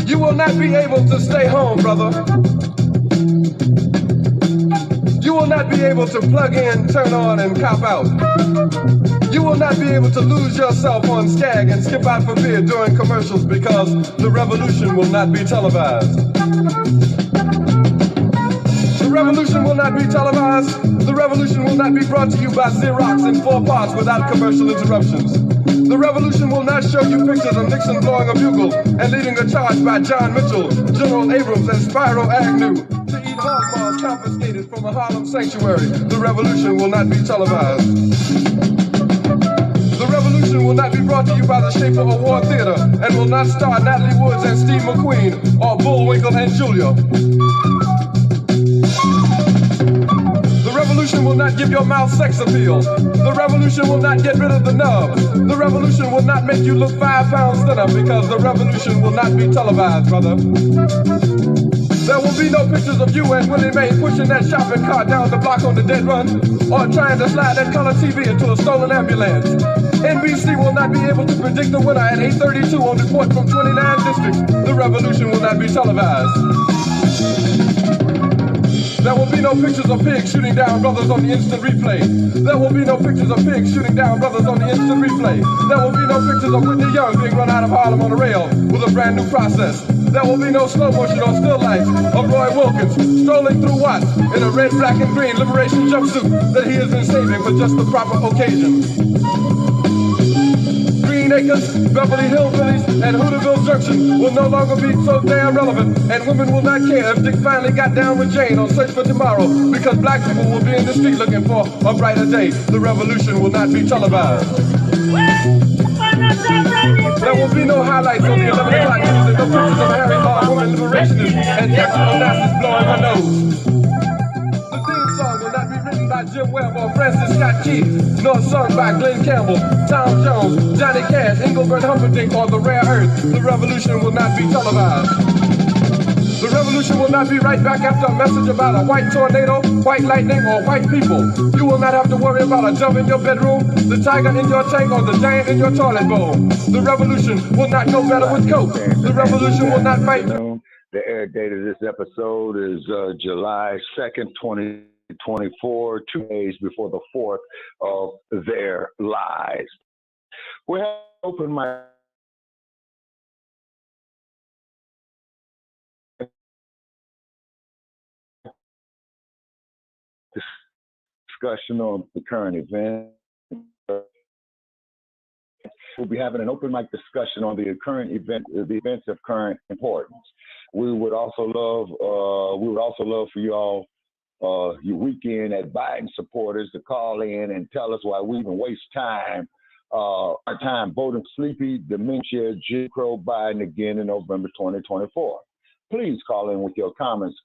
You will not be able to stay home, brother. You will not be able to plug in, turn on, and cop out. You will not be able to lose yourself on Skag and skip out for beer during commercials because the revolution will not be televised. The revolution will not be televised. The revolution will not be brought to you by Xerox in 4 parts without commercial interruptions. The revolution will not show you pictures of Nixon blowing a bugle and leading a charge by John Mitchell, General Abrams, and Spyro Agnew to eat hog maws confiscated from a Harlem sanctuary. The revolution will not be televised. The revolution will not be brought to you by the Schaefer Award Theater and will not star Natalie Woods and Steve McQueen or Bullwinkle and Julia. The revolution will not give your mouth sex appeal. The revolution will not get rid of the nub. The revolution will not make you look 5 pounds thinner because the revolution will not be televised, brother. There will be no pictures of you and Willie Mae pushing that shopping cart down the block on the dead run or trying to slide that color TV into a stolen ambulance. NBC will not be able to predict the winner at 8:32 on report from 29 districts. The revolution will not be televised. There will be no pictures of pigs shooting down brothers on the instant replay. There will be no pictures of pigs shooting down brothers on the instant replay. There will be no pictures of Whitney Young being run out of Harlem on a rail with a brand new process. There will be no slow motion or still lights of Roy Wilkins strolling through Watts in a red, black, and green liberation jumpsuit that he has been saving for just the proper occasion. Green Acres, Beverly Hillbillies, and Hooterville Junction will no longer be so damn relevant, and women will not care if Dick finally got down with Jane on Search for Tomorrow, because black people will be in the street looking for a brighter day. The revolution will not be televised. There will be no highlights on the 11 o'clock news and no pictures of Harry Hall, woman liberationists, and Jackson Onassis blowing her nose. The theme song will not be written by Jim Webb or Francis Scott Keys, nor sung by Glenn Campbell, Tom Jones, Johnny Cash, Engelbert Humperdinck, or The Rare Earth. The revolution will not be televised. The revolution will not be right back after a message about a white tornado, white lightning, or white people. You will not have to worry about a dove in your bedroom, the tiger in your tank, or the giant in your toilet bowl. The revolution will not go better with Coke. The revolution will not fight. The air date of this episode is July 2nd, 2024, 2 days before the 4th of Their Lives. We have open my discussion on the current event. We'll be having an open mic discussion on the current event, the events of current importance. We would also love for you all, your weekend at Biden supporters, to call in and tell us why we even waste our time voting sleepy, dementia, Jim Crow Biden again in November 2024. Please call in with your comments,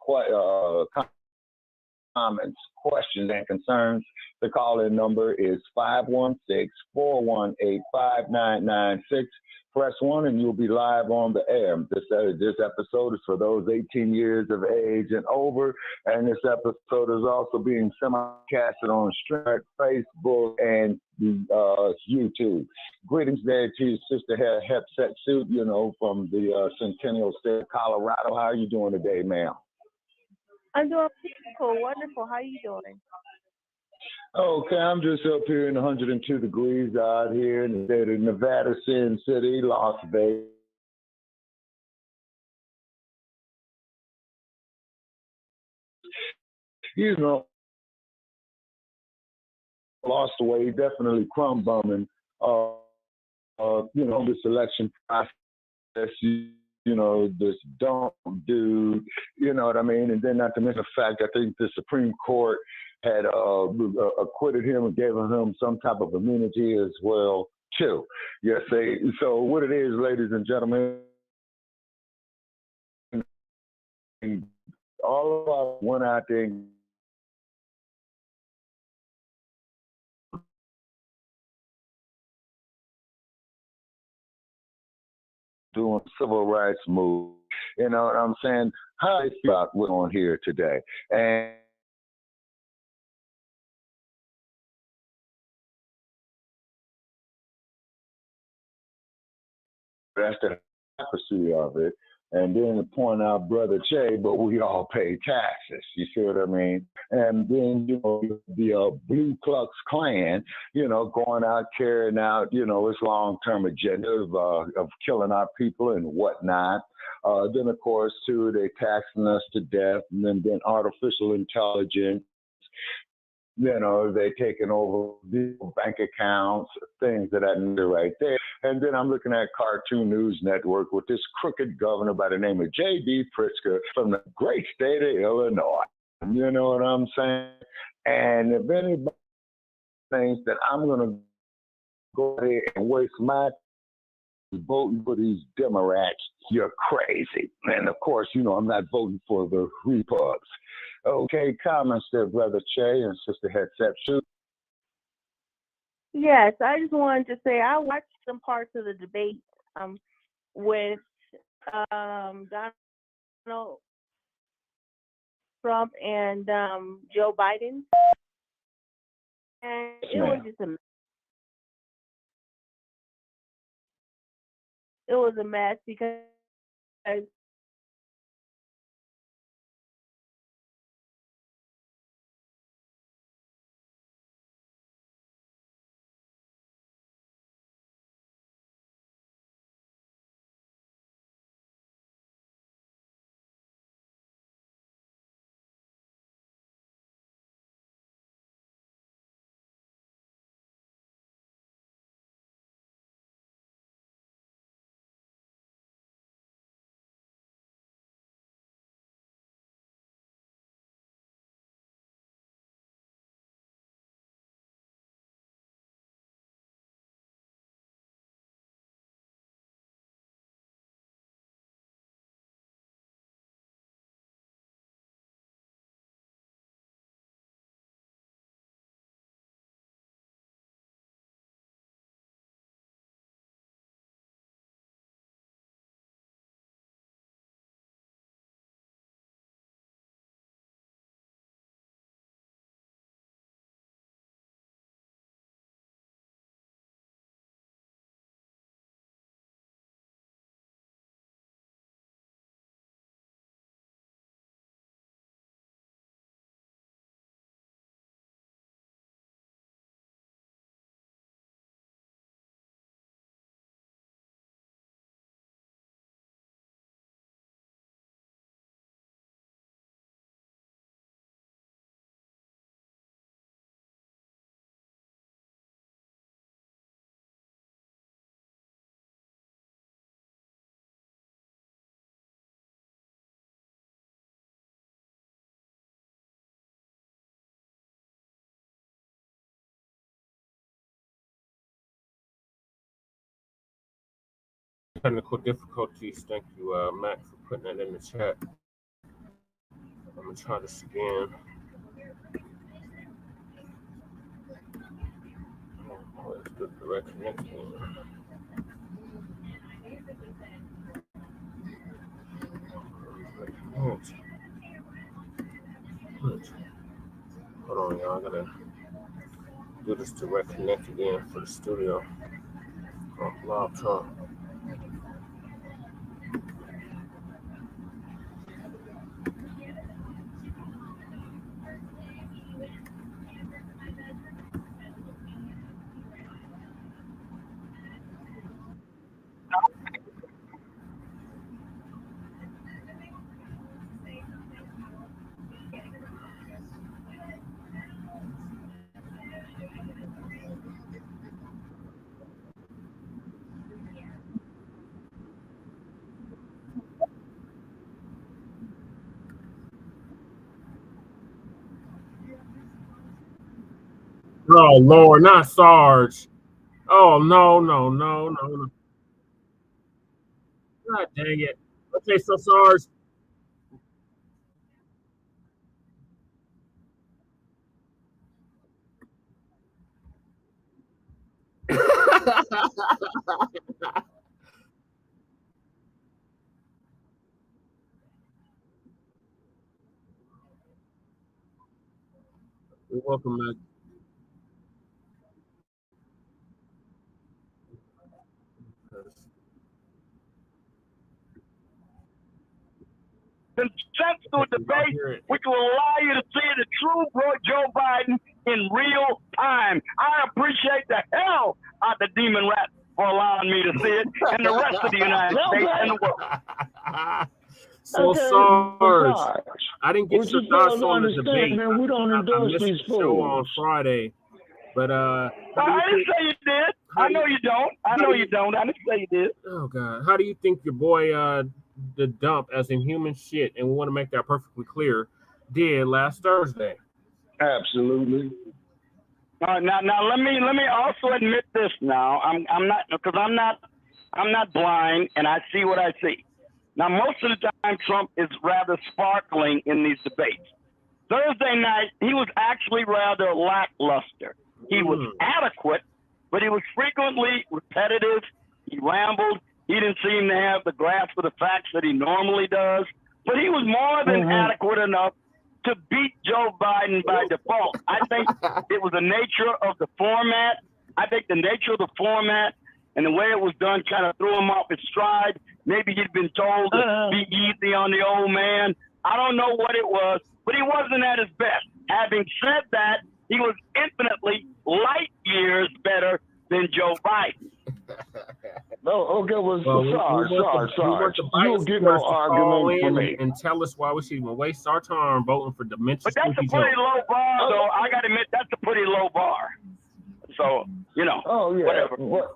questions, and concerns. The call-in number is 516-418-5996. Press 1 and you'll be live on the air. This episode is for those 18 years of age and over, and this episode is also being simulcasted on Stripe, Facebook, and YouTube. Greetings there to your sister Hep Set Suit, from the Centennial State of Colorado. How are you doing today, ma'am? I'm doing beautiful, wonderful. How are you doing? Okay, I'm just up here in 102 degrees out here in the state of Nevada, Sin City, Las Vegas. Lost the way, definitely crumb bumming. This election process. This dumb dude, you know what I mean? And then not to mention the fact, I think the Supreme Court had acquitted him and gave him some type of immunity as well, too. Yes, so what it is, ladies and gentlemen, all of us went out there and doing civil rights moves. You know what I'm saying? How do you feel about what's on here today? And That's the hypocrisy of it. And then to point out Brother Che, but we all pay taxes. You see what I mean? And then, the Blue Klux Klan, going out, carrying out, its long-term agenda of killing our people and whatnot. Then, of course, too, they taxing us to death, and then artificial intelligence. They taking over bank accounts, things of that nature right there. And then I'm looking at Cartoon News Network with this crooked governor by the name of J.B. Pritzker from the great state of Illinois. You know what I'm saying? And if anybody thinks that I'm going to go ahead and waste my voting for these Democrats, you're crazy. And of course, I'm not voting for the Repubs. Okay, comments there, Brother Che and Sister Headset Shoot. Yes, I just wanted to say I watched some parts of the debate with Donald Trump and Joe Biden, and it was just a mess because Technical difficulties. Thank you, Matt, for putting that in the chat. I'm gonna try this again. Let's do the direct connection. Hold on, y'all. I gotta do this direct connect again for the studio. Live talk. Oh Lord, not Sarge. Oh no. God dang it. Okay, so Sarge. You're welcome, man. consensual debate, which will allow you to see the true Joe Biden in real time. I appreciate the hell out the demon rat for allowing me to see it, and the rest of the United States and the world. So, Sarge, I didn't get your thoughts on the debate. Man, we don't endorse these the show on Friday, but I didn't say you did. I know you don't. I didn't say you did. Oh God, how do you think your boy, the dump, as in human shit, and we want to make that perfectly clear, did last Thursday? Absolutely. Now let me also admit this. Now I'm not blind, and I see what I see. Now, most of the time, Trump is rather sparkling in these debates. Thursday night, he was actually rather lackluster. He was adequate, but he was frequently repetitive. He rambled. He didn't seem to have the grasp of the facts that he normally does. But he was more than adequate enough to beat Joe Biden by default. I think it was the nature of the format. I think the nature of the format and the way it was done kind of threw him off his stride. Maybe he'd been told to be easy on the old man. I don't know what it was, but he wasn't at his best. Having said that, he was infinitely light years better than Joe Biden. No, okay, Sarge. You don't get no argument from me. And tell us why we should even waste our time voting for dementia. But that's a pretty low bar, though. I got to admit, that's a pretty low bar. So, whatever.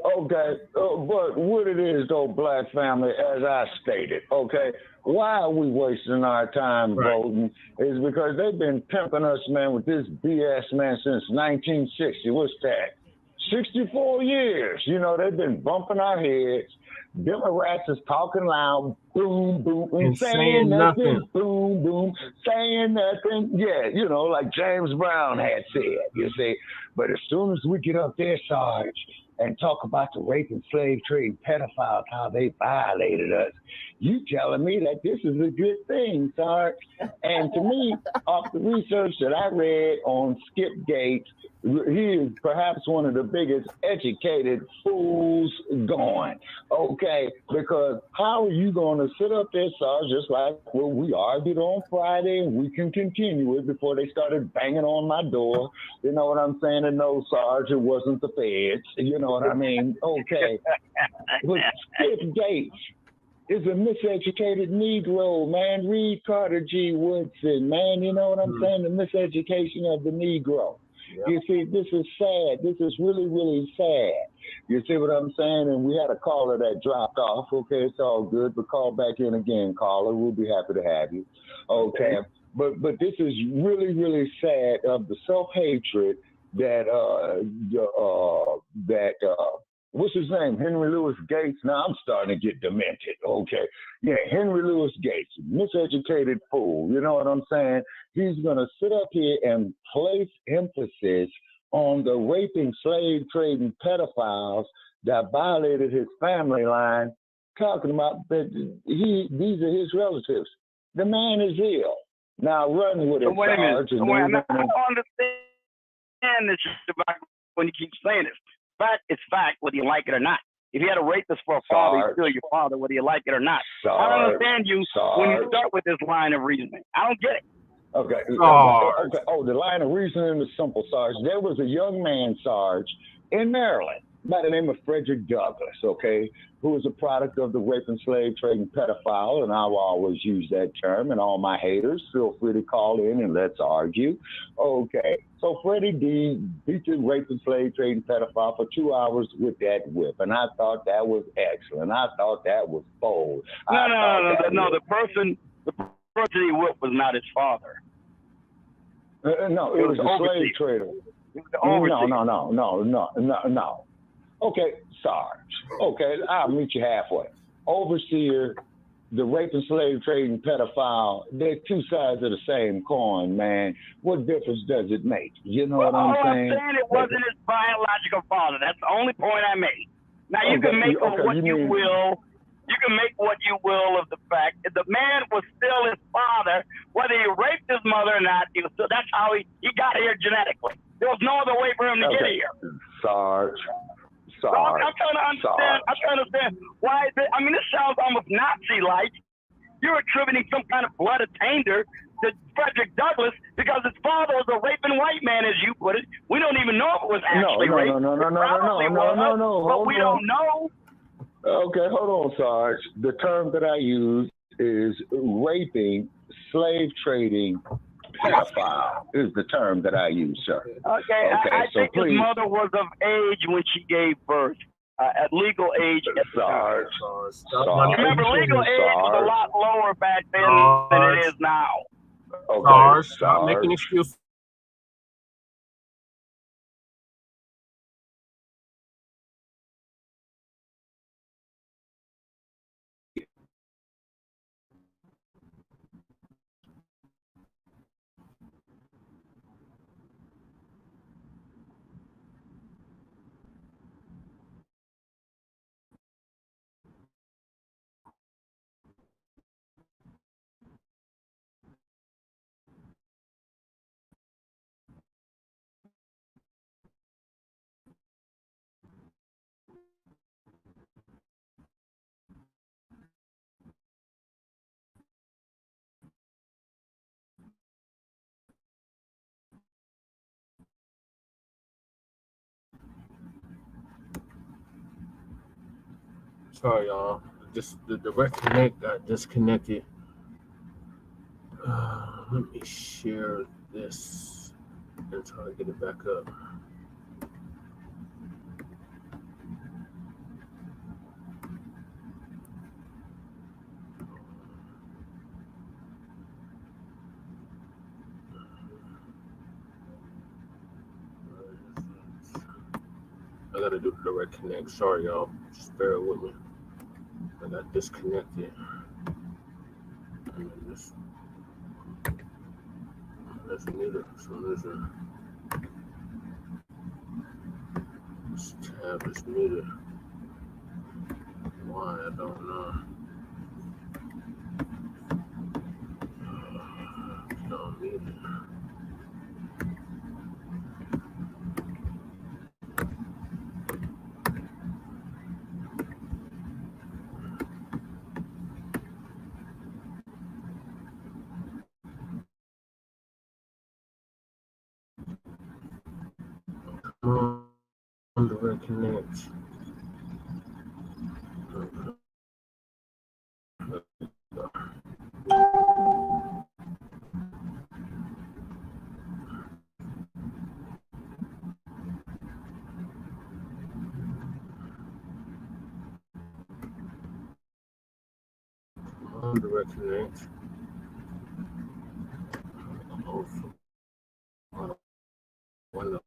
Okay, but what it is, though, Black family, as I stated, okay, why are we wasting our time voting is because they've been pimping us, man, with this BS, man, since 1960. What's that? 64 years. They've been bumping our heads. Democrats is talking loud, boom, boom, and saying nothing, boom, boom, saying nothing. Yeah, like James Brown had said, you see. But as soon as we get up there, Sarge, and talk about the rape and slave trade pedophiles, how they violated us, you telling me that this is a good thing, Sarge. And to me, off the research that I read on Skip Gates, he is perhaps one of the biggest educated fools going, okay? Because how are you going to sit up there, Sarge, just like what we argued on Friday, and we can continue it before they started banging on my door. You know what I'm saying? And no, Sarge, it wasn't the feds. You know what I mean? Okay. But Skip Gates is a miseducated Negro, man. Read Carter G. Woodson, man. You know what I'm saying? The miseducation of the Negro. You see, this is sad. This is really, really sad. You see what I'm saying? And we had a caller that dropped off. Okay, it's all good, but call back in again, caller. We'll be happy to have you. Okay. But this is really, really sad of the self-hatred that what's his name? Henry Louis Gates. Now I'm starting to get demented. Okay. Yeah, Henry Louis Gates, miseducated fool. You know what I'm saying? He's going to sit up here and place emphasis on the raping, slave trading pedophiles that violated his family line, talking about that these are his relatives. The man is ill. Now run with it, Wait a minute. Sarge. I don't understand this about when you keep saying it. Fact is fact, whether you like it or not. If you had a rapist for a father, he's still your father, whether you like it or not. I don't understand you when you start with this line of reasoning. I don't get it. Okay. Okay. Oh, the line of reasoning is simple, Sarge. There was a young man, Sarge, in Maryland by the name of Frederick Douglass, okay, who was a product of the rape and slave trading pedophile, and I'll always use that term, and all my haters, feel free to call in and let's argue. Okay, so Freddie D beat the rape and slave trading pedophile for 2 hours with that whip, and I thought that was excellent. I thought that was bold. No, the person he whipped was not his father. No, it was a slave trader. It was the overseer. No. Okay, Sarge. Okay, I'll meet you halfway. Overseer, the rape and slave trading pedophile, they're two sides of the same coin, man. What difference does it make? You know what I'm saying? I'm saying it wasn't his biological father. That's the only point I made. Now, you can make what you will. You can make what you will of the fact that the man was still his father, whether he raped his mother or not. That's how he got here genetically. There was no other way for him to get here. Sarge. So I'm trying to understand. I'm trying to understand why. This sounds almost Nazi-like. You're attributing some kind of blood attainder to Frederick Douglass because his father was a raping white man, as you put it. We don't even know if it was actually rape. No. But we don't know. Okay, hold on, Sarge. The term that I use is raping, slave trading, pedophile is the term that I use, sir. Okay, I think his mother was of age when she gave birth, at legal age. Sarge. Remember, legal age was a lot lower back then than it is now. Okay, Stop making excuses. Sorry, y'all. Just the direct connect got disconnected. Let me share this and try to get it back up. I gotta do direct connect. Sorry, y'all. Just bear with me. I got disconnected. And then this muted. So this tab is muted. Why? I don't know. Not muted. Come on, direct connect. Direct connect. Window.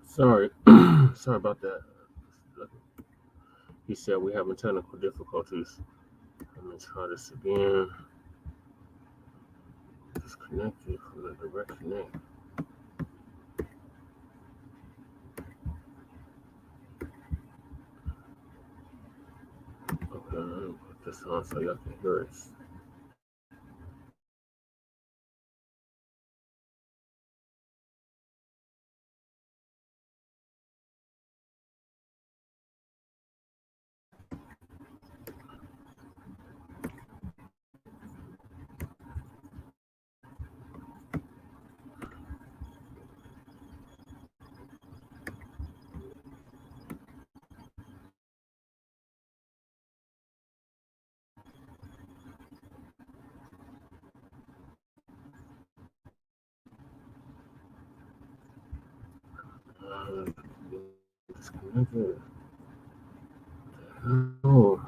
Sorry. Sorry about that. He said we're having technical difficulties. Let me try this again. Disconnected from the direct connect. Okay, let me put this on so y'all can hear it. Disconnected. Oh.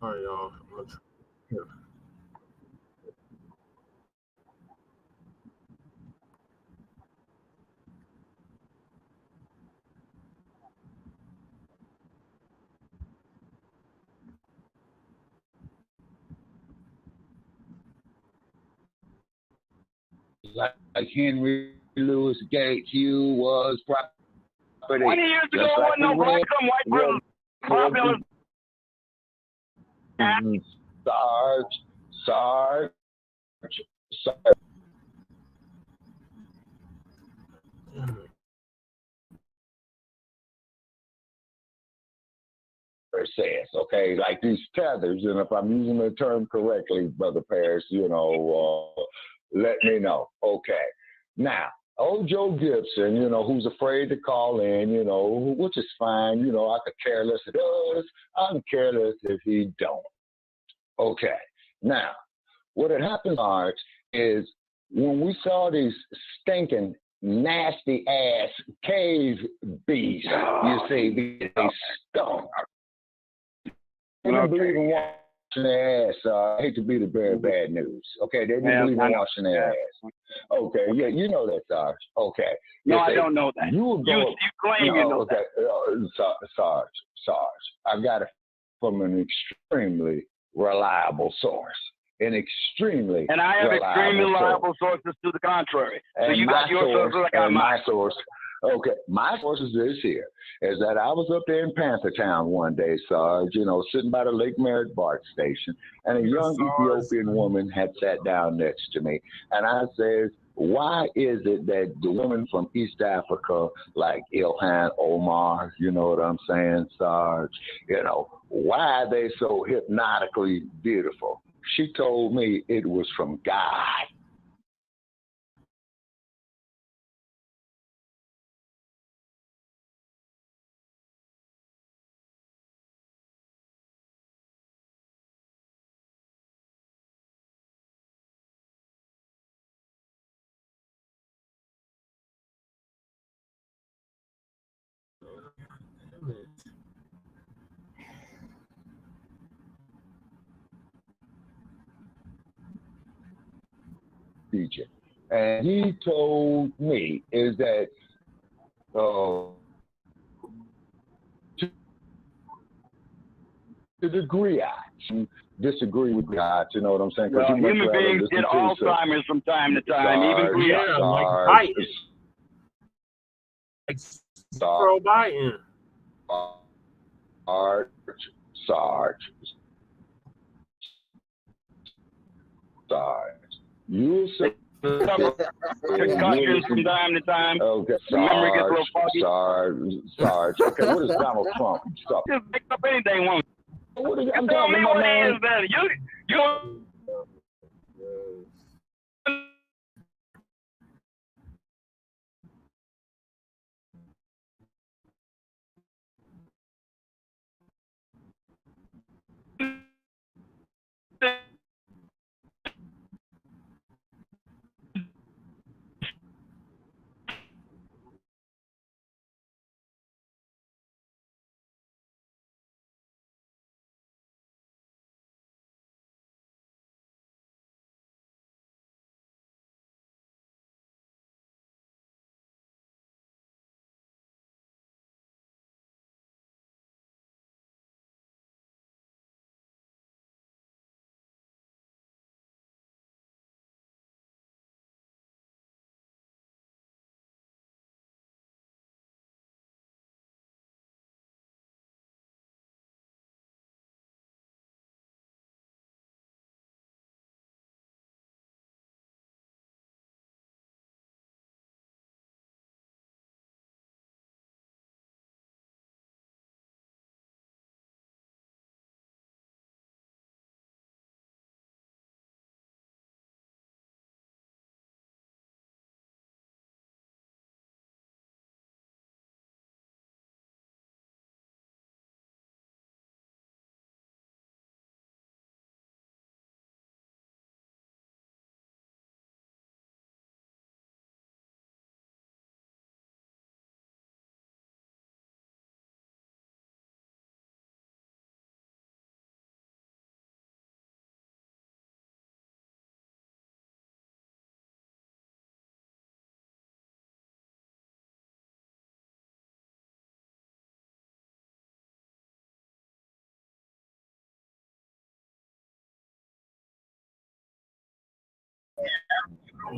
All right, y'all. I'm gonna try. Here. Like Henry Louis Gates, you was property. 20 years ago, Just like wasn't no we read, black, some white person popular. Sarge. Says, okay, like these tethers, and if I'm using the term correctly, Brother Paris, let me know. Okay. Now, old Joe Gibson, who's afraid to call in, which is fine, I could care less if he does, I'm careless if he don't. Okay. Now, what had happened, Art, is when we saw these stinking, nasty ass cave beasts, you see, they stunk. They didn't believe in washing their ass. I hate to be the bearer of bad news. Okay, they didn't believe in washing their ass. Okay, yeah, you know that, Sarge. Okay. No, I don't know that. You claim you know that. Sarge, I got it from an extremely reliable source. And I have extremely reliable sources to the contrary. So you got your sources, I got my source. Okay, my source is this here, is that I was up there in Panthertown one day, Sarge, sitting by the Lake Merritt BART station, and a young Ethiopian woman had sat down next to me, and I said, why is it that the women from East Africa, like Ilhan Omar, you know what I'm saying, Sarge, why are they so hypnotically beautiful? She told me it was from God. teacher, and he told me is that to the degree I disagree with God, you know what I'm saying? Well, human beings get Alzheimer's from time to time, even Greece. Yeah, like biting. Like Pro biting. Sarge. You say concussions from time to time. Okay, the memory gets a little foggy. Sarge. Okay, what is Donald Trump? Stop. Just make up anything, won't you? What is, I'm tell me what man. it is, then. You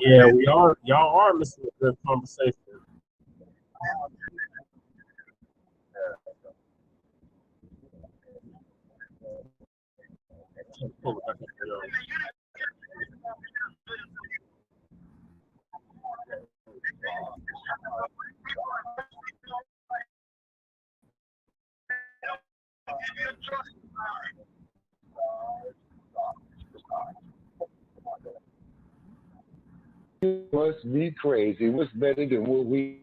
Yeah, we are. Y'all are missing a good conversation. Must be crazy. What's better than what we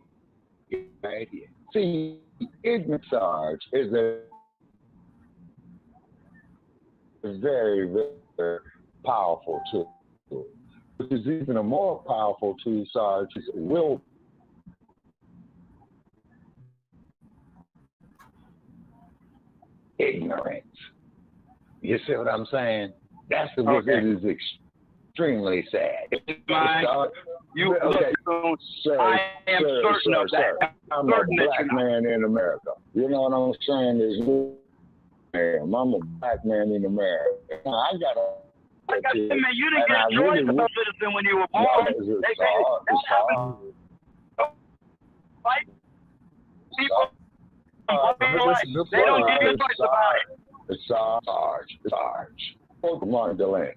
right here? See, ignorant Sarge is a very, very powerful tool. Which is even a more powerful tool, Sarge, is will. Ignorance. You see what I'm saying? That's the what it is extremely sad. You okay. Sir, I am certain of that. I'm a black man in America. You know what I'm saying? I'm a black man in America. I got a. Like I said, man, you didn't get a choice of a citizen when you were born. Right? People, they don't give you a choice about it. It's Sarge. Martin Delaney.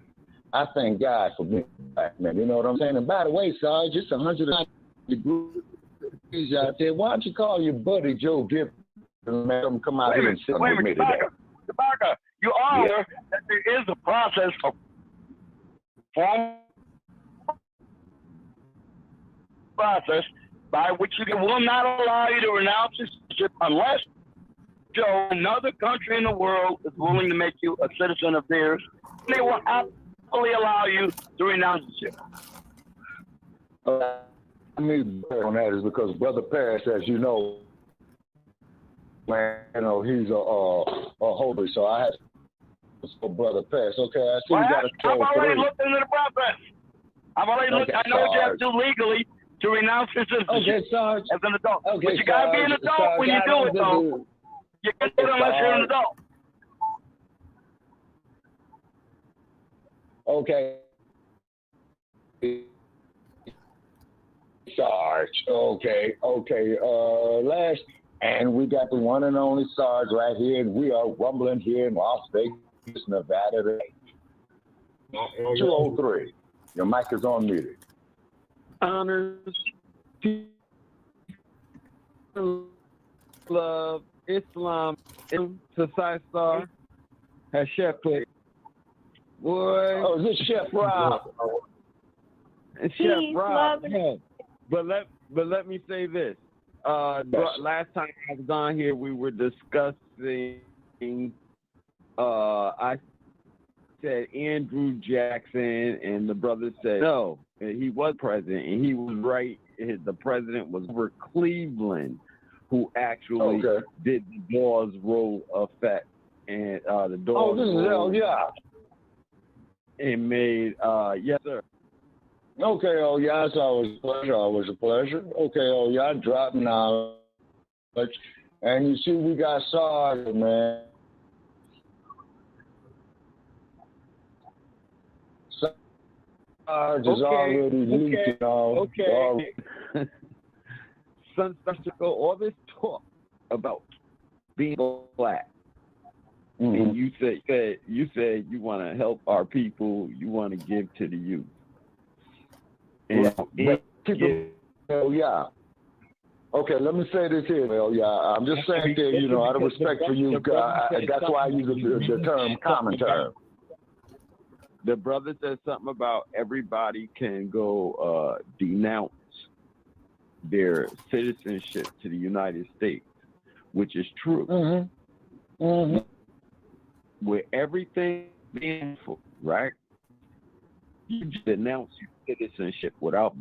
I thank God for being black man. You know what I'm saying? And by the way, Sarge, it's 190 degrees out there. Why don't you call your buddy Joe Gibbs and let him come out here and sit with me today? Shabaka, you are aware that there is a process of by which you will not allow you to renounce citizenship unless Joe, another country in the world, is willing to make you a citizen of theirs. They will happily allow you to renounce citizenship. I mean, on that is because Brother Paris, as you know, man, you know he's a holder, so I have to Brother Paris. Okay, I see you got a I've already looked into the process. I've already looked. Okay, I know what you have Sarge. to do legally to renounce your citizenship Okay, Sarge. as an adult. Okay, But you gotta be an Sarge. adult Sarge, when you I do don't it, though. You can't do it unless you're an adult. Okay. Sarge. Okay. Last, and we got the one and only Sarge right here, and we are rumbling here in Las Vegas, Nevada today. 203. Your mic is on muted. Honors, peace, love, Islam, Society Star, has Chef put. Boy. Oh, is this Chef Rob? And Chef Peace, Rob. love, Yeah. But let me say this. Last time I was on here, we were discussing. I said Andrew Jackson, and the brother said no, he was president, and he was right. The president was over Cleveland, who actually did the Dawes Roll effect, and the Dawes Roll. Yeah. And made yes, sir. Okay, oh yeah, it's always a pleasure. Okay, oh yeah, dropping knowledge. And you see, we got Sarge, man. Sarge is already leaking off. Okay. Son starts to go all this talk about being black. Mm-hmm. And you said you want to help our people, you want to give to the youth. And oh yeah. Okay, let me say this here. Well, yeah, I'm just saying that, out of respect for you, that's why I use the term common term. The brother said something about everybody can go denounce their citizenship to the United States, which is true. Mm-hmm. Mm-hmm. With everything being full, right? You denounce your citizenship without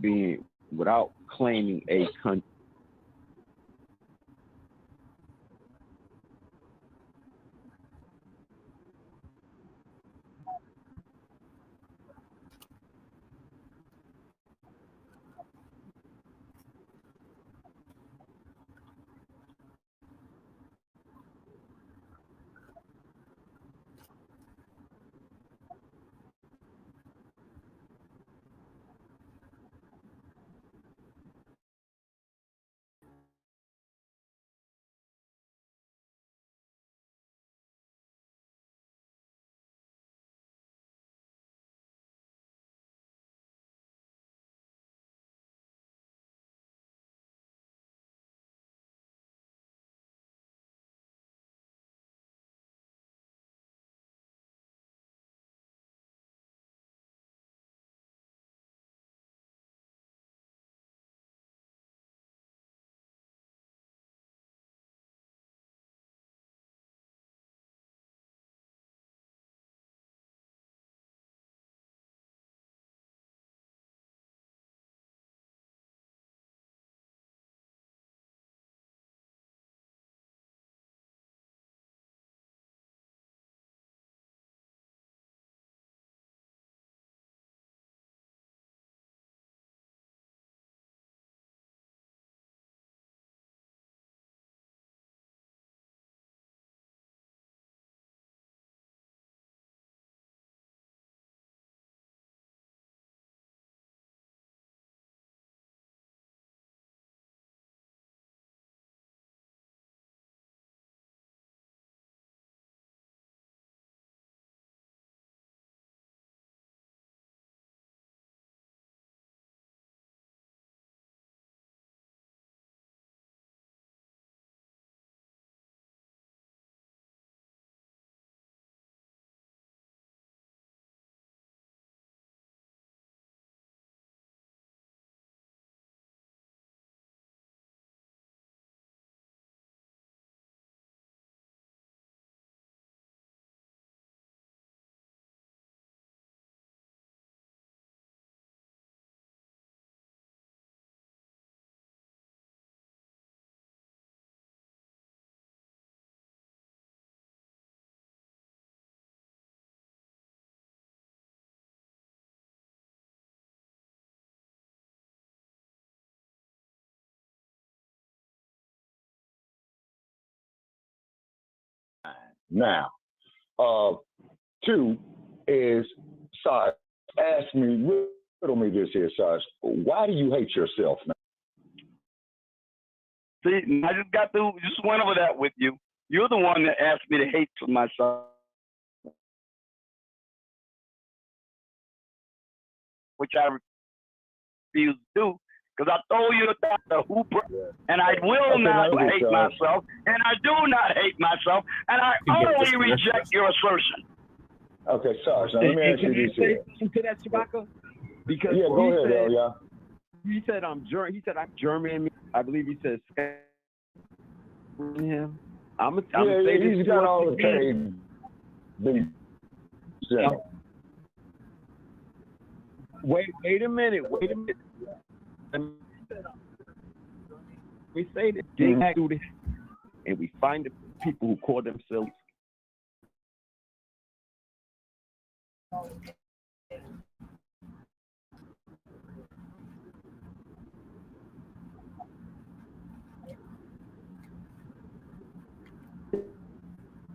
claiming a country. Now, two is, Sarge, riddle me this here, Sarge. Why do you hate yourself now? See, I just went over that with you. You're the one that asked me to hate myself, which I refuse to do, because I told you about the hooper, and I will not hate myself, and I do not hate myself, and I only reject your assertion. Okay, Sarge, now let me ask you this here. To that, Shabaka? Because yeah, go ahead, yeah. He said I'm German. He said I'm German. I believe he said him. I'm gonna say this. He's got all the trade. Yeah. Wait a minute. We say that dig through this, and we find the people who call themselves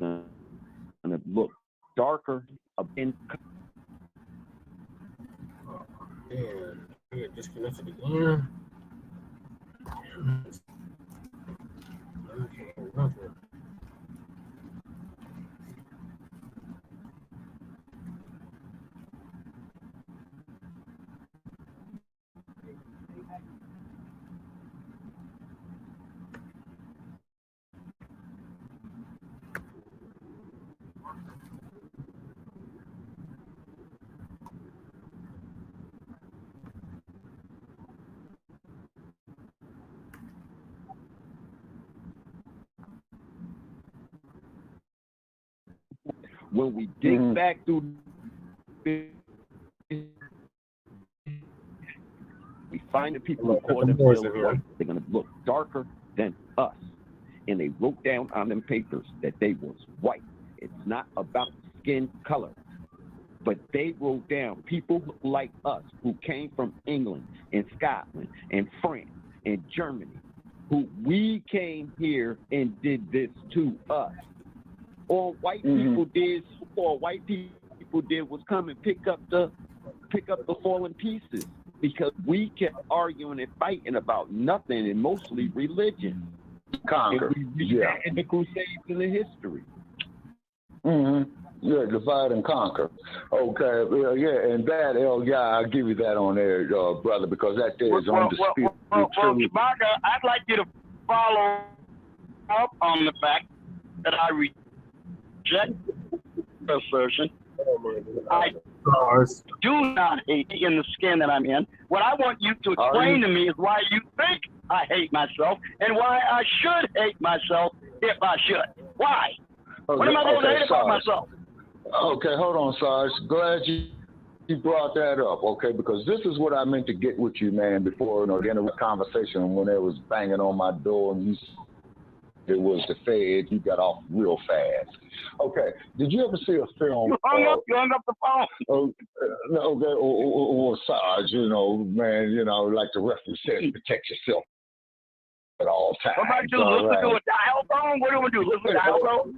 and it look darker in. Man, I get disconnected again. Okay, nothing. When we dig back through, we find the people who call themselves white. They're going to look darker than us. And they wrote down on them papers that they was white. It's not about skin color. But they wrote down people like us who came from England and Scotland and France and Germany, who we came here and did this to us. All white people did, all white people did was come and pick up the fallen pieces, because we kept arguing and fighting about nothing, and mostly religion. Conquer. And the Crusades in the history. Yeah, divide and conquer. Okay, yeah, and that, I'll give you that on there, brother, because that there is undisputed. Well, Shabaka, I'd like you to follow up on the fact that I reject the assertion. I do not hate in the skin that I'm in. What I want you to explain to me is why you think I hate myself and why I should hate myself if I should. Why? What am I going to hate about myself? Okay, hold on, Sarge. Glad you brought that up, okay? Because this is what I meant to get with you, man, before, the end of the conversation when they was banging on my door and it was the Fed. You got off real fast. Okay, did you ever see a film? You hung up the phone. Or Sarge, man, like the referee says, protect yourself at all times. What about you? Listen to a dial phone? What do we do? Listen to a dial phone?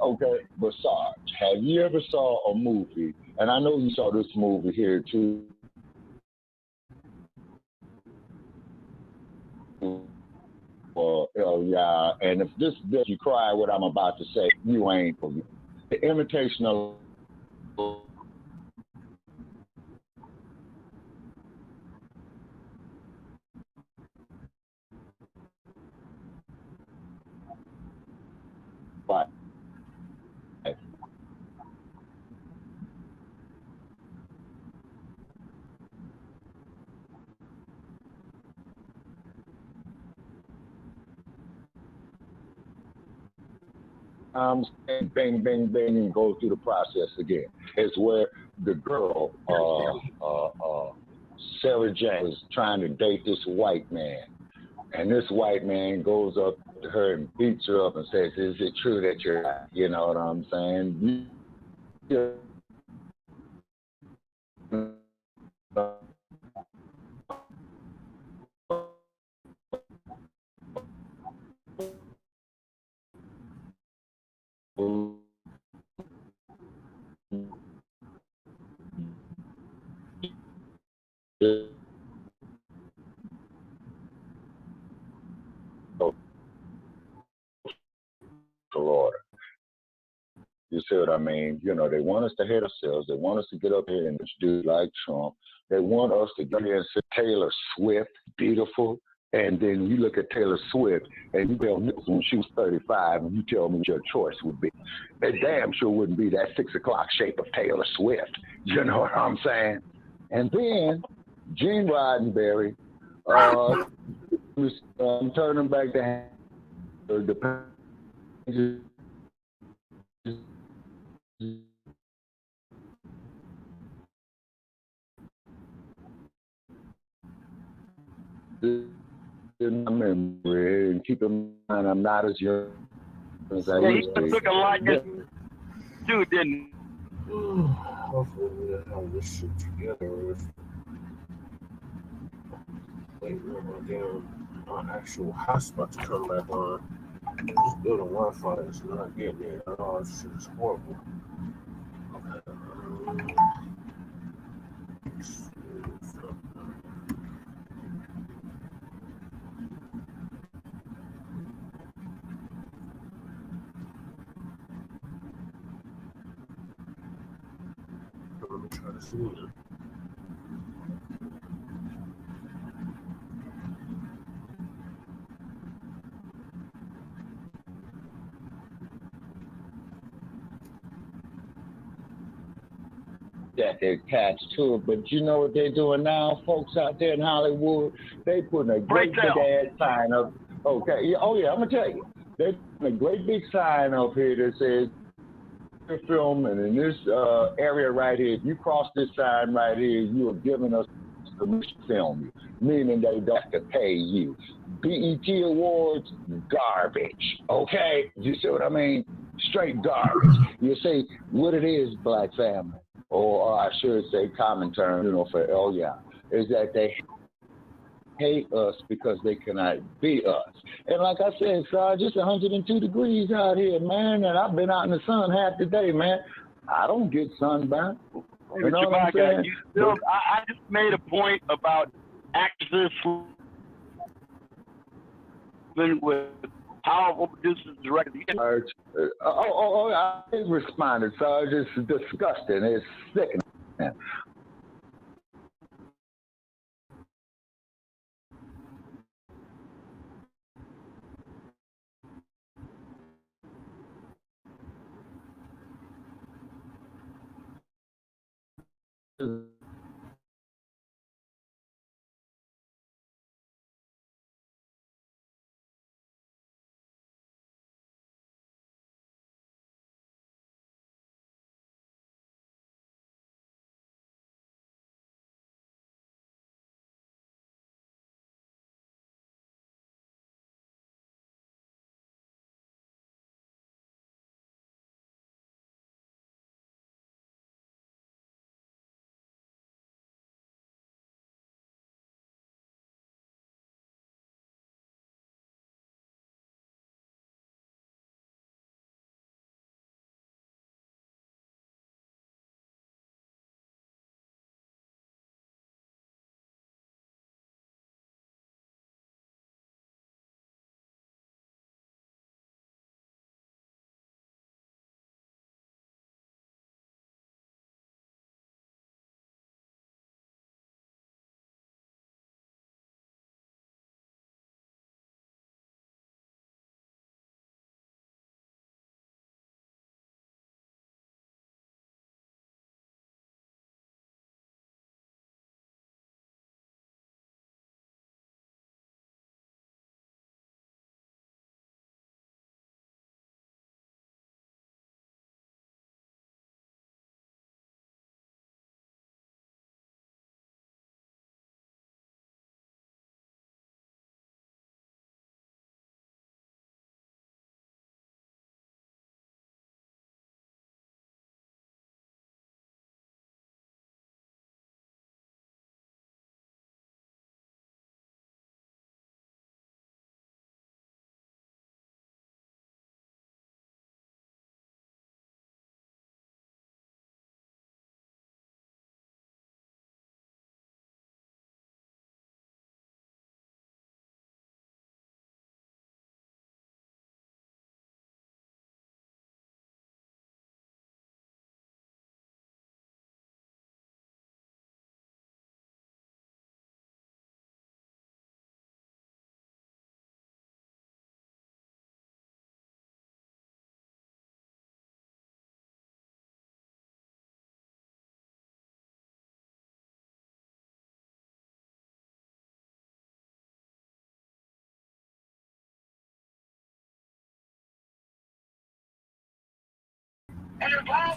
Okay, but Sarge, have you ever saw a movie, and I know you saw this movie here too, and if this you cry what I'm about to say, you ain't. The imitation of but bang, bang, bang, and go through the process again. It's where the girl, Sarah Jane, is trying to date this white man. And this white man goes up to her and beats her up and says, is it true that you're, you know what I'm saying? You see what I mean? You know, they want us to hate ourselves. They want us to get up here and do like Trump. They want us to get here and say Taylor Swift, beautiful. And then you look at Taylor Swift and you tell me when she was 35 and you tell me what your choice would be. It damn sure wouldn't be that 6 o'clock shape of Taylor Swift. You know what I'm saying? And then Gene Roddenberry, I'm turning back to the in my memory, and keep in mind I'm not as young as I Yeah, used he to took a lot be. too, didn't Hopefully we'll have this shit together. Wait, my damn actual hotspot to come back on. This building Wi-Fi is not getting it at all. This shit is horrible. Okay. Let me try to see it. That they're attached to it, but you know what they're doing now, folks out there in Hollywood? They putting a great big ass sign up. Okay, oh yeah, I'm gonna tell you, they're putting a great big sign up here that says film, and in this area right here, if you cross this sign right here, you are giving us permission to film you, meaning they don't have to pay you. BET Awards, garbage. Okay, you see what I mean? Straight garbage. You see what it is, Black family, or I should say common term, you know, for is that they hate us because they cannot be us. And like I said, Sarge, it's 102 degrees out here, man, and I've been out in the sun half the day, man. I don't get sunburned. You know what I'm saying? I just made a point about actresses with powerful producers, directors. I responded, Sarge. It's disgusting. It's sickening.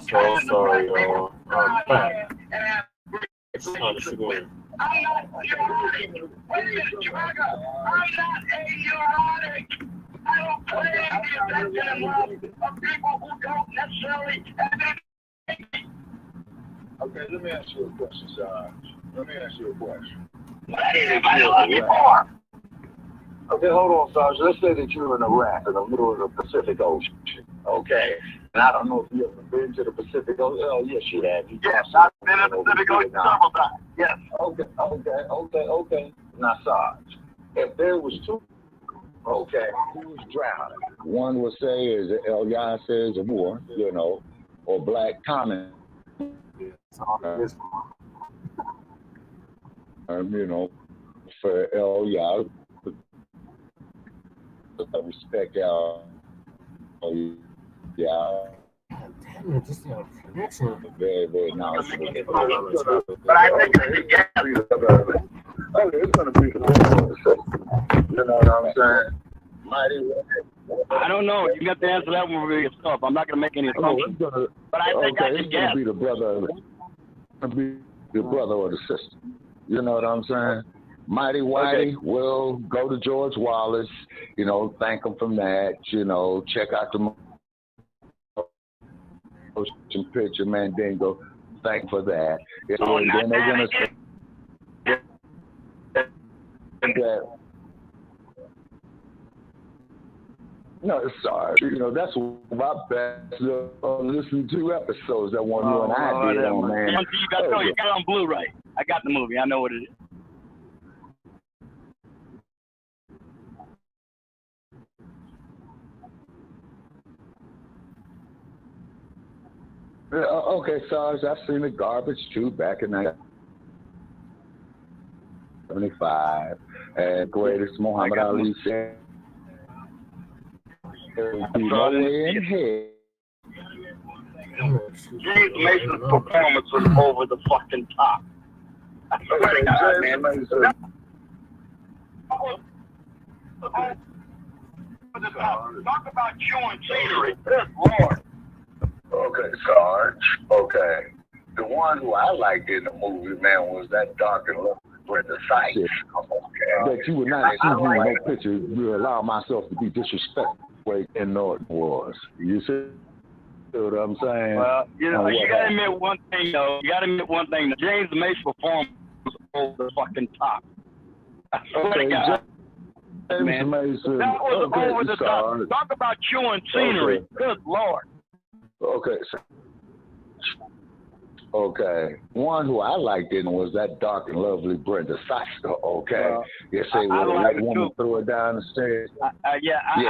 So sorry, y'all. I'm back. It's time to go in. I'm not neurotic. Wait a minute, Chewbacca. I'm not a neurotic. I don't play the affected love of people who don't necessarily have anything. Okay, let me ask you a question, Sarge. Let me ask you a question. What am I looking for? Okay, hold on, Sarge. Let's say that you're in Iraq, in the middle of the Pacific Ocean. Okay. And I don't know if you've ever been to the Pacific Ocean. Oh, yes, you have. Yes, I've been in the Pacific Ocean several times. Yes. Okay. Now, Sarge, if there was two, okay, who was drowning? One would say, is El says, a war, you know, or Blacc comment. You know, for El I respect y'all. Yeah. Damn it, just got a connection. Very, very knowledgeable. But I think it's going to be the best. You know what I'm saying? Mighty. I don't know. You got to answer that one for yourself. I'm not going to make any assumptions. But I think I can it's guess. Going to be the brother. It's going to be the brother or the sister. You know what I'm saying? Mighty Whitey will go to George Wallace, you know, thank him from that, you know, check out the motion picture Mandingo, thank for that. You know, and then they're going to say that. No, it's sorry. You know, that's my best. Listen to 2 episodes that one you and I did on, man. You got it on Blu-ray. I got the movie. I know what it is. Okay, Sarge, I've seen the garbage too back in 1975. And greatest Muhammad Ali said, James Mason's performance was over the fucking top. I swear to God, man. Talk about chewing scenery. Good Lord. Okay, Sarge. Okay. The one who I liked in the movie, man, was that dark and lovely Brenda Sykes. Okay. That you would not see me in no picture to allow myself to be disrespectful in Norton was. You see what I'm saying? Well, you know, you gotta admit one thing, though. You gotta admit one thing. James Mason's performance was over the fucking top. I swear to God. Man. Mason. That was over the top. Talk about chewing scenery. Good Lord. Okay. One who I liked in was that dark and lovely Brenda Sykes. Okay. You say, well, the white woman threw her down the stairs. I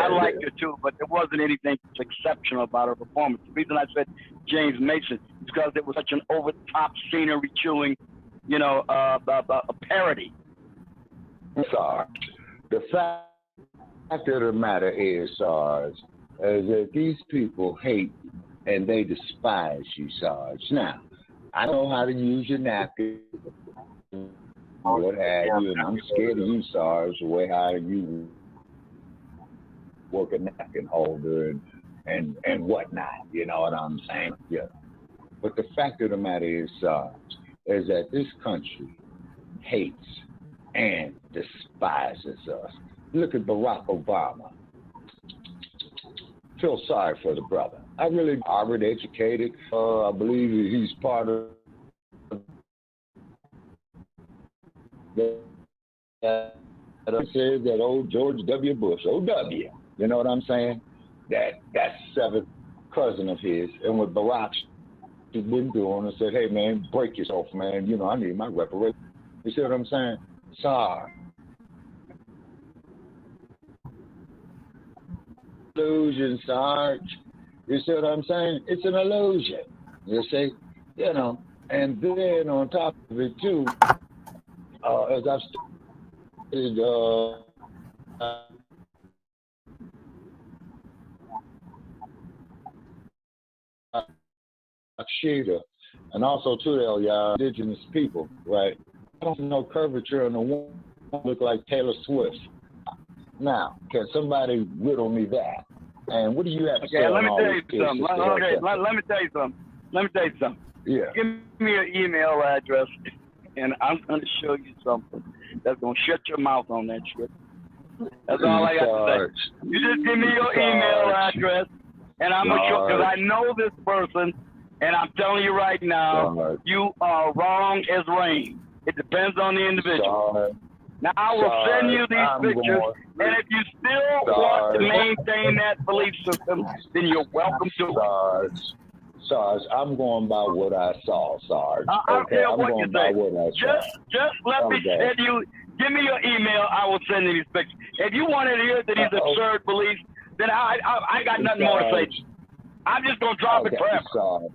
liked her too, but there wasn't anything exceptional about her performance. The reason I said James Mason is because it was such an over-the-top scenery chewing, you know, a parody. Sarge, the fact of the matter is, Sarge, is that these people hate and they despise you, Sarge. Now, I know how to use your napkin, what have you, and I'm scared of you, Sarge, the way how you work a napkin holder and whatnot, you know what I'm saying? Yeah. But the fact of the matter is, Sarge, is that this country hates and despises us. Look at Barack Obama. Feel sorry for the brother. I really Harvard educated. I believe he's part of that old George W. Bush, OW. You know what I'm saying? That's seventh cousin of his. And what Barack has been doing and said, hey man, break yourself, man. You know, I need my reparation. You see what I'm saying? Sorry. Illusion, Sarge. You see what I'm saying? It's an illusion. You see? You know, and then on top of it too, as I've stated, Shida, and also to the indigenous people, right? I don't know curvature on the one look like Taylor Swift. Now, can somebody riddle me that? And what do you have to say Okay, on let me all tell this, you kid, something. Sister Okay, Headset? let me tell you something. Let me tell you something. Yeah. Give me your email address, and I'm going to show you something that's going to shut your mouth on that shit. That's all I got to say. You just give me your email address, and I'm going to show, because I know this person, and I'm telling you right now, you are wrong as rain. It depends on the individual. Now, I will send you these pictures, and if you still want to maintain that belief system, then you're welcome to it. Sarge, I'm going by what I saw, Sarge. I don't care I'm what going you by say. what I saw. Just let me send you. Give me your email. I will send you these pictures. If you want to hear that he's absurd beliefs, then I got nothing more to say. I'm just gonna drop it forever. Sarge.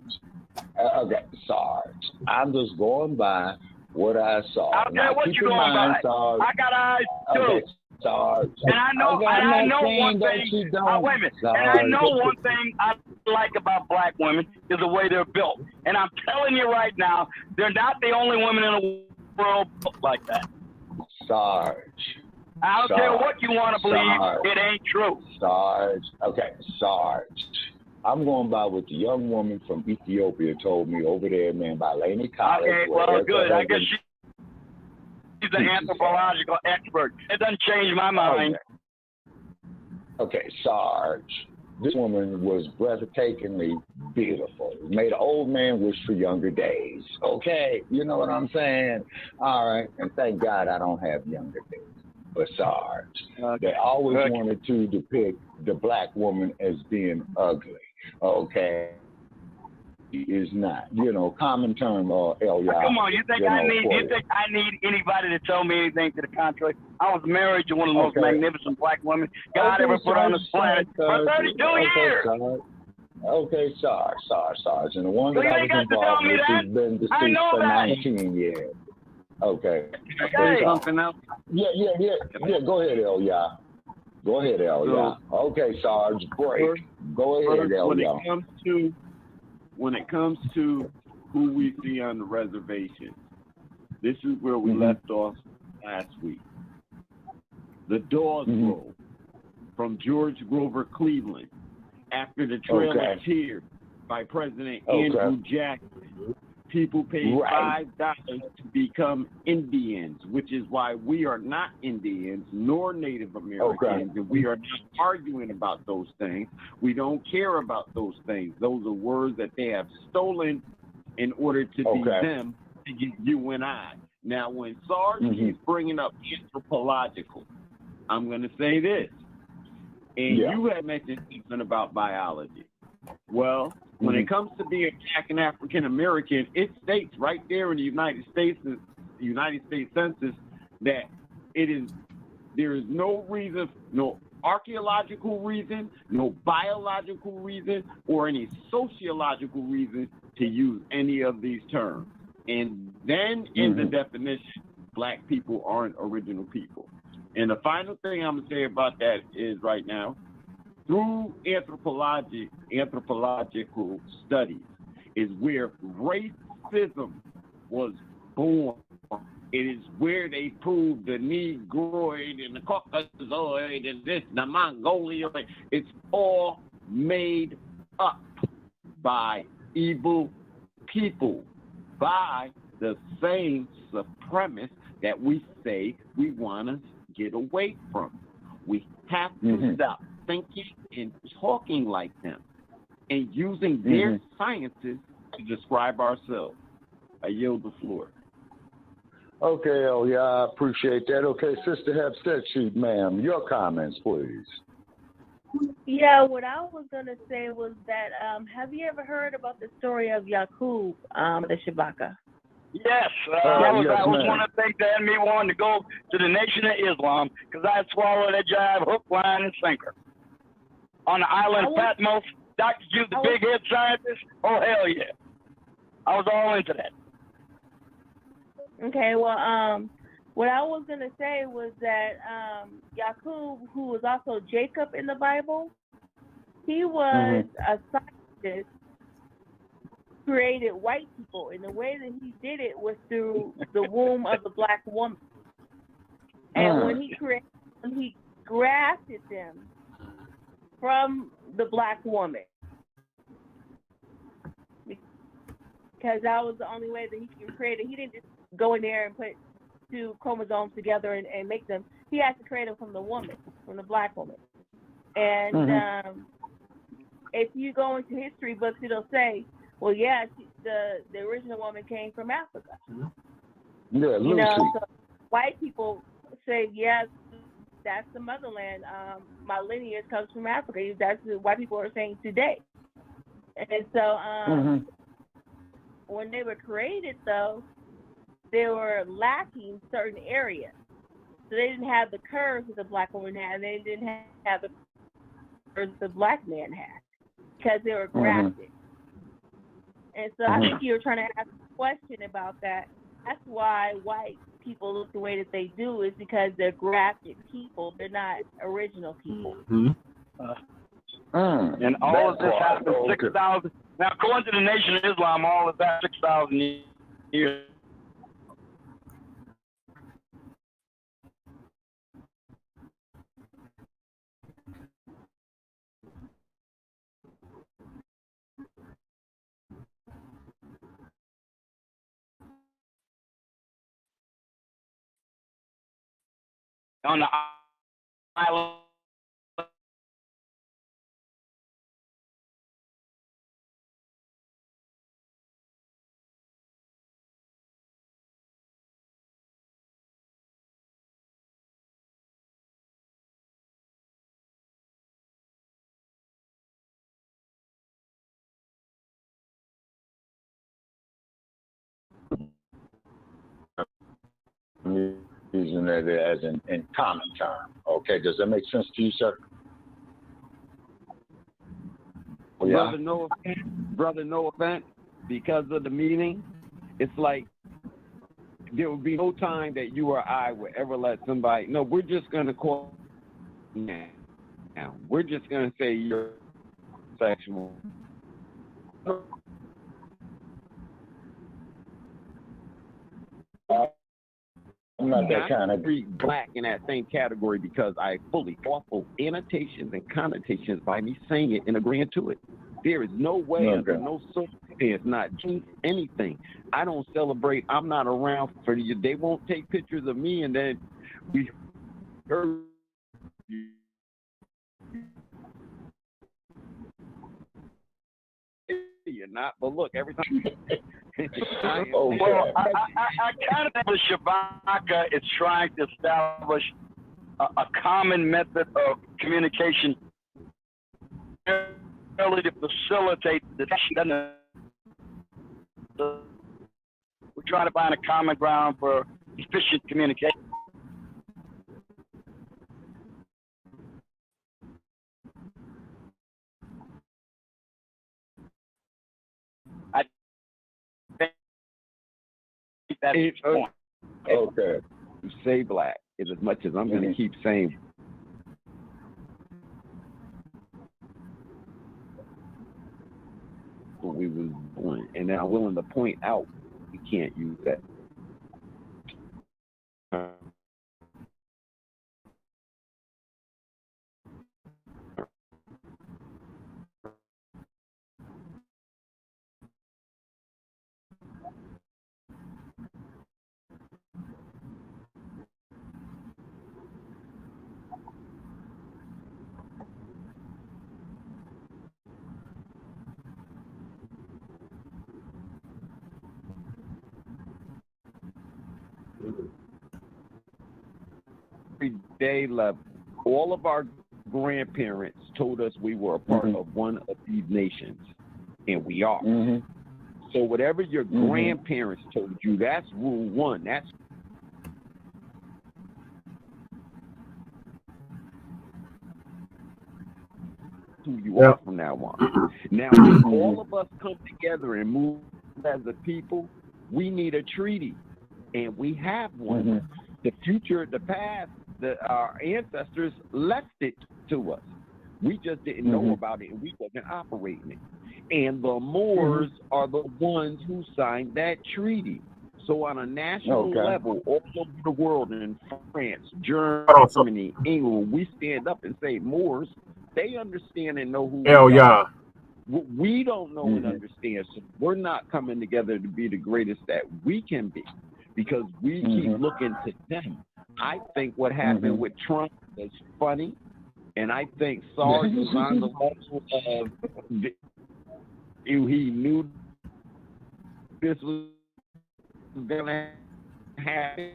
Sarge. I'm just going by what I saw. I don't care what you're going by. Sarge, I got eyes too. Sarge. And I know. And I know one thing. Wait a minute. And I know one thing I like about black women is the way they're built. And I'm telling you right now, they're not the only women in the world built like that. Sarge. I don't care what you want to believe. It ain't true. Sarge. Sarge. I'm going by what the young woman from Ethiopia told me over there, man, by Laney College. Okay, well, good. I guess she's an anthropological expert. It doesn't change my mind. Okay, Sarge. This woman was breathtakingly beautiful. Made an old man wish for younger days. Okay, you know what I'm saying? All right, and thank God I don't have younger days. But Sarge, they always wanted to depict the black woman as being ugly. Okay, he is not. You know, common term. Come on, you think I need anybody to tell me anything to the contrary? I was married to one of the most magnificent black women God ever put on this planet for 32 years. Sarge. Okay, Sarge. And the one that I was involved with has been deceased for 19 years. Okay. Something else? Yeah. Go ahead, Elia. Okay, Sarge. Great. Go ahead, Elia. When it comes to who we see on the reservation, this is where we left off last week. The Roll from George Grover Cleveland after the Trail of Tears by President Andrew Jackson. People paid $5 to become Indians, which is why we are not Indians nor Native Americans, and we are not arguing about those things. We don't care about those things. Those are words that they have stolen in order to be them, to get you and I. Now, when Sarge keeps bringing up anthropological, I'm going to say this, and you had mentioned something about biology. Well, when it comes to being black and African American, it states right there in the United States Census that there is no reason, no archaeological reason, no biological reason, or any sociological reason to use any of these terms. And then in the definition, black people aren't original people. And the final thing I'm going to say about that is right now, through anthropological studies is where racism was born. It is where they proved the Negroid and the Caucasoid and this, the Mongoloid. It's all made up by evil people, by the same supremacists that we say we want to get away from. We have to stop thinking and talking like them and using their sciences to describe ourselves. I yield the floor. Okay, I appreciate that. Okay, Sister Headset, ma'am, your comments, please. Yeah, what I was going to say was that, have you ever heard about the story of Yaqub, the Shabaka? Yes, that was one of the things that had me wanting to go to the Nation of Islam because I swallowed that jive hook, line, and sinker. On the island of Patmos, Dr. Q, the big head scientist, oh, hell yeah. I was all into that. Okay, well, what I was going to say was that Yaqub, who was also Jacob in the Bible, he was a scientist who created white people, and the way that he did it was through the womb of the black woman. And when he created them, he grafted them from the black woman. Because that was the only way that he could create it. He didn't just go in there and put two chromosomes together and make them. He has to create them from the woman, from the black woman. And if you go into history books, it'll say, well, yeah, the original woman came from Africa. Yeah, Lucy. So white people say, yes, that's the motherland. My lineage comes from Africa. That's what white people are saying today. And so when they were created, though, they were lacking certain areas. So they didn't have the curves that the black woman had, and they didn't have the curves the black man had because they were grafted. And so I think you were trying to ask a question about that. That's why white people look the way that they do, is because they're grafted people. They're not original people. And all of this happened 6,000. Now, according to the Nation of Islam, all of that 6,000 years. On the island. Using it as in common term. Okay, does that make sense to you, sir? Yeah. Brother, no offense, because of the meaning, it's like there would be no time that you or I would ever let somebody, no, we're just going to call now. We're just going to say you're sexual. I'm not that kind of treat black in that same category because I fully thoughtful annotations and connotations by me saying it and agreeing to it. There is no way, under no circumstance, not anything. I don't celebrate. I'm not around for you. They won't take pictures of me and then we heard you're not. But look, every time. Well, I kind of think the Shabaka is trying to establish a common method of communication really to facilitate the we're trying to find a common ground for efficient communication. I think that's the point. Okay. To say black is as much as I'm going to keep saying. We was born, and then I'm willing to point out we can't use that. Everyday level, all of our grandparents told us we were a part of one of these nations, and we are. So whatever your grandparents told you, that's rule one. That's who you are from now on. Now, if all of us come together and move as a people, we need a treaty, and we have one. The future, the past, our ancestors left it to us. We just didn't know about it, and we wasn't operating it. And the Moors are the ones who signed that treaty. So on a national level, all over the world, in France, Germany, England, we stand up and say, Moors, They understand and know who Hell we yeah. are. We don't know and understand, so we're not coming together to be the greatest that we can be because we keep looking to them. I think what happened with Trump is funny, and I think Sarge was on the level of he knew this was going to happen.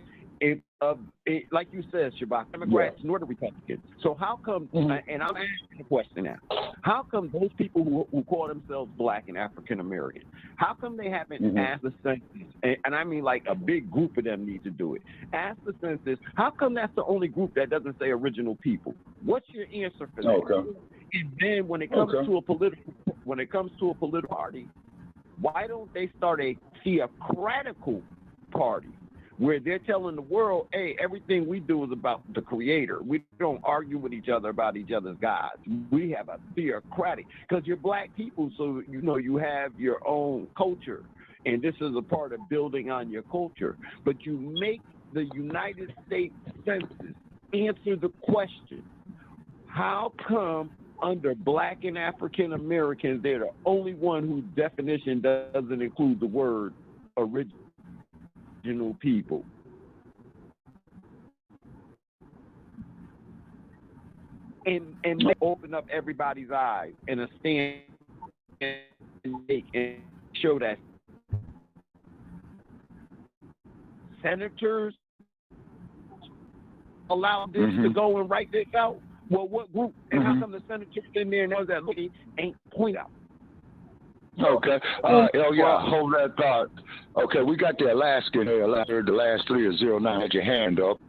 Like you said, Shabak, Democrats nor the Republicans. So how come, and I'm asking a question now, how come those people who call themselves Black and African American, how come they haven't asked the census, and I mean like a big group of them need to do it, ask the census, how come that's the only group that doesn't say original people? What's your answer for that? Okay. And then when it comes to a political party, why don't they start a theocratical party where they're telling the world, hey, everything we do is about the Creator. We don't argue with each other about each other's gods. We have a theocratic, because you're Black people, so you have your own culture, and this is a part of building on your culture. But you make the United States Census answer the question, how come under Black and African Americans, they're the only one whose definition doesn't include the word original people? And they open up everybody's eyes and stand and show that senators allow this to go and write this out. Well, what group? And how come the senators in there knows that ain't point out? Okay. Hold that thought. Okay, we got the Alaskan here. The last 3 is 09. Had your hand up.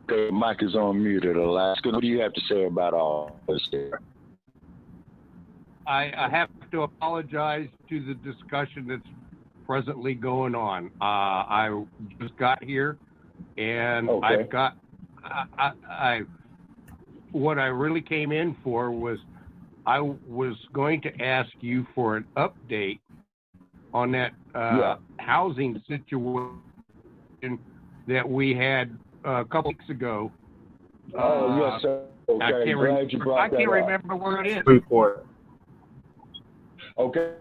The mic is on muted, Alaskan. What do you have to say about all this here? I have to apologize to the discussion that's presently going on. I just got here, and I've got what I really came in for was I was going to ask you for an update on that housing situation that we had a couple weeks ago. Yes, sir. Okay. I can't remember where it is. Report. Okay.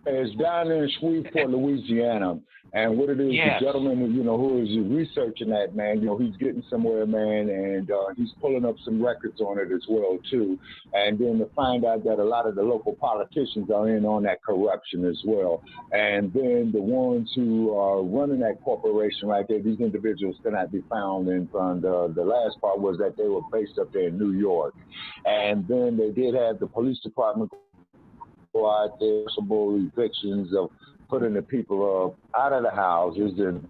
It's down in Shreveport, Louisiana. And what it is, the gentleman, who is researching that, man, he's getting somewhere, man, and he's pulling up some records on it as well, too. And then to find out that a lot of the local politicians are in on that corruption as well. And then the ones who are running that corporation right there, these individuals cannot be found. And the last part was that they were based up there in New York. And then they did have the police department go out there, some evictions of putting the people out of the houses, and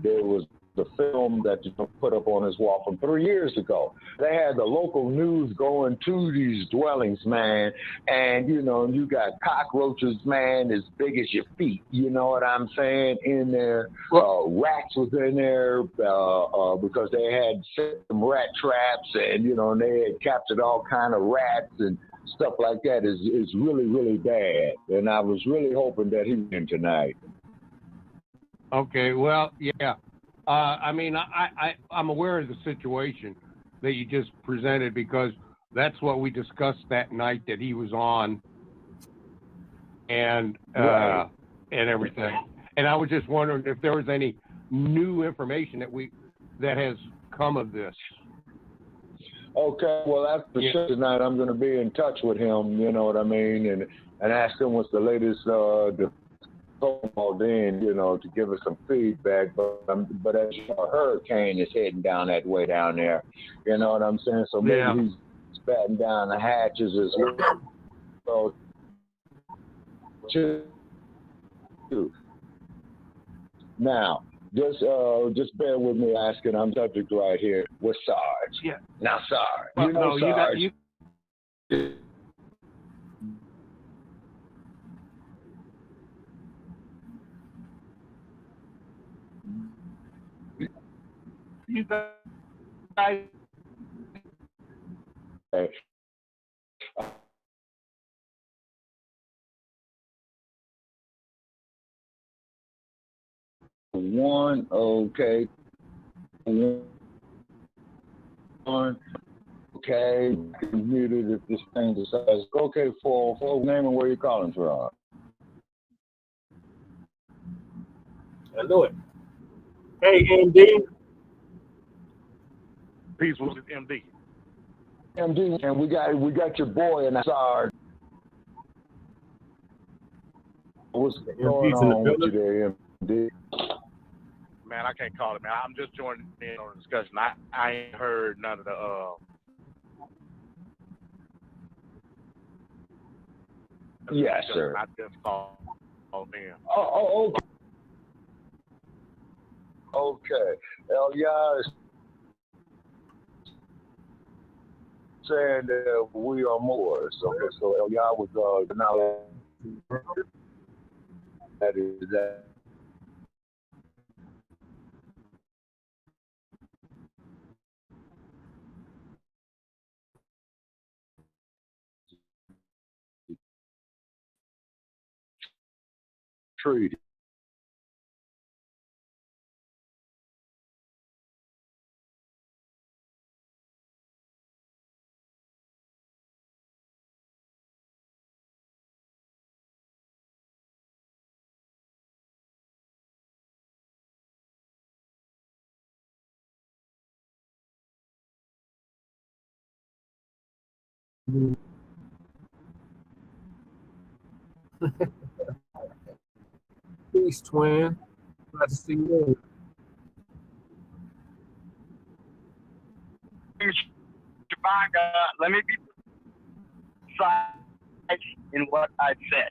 there was the film that you put up on his wall from 3 years ago. They had the local news going to these dwellings, man, and you got cockroaches, man, as big as your feet. You know what I'm saying? In there, rats was in there because they had set some rat traps, and and they had captured all kind of rats and stuff like that. Is really, really bad. And I was really hoping that he was in tonight. Okay, well, yeah. I mean, I'm aware of the situation that you just presented because that's what we discussed that night that he was on and everything. And I was just wondering if there was any new information that has come of this. Okay, well, after the show tonight, I'm going to be in touch with him, you know what I mean, and ask him what's the latest then, to give us some feedback. But as you know, a hurricane is heading down that way down there, you know what I'm saying? So maybe he's batting down the hatches as well. So, now, just bear with me asking. I'm subject right here with Sarge. Yeah. Now, Sarge, Sarge. You guys. Okay. One, okay. One, Okay, muted if this thing decides. Okay, for name and where you're calling from. I know it. Hey, MD. Peace with MD. MD, and we got your boy and Sarge. What's going on with you there, MD? Man, I can't call it, man. I'm just joining in on the discussion. I ain't heard none of the Yes, sir. I just called in. Oh, okay. Okay. Elia is saying that we are Moors. Okay, so Elia was now that is that. Treaty. Peace, twin. Glad to see you. Shabaka, let me be precise in what I said.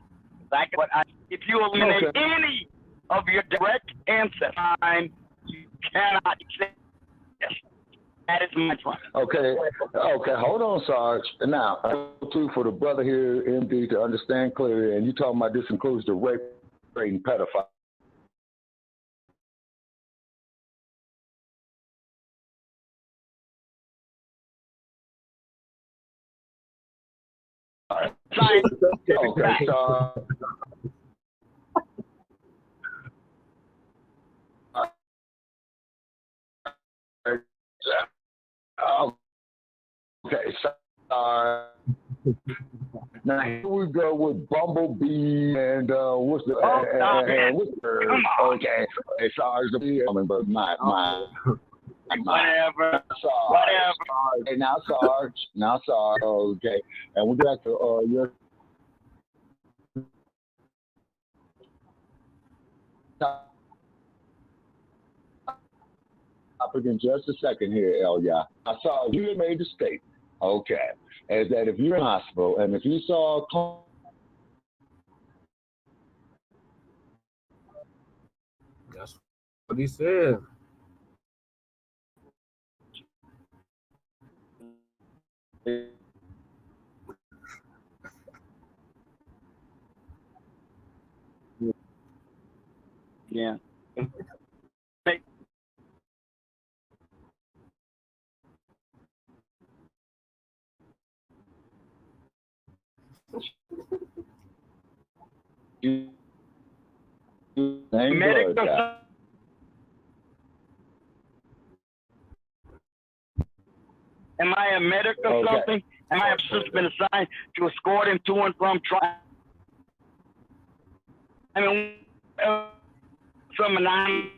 If you eliminate any of your direct ancestors, you cannot exist. That is my point. Okay, hold on, Sarge. Now, for the brother here, MD, to understand clearly, and you talking about this includes the rape, and pedophile. Okay, okay, sorry. Now here we go with Bumblebee and what's the okay, sorry, but my whatever. Hey, now Sarge, okay, and we got to your topic in just a second here, Elia. I saw you made the statement, okay, is that if you're in hospital and if you saw That's what he said. Yeah. Medical. Am I a medical something? Am I just been assigned to escort him to and from trial? I mean, from a non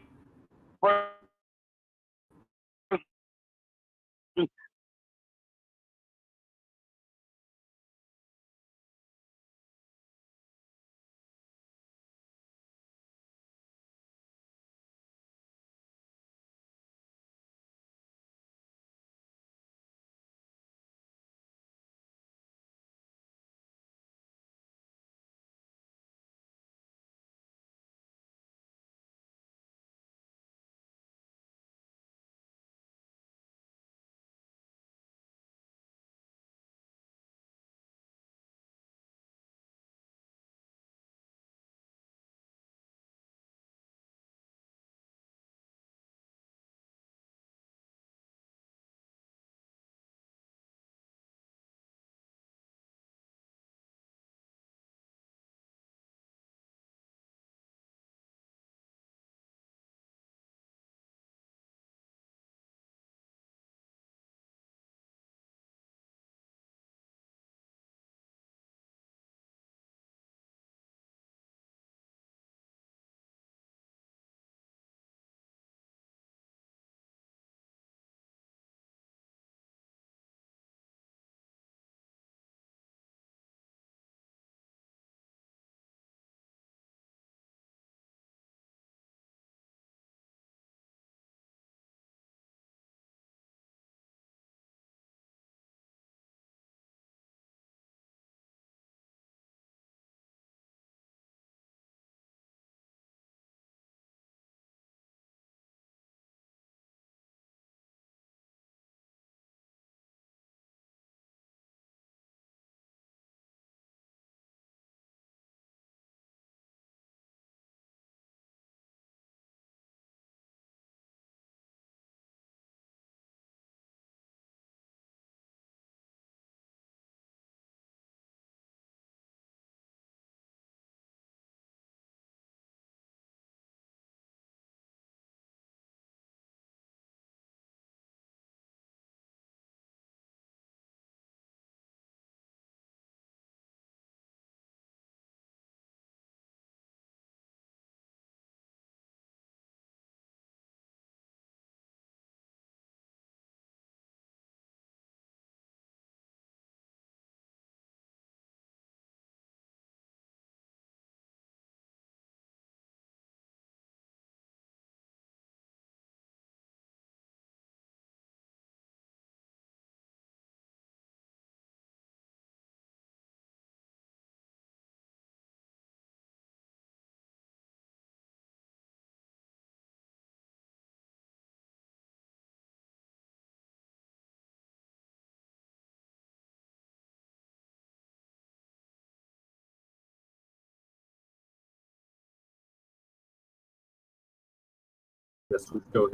Yes, we go.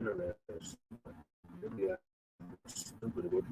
Internet is really stupid.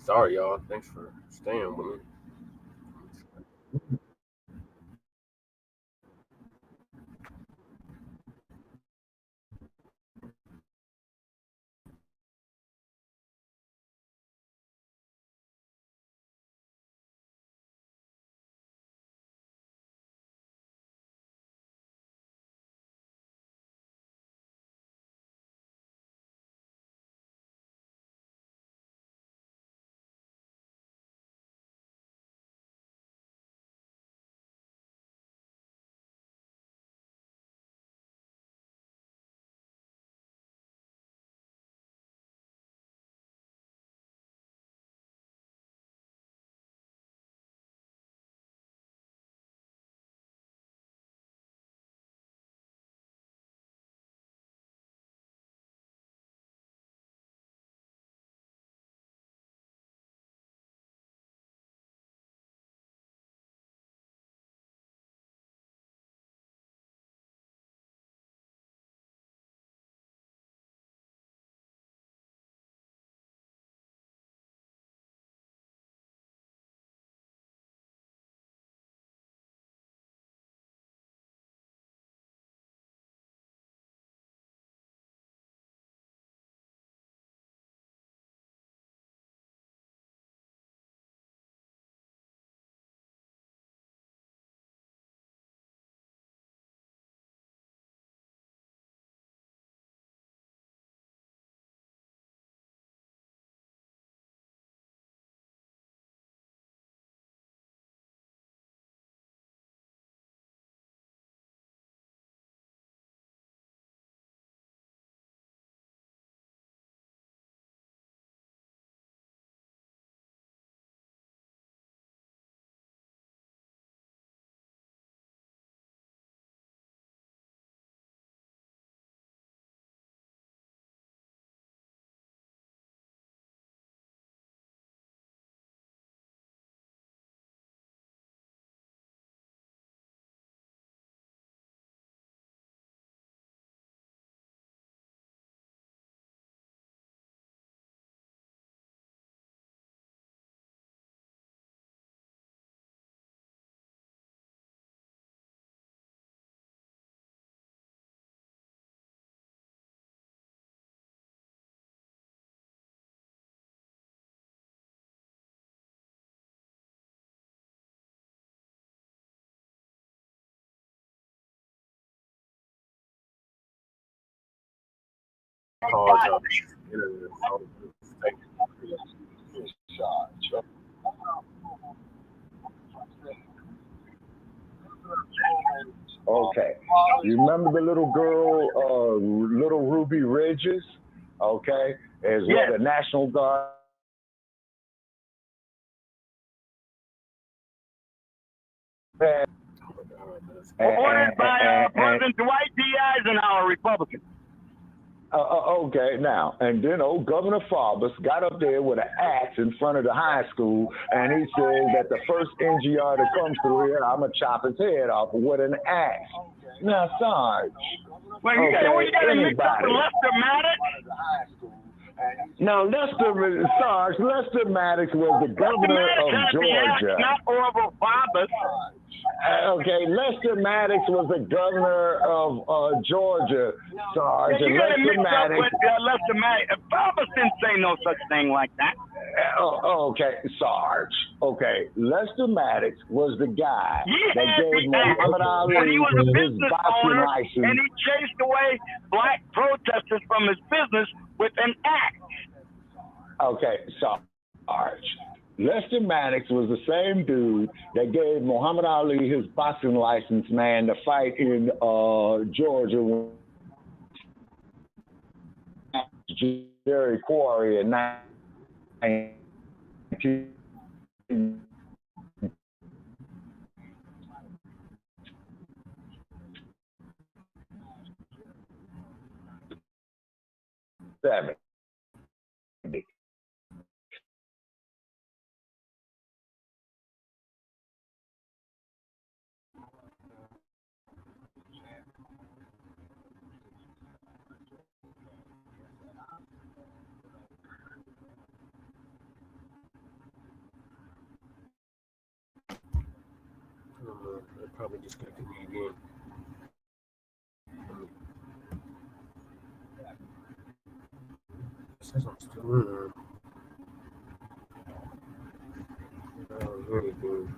Sorry, y'all. Thanks for staying with me. called y'all internet. Okay. You remember the little girl, little Ruby Ridges? Okay. Is Yes. what the National Guard had. Ordered by President Dwight D. Eisenhower, Republican. Okay, now, and then old Governor Faubus got up there with an axe in front of the high school, and he said that the first NGR that comes through here, I'm going to chop his head off with an axe. Now, Sarge. Well, you got to mix up with Lester Maddox. Now, Sarge, Lester Maddox was the governor of Georgia. Not Orville Faubus. Okay, Lester Maddox was the governor of Georgia, Sarge. You got to mix up with Lester Maddox. Faubus didn't say no such thing like that. Okay, Sarge. Okay, Lester Maddox was the guy that gave Muhammad Ali when he was a his business boxing owner, license. and he chased away black protesters from his business with an axe. Okay, Sarge. Lester Maddox was the same dude that gave Muhammad Ali his boxing license, man, to fight in Georgia when Jerry Quarry in 19. Seven. They probably disconnected me again. It says I'm still in there. I don't hear anything.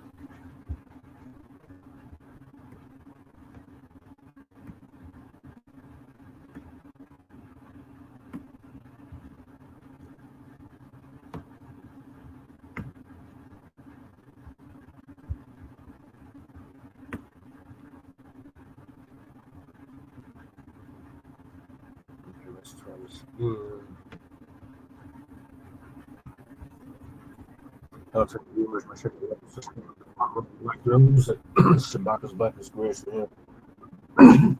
Okay, let's try this again. I'll take the viewers, my shit. Like the music, Shabaka'S Black is great for him.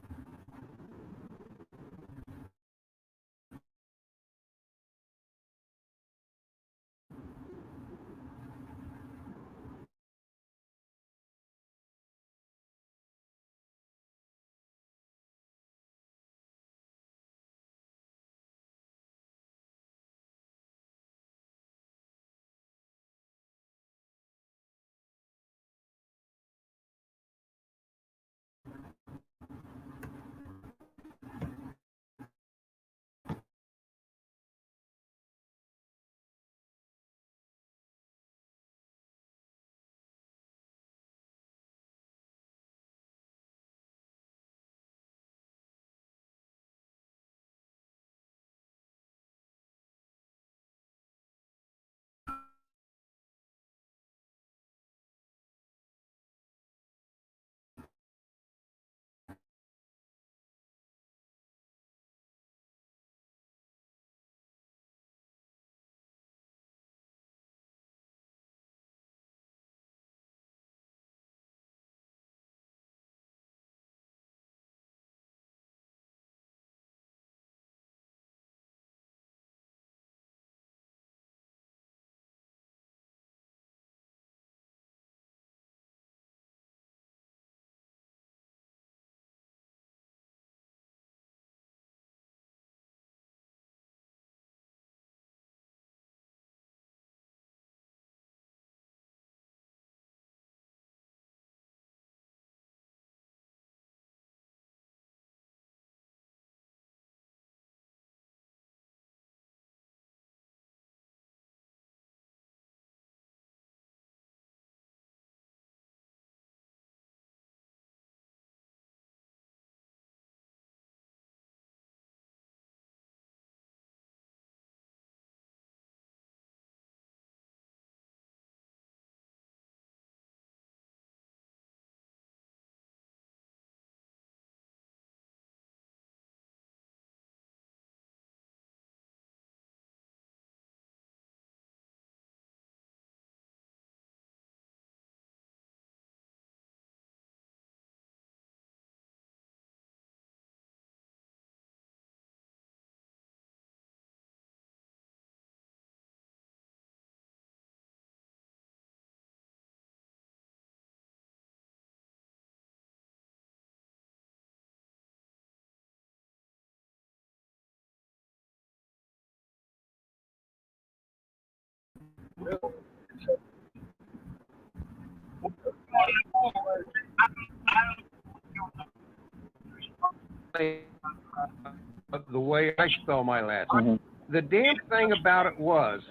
The way I spell my last name. The damn thing about it was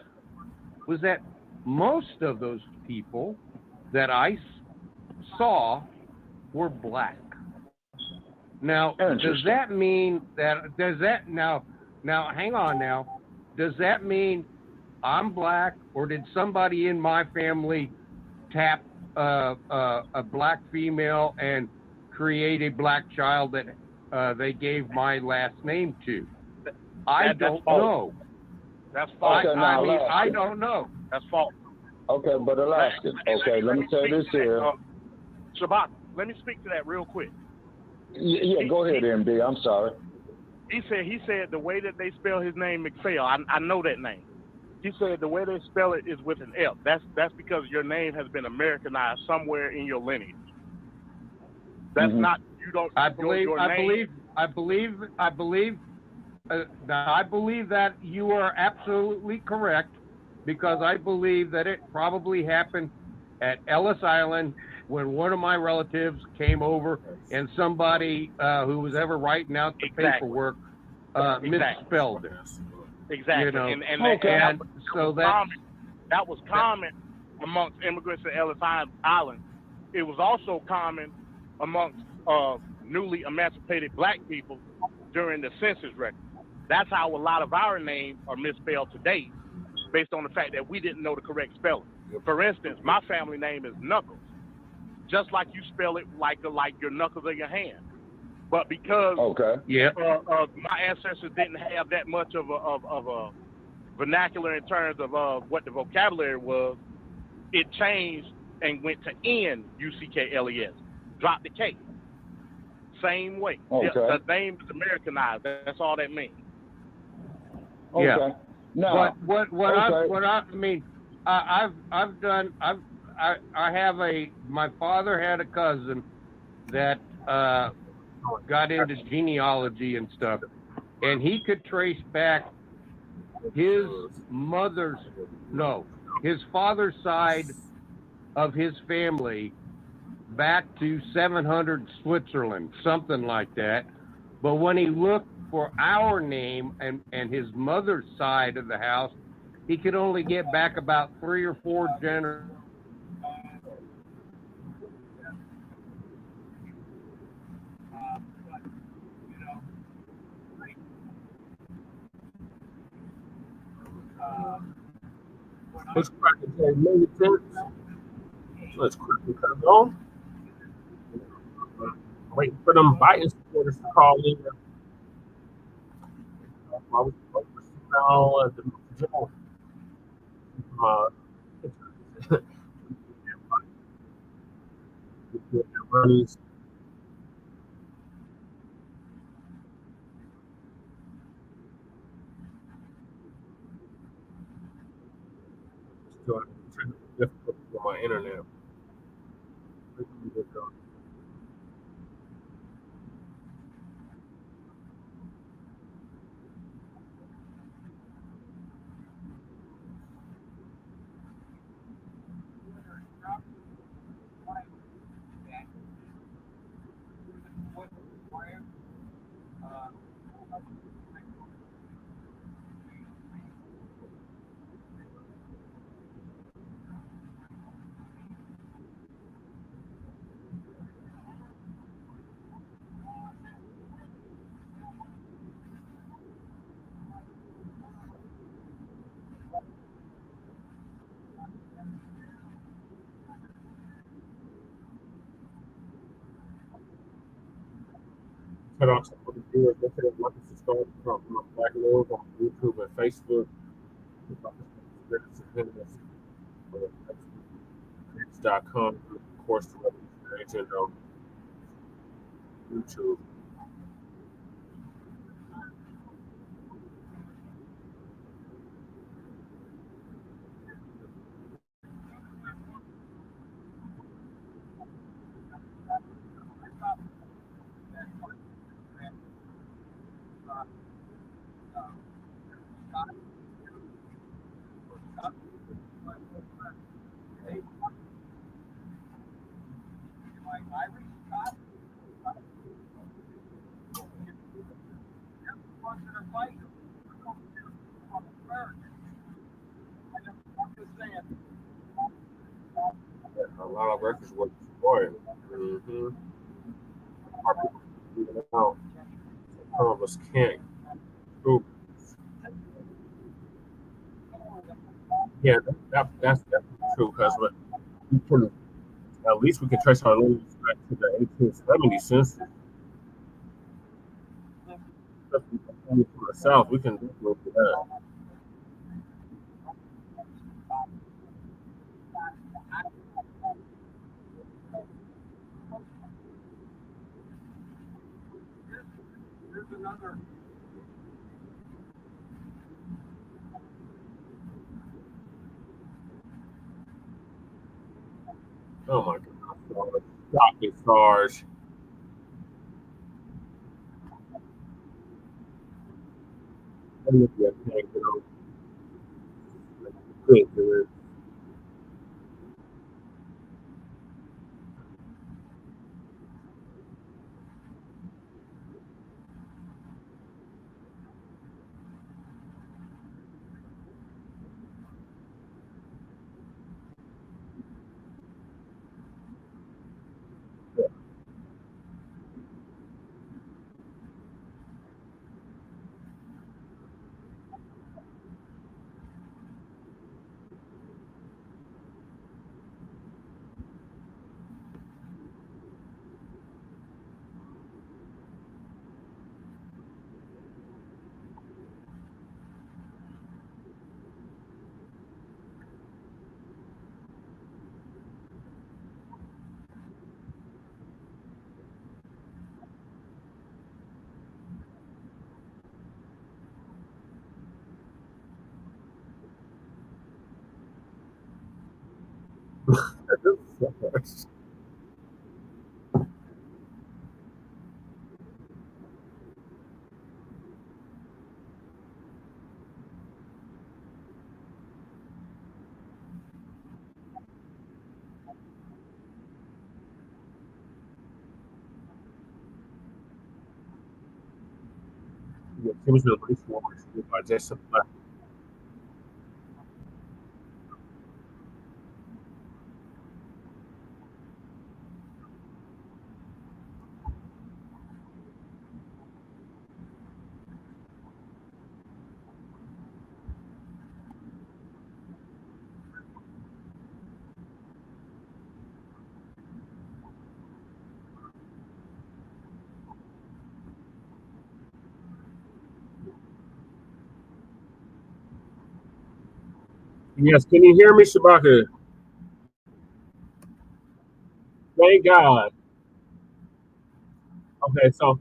that most of those people that I saw were black. Now, does that mean that, now hang on now, does that mean I'm black, or did somebody in my family tap a black female and create a black child that they gave my last name to? I don't know. That's false. I don't know. That's false. Okay, but Alaska. Okay, let me say this here. Shabak, let me speak to that real quick. Yeah, go ahead, MD. I'm sorry. He said the way that they spell his name, McPhail. I know that name. He said the way they spell it is with an F. That's because your name has been Americanized somewhere in your lineage. That's not, you don't. I believe that you are absolutely correct, because I believe that it probably happened at Ellis Island when one of my relatives came over and somebody who was ever writing out the paperwork misspelled it. Exactly. You know? That was common amongst immigrants at Ellis Island. It was also common amongst newly emancipated black people during the census record. That's how a lot of our names are misspelled today, based on the fact that we didn't know the correct spelling. For instance, my family name is Knuckles, just like you spell it like your knuckles of your hand. But because my ancestors didn't have that much of a vernacular in terms of what the vocabulary was, it changed and went to N-U-C-K-L-E-S. Drop the K. Same way. Okay. The name is Americanized. That's all that means. Okay. Yeah. Now, my father had a cousin that got into genealogy and stuff, and he could trace back his father's side of his family back to 700 Switzerland, something like that. But when he looked for our name and his mother's side of the house, he could only get back about 3 or 4 generations. Let's crack it Let's crack it on. Waiting for them Biden supporters to call in. I was now at the general. Still difficult for my internet. Cut off some of the viewers. Don't forget to like and subscribe from Black Lord on YouTube and Facebook. X.com, of course, the experience on YouTube. A lot of records were destroyed. Mm-hmm. Our people figuring it out. Some of us can't prove. Yeah, that's definitely true because we can at least we can trace our lineage back to the 1870 census. Especially from the South, we can definitely do that. Oh my God, shocking stars. I look at that, ridiculous. Yeah, Tim's release was by Jason Black. Yes, can you hear me, Shabaka? Thank God. Okay, so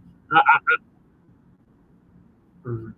mhm.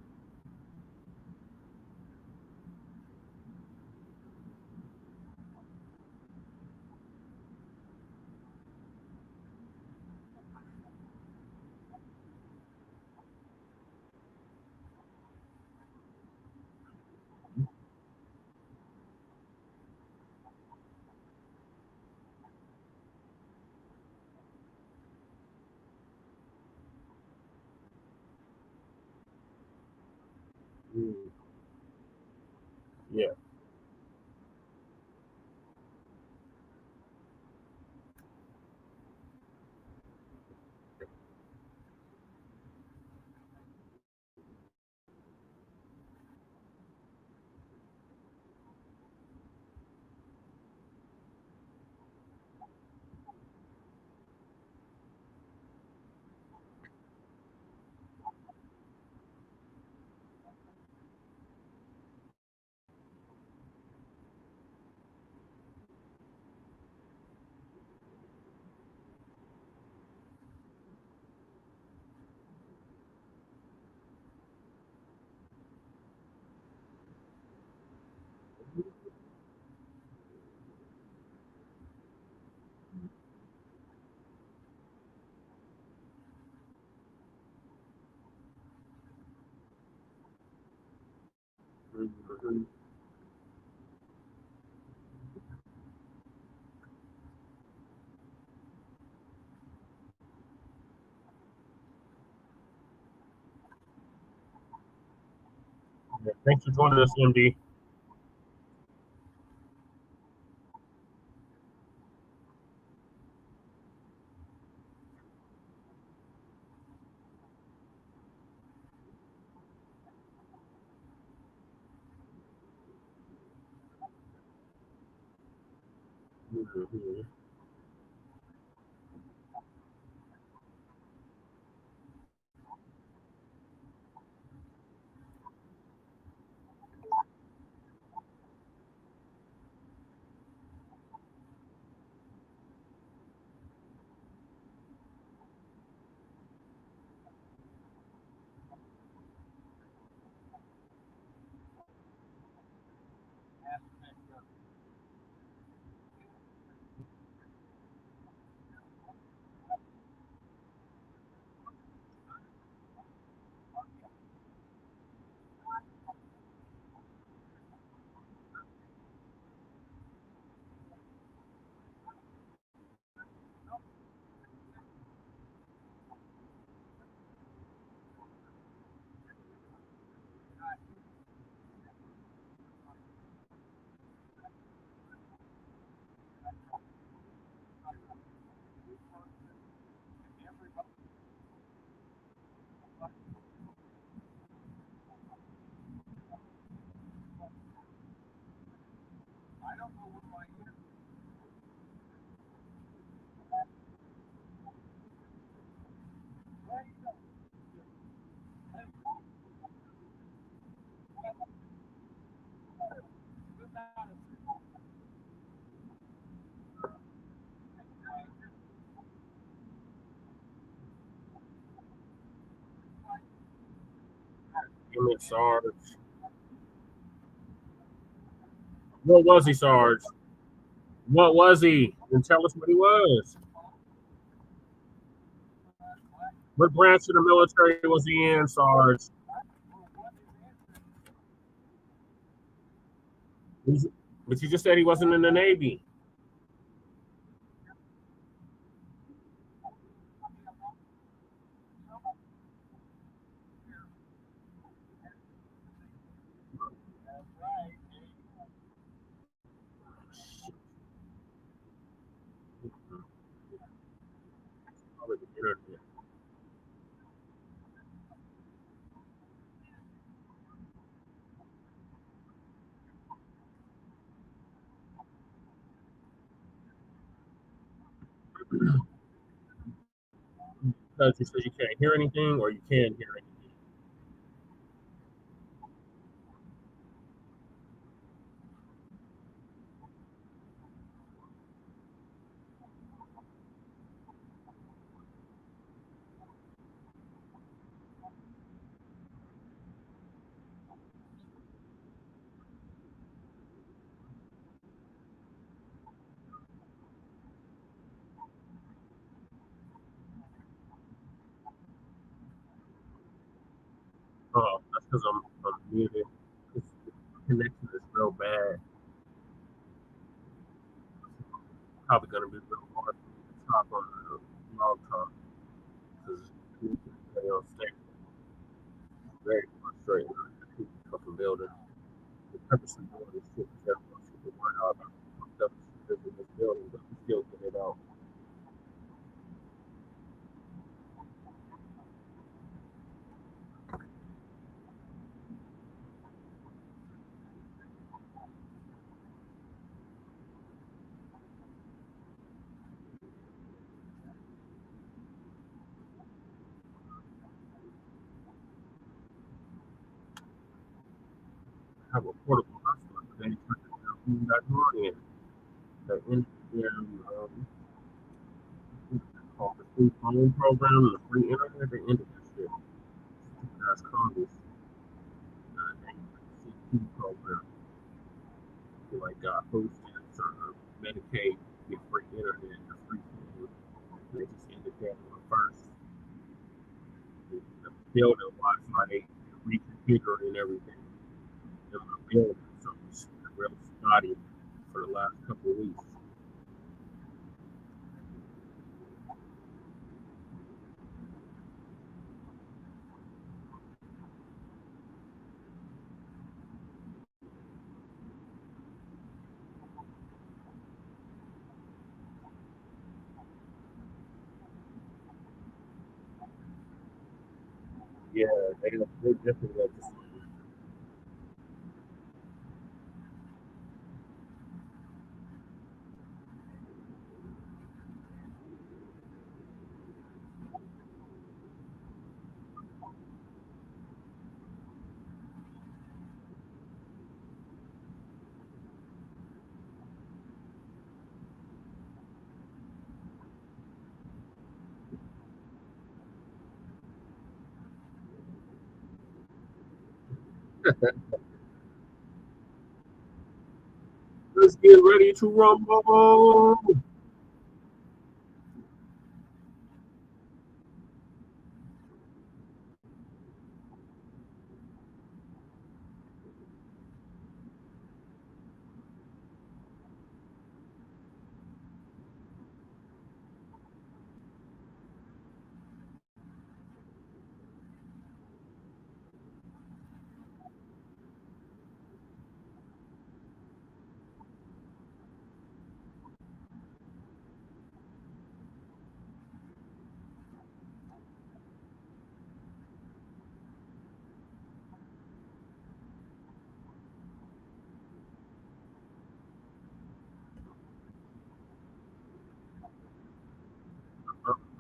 Mm, yeah. Mhm. Thanks for joining us, MD. Mhm. Damn Sarge. What was he, Sarge? What was he? And tell us what he was. What branch of the military was he in, Sarge? But you just said he wasn't in the Navy. Probably the internet. Because you said you can't hear anything or you can hear anything. Oh, that's because I'm muted. This connection is real bad. Probably going to be real hard for me to talk on the blog talk because they on stage. Very frustrating. I keep fucking building. The purpose of doing this shit is everyone should be worried out about stuff that's in this building, but we still get it out. Have a portable hospital, but they turned it down from that money in. The NPM, called the free phone program, the free internet, they ended that shit. That's Congress. CP program. Like food stamps or Medicaid, get free internet, or free food. They just ended that one first. The building Wi-Fi, they reconfigured and everything. In my building, so it's real spotty for the last couple of weeks. Yeah, they definitely got this. Let's get ready to rumble.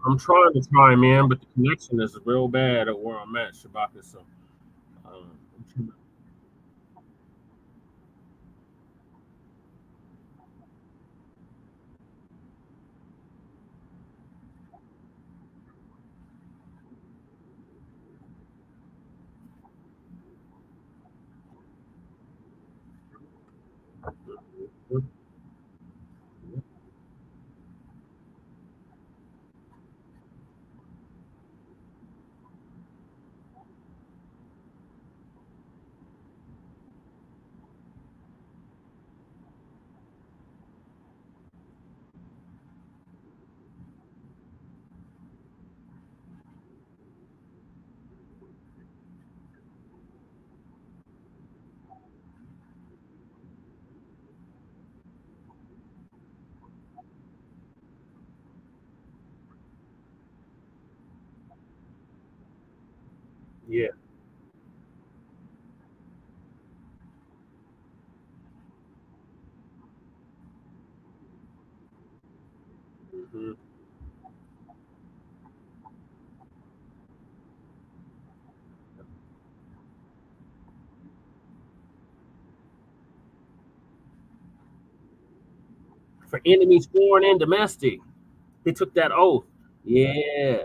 I'm trying to chime in, but the connection is real bad at where I'm at, Shabaka. So, um, yeah. Hmm. For enemies foreign and domestic, they took that oath. Yeah,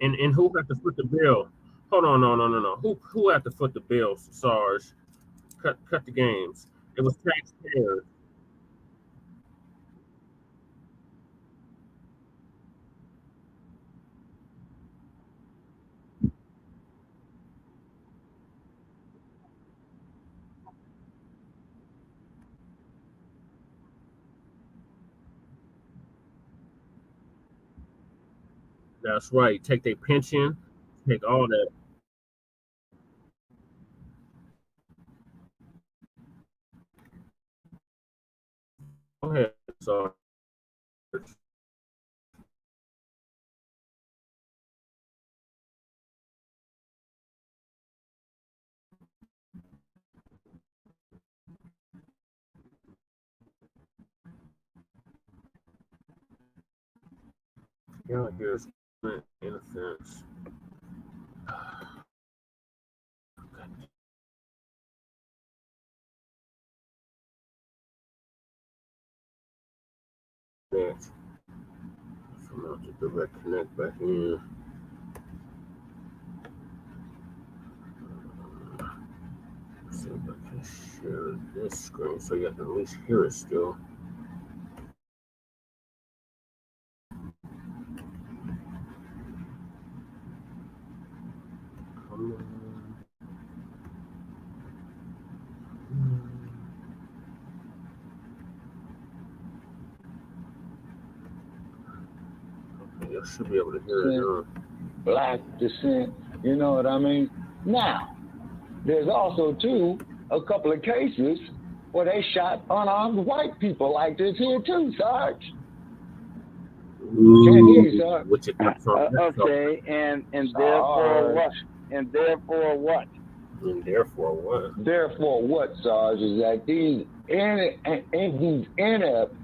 and who had to foot the bill? Hold on, no. Who had to foot the bill? Sarge, cut the games. It was taxpayers. That's right. Take their pension, take all that. Go ahead, Sarge. Yeah, here's innocence. Next, from out the direct connect back in. See if I can share this screen so you can at least hear it still. You should be able to hear it. Black descent, you know what I mean? Now, there's also, too, a couple of cases where they shot unarmed white people like this here, too, Sarge. Can't hear you, Sarge. Okay, and therefore what? And therefore what? And therefore what? Therefore what, Sarge, is that these inept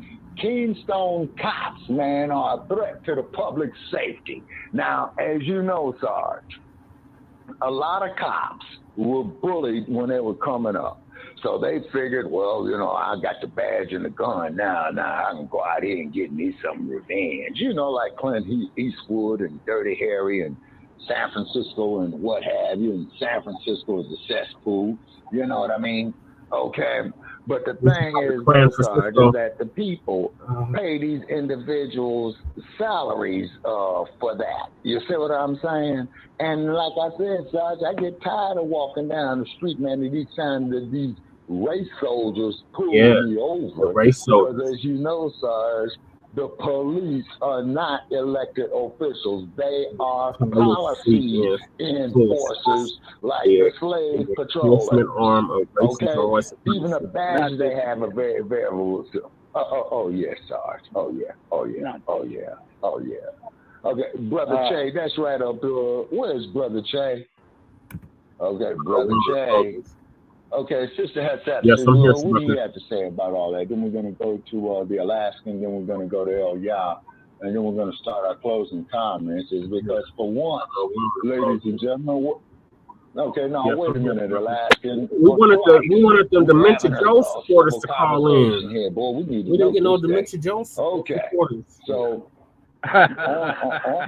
Keystone cops, man, are a threat to the public safety. Now, as you know, Sarge, a lot of cops were bullied when they were coming up. So they figured, well, you know, I got the badge and the gun now I can go out here and get me some revenge. You know, like Clint Eastwood and Dirty Harry and San Francisco and what have you. And San Francisco is a cesspool. You know what I mean? Okay. But the thing is, Sarge, is that the people pay these individuals salaries for that. You see what I'm saying? And like I said, Sarge, I get tired of walking down the street, man, and each time that these race soldiers pull me over. Race soldiers. Because as you know, Sarge, the police are not elected officials. They are policy enforcers like the slave patrollers. Okay? Even the badge they have a very, very oh yes, Sarge. Oh yeah. Okay, Brother Che, that's right up there. Where's Brother Che? Okay, Brother Che. Okay, Sister Hassat, yes, what do you have to say about all that? Then we're going to go to the Alaskan, then we're going to go to El Ya, and then we're going to start our closing comments. Is because for one, ladies and gentlemen, wait a minute, Alaskan. We wanted them Dementia Joe supporters to call in. Here, boy, we didn't get no Dementia Joe supporters. So on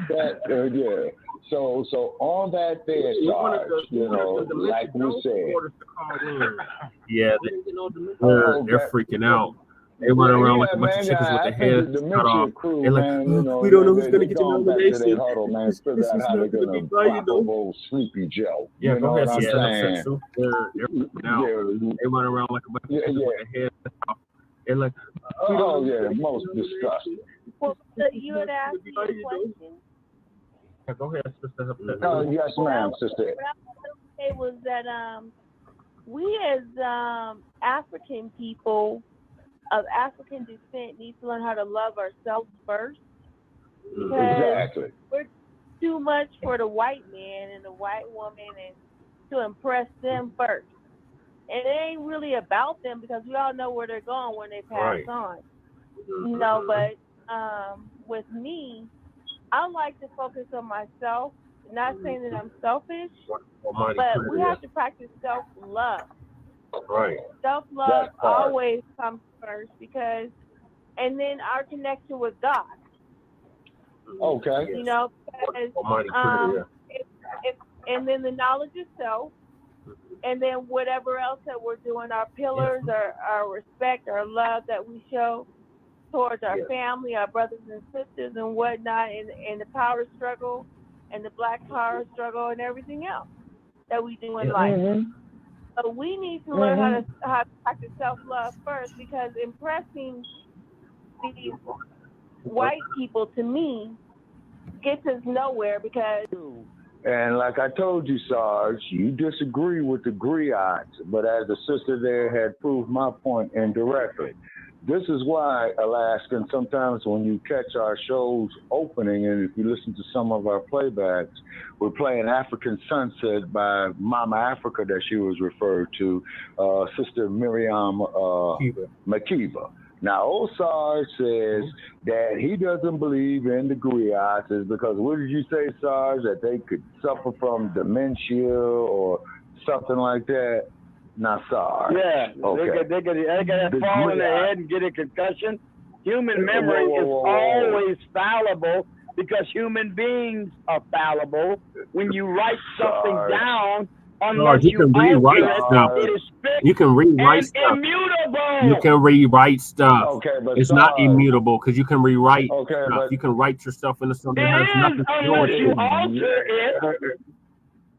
that, So on that there, Sarge, you know, like we said. Yeah, they're freaking out. They run around like a bunch of chickens with their heads cut off. They're like, we don't know who's going to get the nomination. This is not going to be by old Sleepy Joe. Yeah, go ahead, Sister. They're freaking out. They run around like a bunch of chickens with their heads cut off. They're like, most disgusting. Well, you had asked me a question. Go ahead, Sister. Yes, ma'am, Sister. What I was going to say was that we as African people of African descent need to learn how to love ourselves first. Because we're too much for the white man and the white woman and to impress them first. And it ain't really about them because we all know where they're going when they pass on. You know, but with me, I like to focus on myself. Not saying that I'm selfish, but we have to practice self-love. Right. Self-love always comes first and then our connection with God. Okay. You know, because, and then the knowledge of self, and then whatever else that we're doing, our pillars, our respect, our love that we show towards our family, our brothers and sisters and whatnot, and the power struggle and the Black power struggle and everything else that we do in life. So we need to learn how to practice self-love first, because impressing these white people, to me, gets us nowhere. Because and like I told you, Sarge, you disagree with the griots, but as the sister there had proved my point indirectly. This is why, Alaskan, sometimes when you catch our shows opening, and if you listen to some of our playbacks, we're playing African Sunset by Mama Africa that she was referred to, Sister Miriam Makeba. Now, old Sarge says that he doesn't believe in the griots is because, what did you say, Sarge, that they could suffer from dementia or something like that? Not Sarge. Yeah, they could fall in the head and get a concussion. Human memory is always fallible because human beings are fallible. When you write something down, unless you can rewrite stuff. You can rewrite stuff. Immutable. You can rewrite stuff. Okay, but it's not immutable because you can rewrite stuff. But you can write yourself into something that has nothing to do with it. You alter it.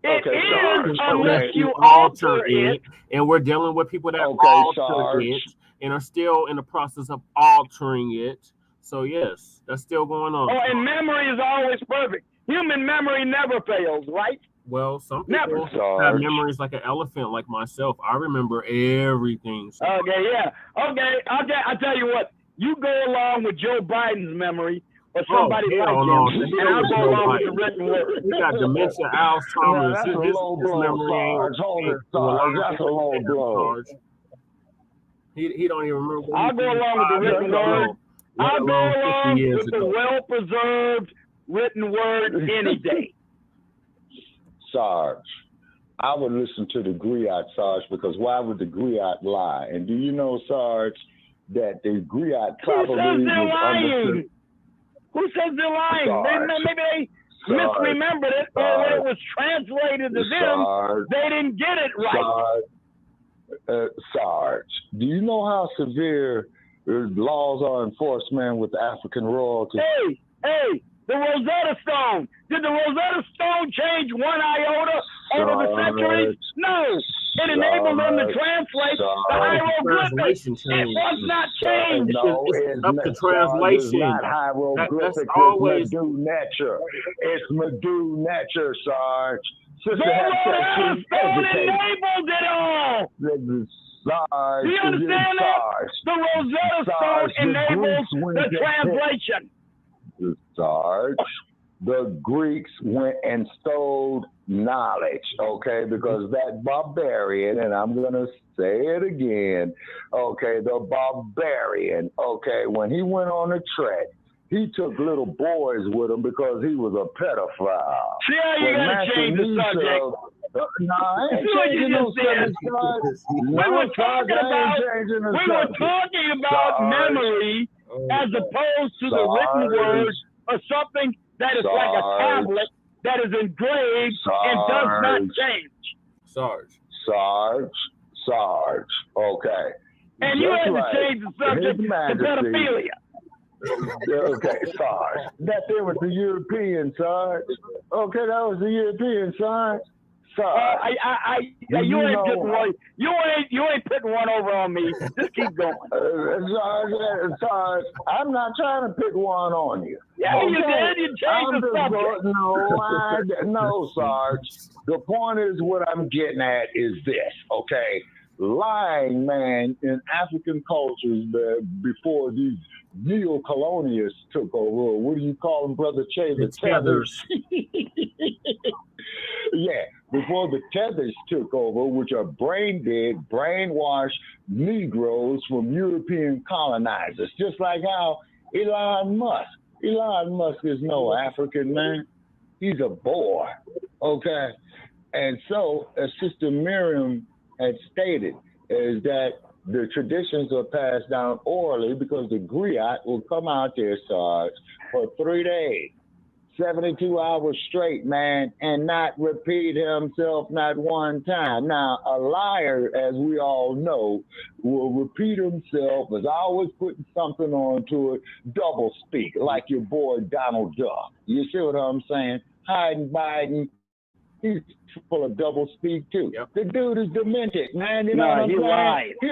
It is unless you alter it, and we're dealing with people that alter it and are still in the process of altering it. So yes, that's still going on. Oh, and memory is always perfect. Human memory never fails, right? Well, some Never. people have memories like an elephant, like myself. I remember everything. So Okay, yeah. Okay, I'll tell you what. You go along with Joe Biden's memory or somebody like him, and I'll go along with the written word. He got dementia, Alzheimer's. That's a low blow, Sarge. Hold it, Sarge. That's a low blow. He don't even remember. I'll go along with the written word. I'll go along with the well-preserved written word any day. Sarge, I would listen to the griot, Sarge, because why would the griot lie? And do you know, Sarge, that the griot probably was understood? Who says they're lying? Maybe they misremembered it, or when it was translated to them, they didn't get it right. Sarge, do you know how severe laws are enforced, man, with the African royalty? Hey, the Rosetta Stone. Did the Rosetta Stone change one iota over the centuries? No. It enabled them to translate the hieroglyphics. It was not changed. No, it's up to translation. It's not hieroglyphics. That's always Medu nature. It's Medu nature, Sarge. The Rosetta Stone enabled it all. Sarge, do you understand that? The Rosetta Stone enables the translation. Sarge, the Greeks went and stole knowledge, okay, because that barbarian, and I'm going to say it again, okay, the barbarian, okay, when he went on a trek, he took little boys with him because he was a pedophile. See how you got to change the subject. No, I ain't changing no subject. We were talking about memory as opposed to the written word or something that is like a tablet that is engraved and does not change. Sarge, okay. And you had to change the subject to pedophilia. Okay, Sarge. That there was the European, Sarge. Okay, that was the European, Sarge. You ain't putting one over on me. Just keep going. Sarge, I'm not trying to pick one on you. Yeah, okay? You did. You changed the subject. No, Sarge. The point is, what I'm getting at is this, okay? Lying, man, in African cultures before these neo-colonialists took over, what do you call them, Brother Che? The tethers. Yeah, before the tethers took over, which are brain-dead, brainwashed Negroes from European colonizers, just like how Elon Musk is no African man. He's a boy, okay? And so, as Sister Miriam had stated, is that the traditions are passed down orally because the griot will come out there, Sarge, for 3 days, 72 hours straight, man, and not repeat himself not one time. Now, a liar, as we all know, will repeat himself, is always putting something onto it, double speak, like your boy Donald Duck. You see what I'm saying? Hiding Biden. He's full of double speak too. Yep. The dude is demented, man. You know what I'm saying? Lied. He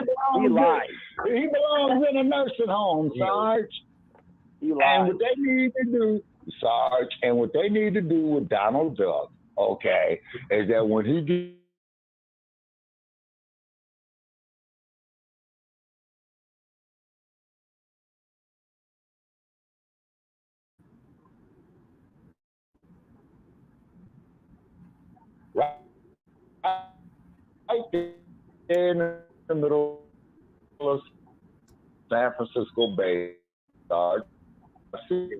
lied. He belongs in a nursing home, Sarge. He lied. And what they need to do, Sarge, and what they need to do with Donald Duck, okay, is that when he gets right in the middle of San Francisco Bay, Sarge. I've seen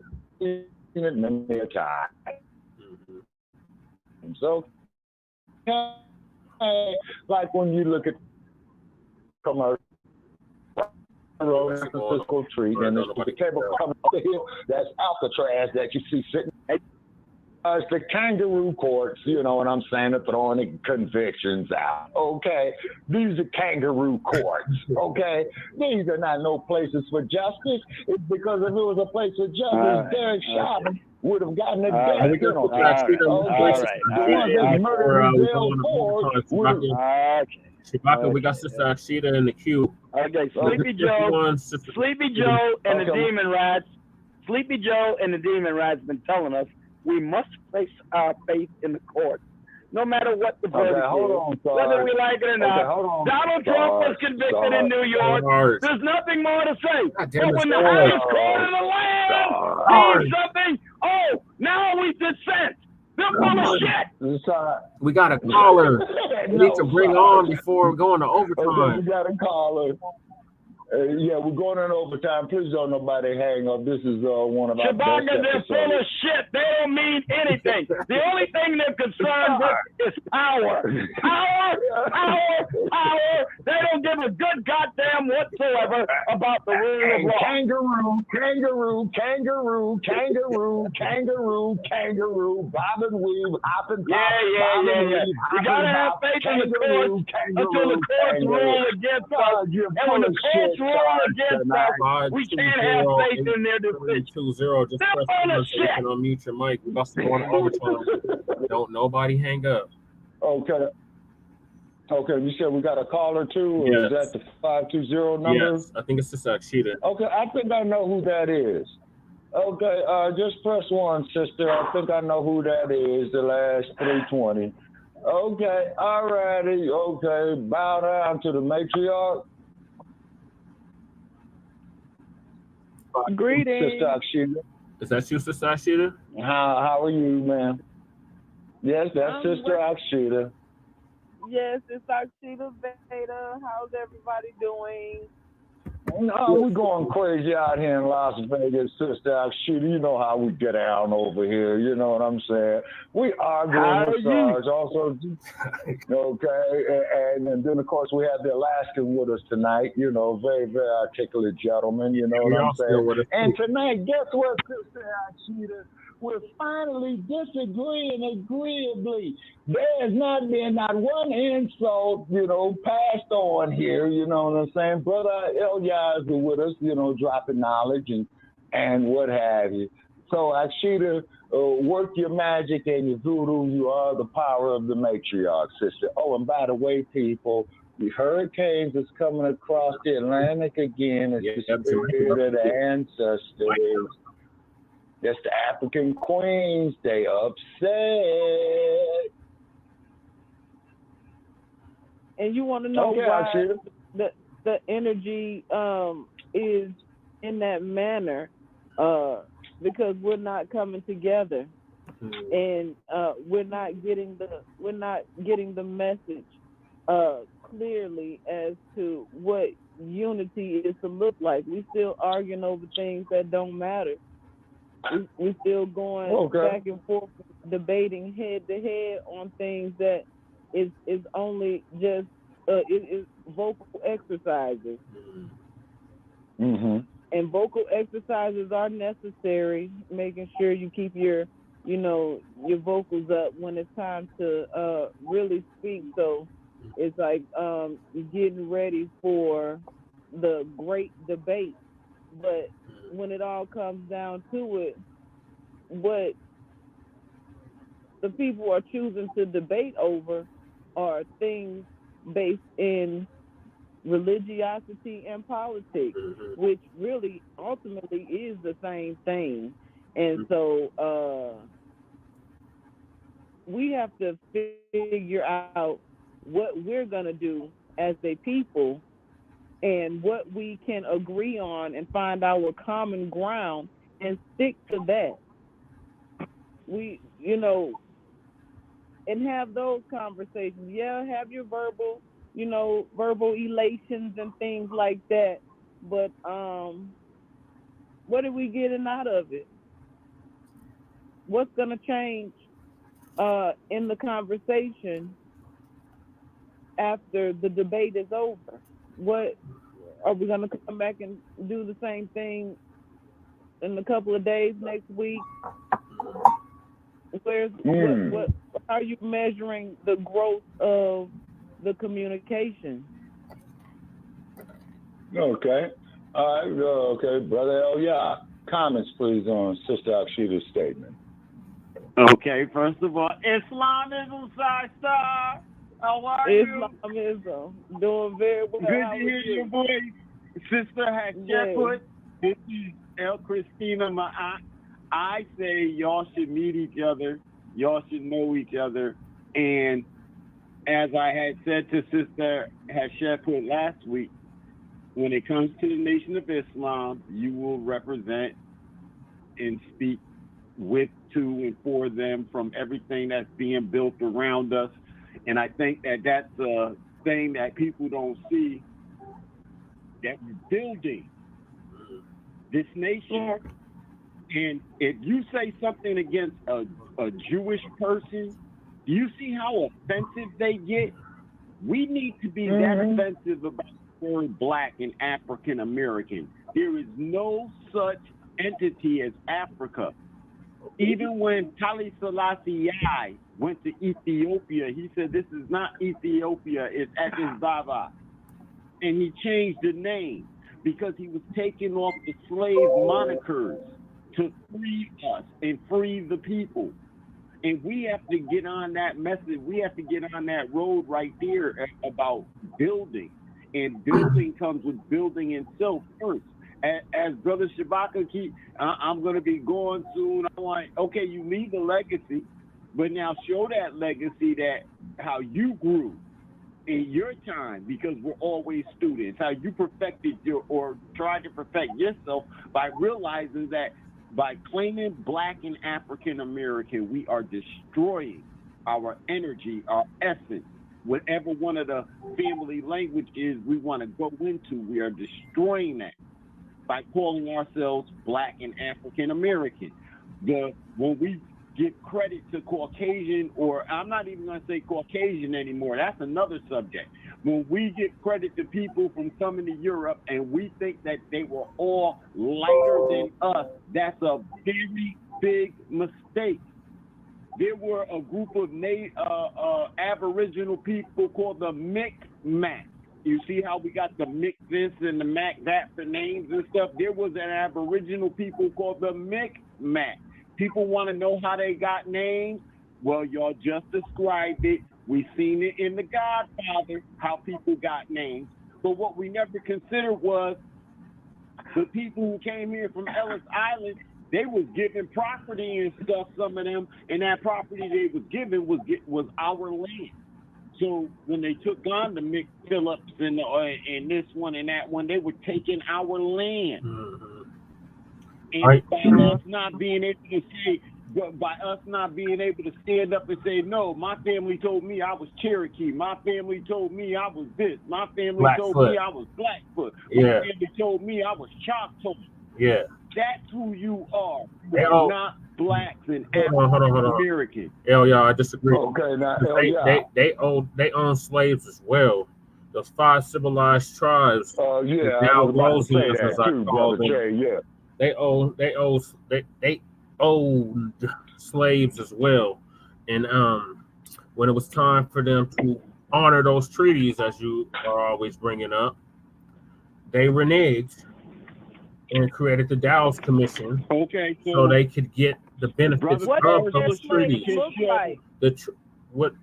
it many a time. So, like when you look at commercial San Francisco Street, and the cable coming up the hill, that's Alcatraz that you see sitting. It's the kangaroo courts, you know what I'm saying, they're throwing the convictions out, okay? These are kangaroo courts, okay? These are not no places for justice. It's because if it was a place for justice, Derek Chauvin would have gotten a death penalty. The ones that murdered Giselle Ford. Shabaka, we got Sister Akshita in the queue. Okay, Sleepy Joe and the Demon Rats Sleepy Joe and the Demon Rat's been telling us we must place our faith in the courts, no matter what the verdict is, whether we like it or not. Donald Trump was convicted in New York. There's nothing more to say. But when the highest court in the land sees something, oh, now we dissent. They're full of shit. We got a caller. We need to bring on before we go into overtime. We got a caller. Yeah, we're going in overtime. Please don't nobody hang up. This is one of our Shabaka, best they're full of shit. They don't mean anything. The only thing they're concerned with is power. Power. They don't give a good goddamn whatsoever about the rule of law. Kangaroo. Bob and weave, hop and pop. Yeah. You gotta have faith in the courts until the courts rule against us. And when the courts rule against us, we can't have faith in their decision. 2-0. Just press the so you can unmute your mic. We're about to go into overtime. Don't nobody hang up. Okay, you said we got a caller too? Or is that the 520 number? Yes, I think it's just Akshita. Okay, I think I know who that is. Okay, just press 1, sister. I think I know who that is, the last 320. Okay, all righty. Okay, bow down to the matriarch. Greetings. Sister Akshita. Is that you, Sister Akshita? How are you, ma'am? Yes, that's Sister Akshita. Yes, it's Akshita Veda. How's everybody doing? No, we're going crazy out here in Las Vegas, Sister Akshita. You know how we get down over here. You know what I'm saying? We argue with stars also. Okay, and then, of course, we have the Alaskan with us tonight. You know, very, very articulate gentleman. You know what I'm saying? And tonight, guess what, Sister Akshita? We're finally disagreeing agreeably. There has not been not one insult, passed on here, you know what I'm saying? Brother Elyas is with us, dropping knowledge and what have you. So, Akshita, work your magic and your voodoo. You are the power of the matriarch, sister. Oh, and by the way, people, the hurricanes is coming across the Atlantic again. It's the spirit of the ancestors. That's the African queens. They upset. And you want to know why the energy is in that manner? Because we're not coming together, and we're not getting the message clearly as to what unity is to look like. We still arguing over things that don't matter. We're still going back and forth, debating head to head on things that is only just it is vocal exercises. Mm-hmm. And vocal exercises are necessary, making sure you keep your vocals up when it's time to really speak. So it's like getting ready for the great debate. But when it all comes down to it, what the people are choosing to debate over are things based in religiosity and politics, which really ultimately is the same thing. And so we have to figure out what we're going to do as a people and what we can agree on and find our common ground and stick to that. We, and have those conversations. Yeah, have your verbal elations and things like that. But what are we getting out of it? What's going to change in the conversation after the debate is over? What are we going to come back and do the same thing in a couple of days next week? What are you measuring the growth of the communication? Okay. All right. Okay, Brother Elyas. Comments, please, on Sister Akshita's statement. Okay, first of all, Islamism, Star. How are you? Islamism. Doing very well. Good to hear your voice. Sister Hatshepsut, this is El Christina, I say y'all should meet each other. Y'all should know each other. And as I had said to Sister Hasheput last week, when it comes to the Nation of Islam, you will represent and speak with, to, and for them from everything that's being built around us. And I think that that's a thing that people don't see, that we're building this nation. And if you say something against a Jewish person, do you see how offensive they get? We need to be that offensive about the word Black and African American. There is no such entity as Africa. Even when Haile Selassie I went to Ethiopia, he said, this is not Ethiopia, it's Addis Ababa. And he changed the name because he was taking off the slave monikers to free us and free the people. And we have to get on that message. We have to get on that road right there about building. And building comes with building itself first. As Brother Shabaka I'm going to be going soon. I want, okay, you leave a legacy, but now show that legacy, that how you grew in your time, because we're always students, how you perfected or tried to perfect yourself by realizing that by claiming Black and African American, we are destroying our energy, our essence. Whatever one of the family languages we want to go into, we are destroying that by calling ourselves Black and African American. When we give credit to Caucasian, or I'm not even going to say Caucasian anymore, that's another subject. When we give credit to people from coming to Europe and we think that they were all lighter than us, that's a very big mistake. There were a group of Aboriginal people called the Micmac. You see how we got the Mick this and the Mac that for names and stuff? There was an Aboriginal people called the Micmac. People want to know how they got names? Well, y'all just described it. We've seen it in The Godfather, how people got names. But what we never considered was the people who came here from Ellis Island, they was given property and stuff, some of them, and that property they was given was our land. So when they took on the Mick Phillips and this one and that one, they were taking our land. And by us not being able to say, by us not being able to stand up and say, no, my family told me I was Cherokee. My family told me I was this. My family told me I was Blackfoot. My family told me I was Choctaw. Yeah. That's who you are. You're not Blacks and African Americans. Yeah, I disagree. Okay, now they own slaves as well. Those 5 civilized tribes. Yeah, I was about to say that too, Brother Jay. Yeah. They owned slaves as well, and when it was time for them to honor those treaties, as you are always bringing up, they reneged and created the Dallas Commission. Okay, so they could get the benefits of those treaties. What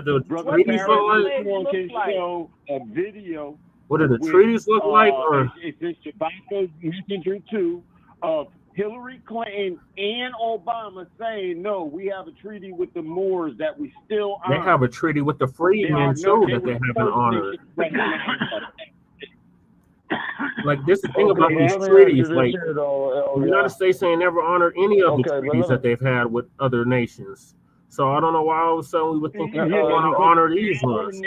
the treaties look like? Show a video. What do the treaties look like? Or it's in Shabaka'S Messenger 2 of Hillary Clinton and Obama saying, no, we have a treaty with the Moors that we still honor. They have a treaty with the freedmen too that they haven't honored. Like, this is the thing about these treaties. Like, the United States ain't never honored any of the treaties that they've had with other nations. So I don't know why all of a sudden we would think that they want to honor these ones.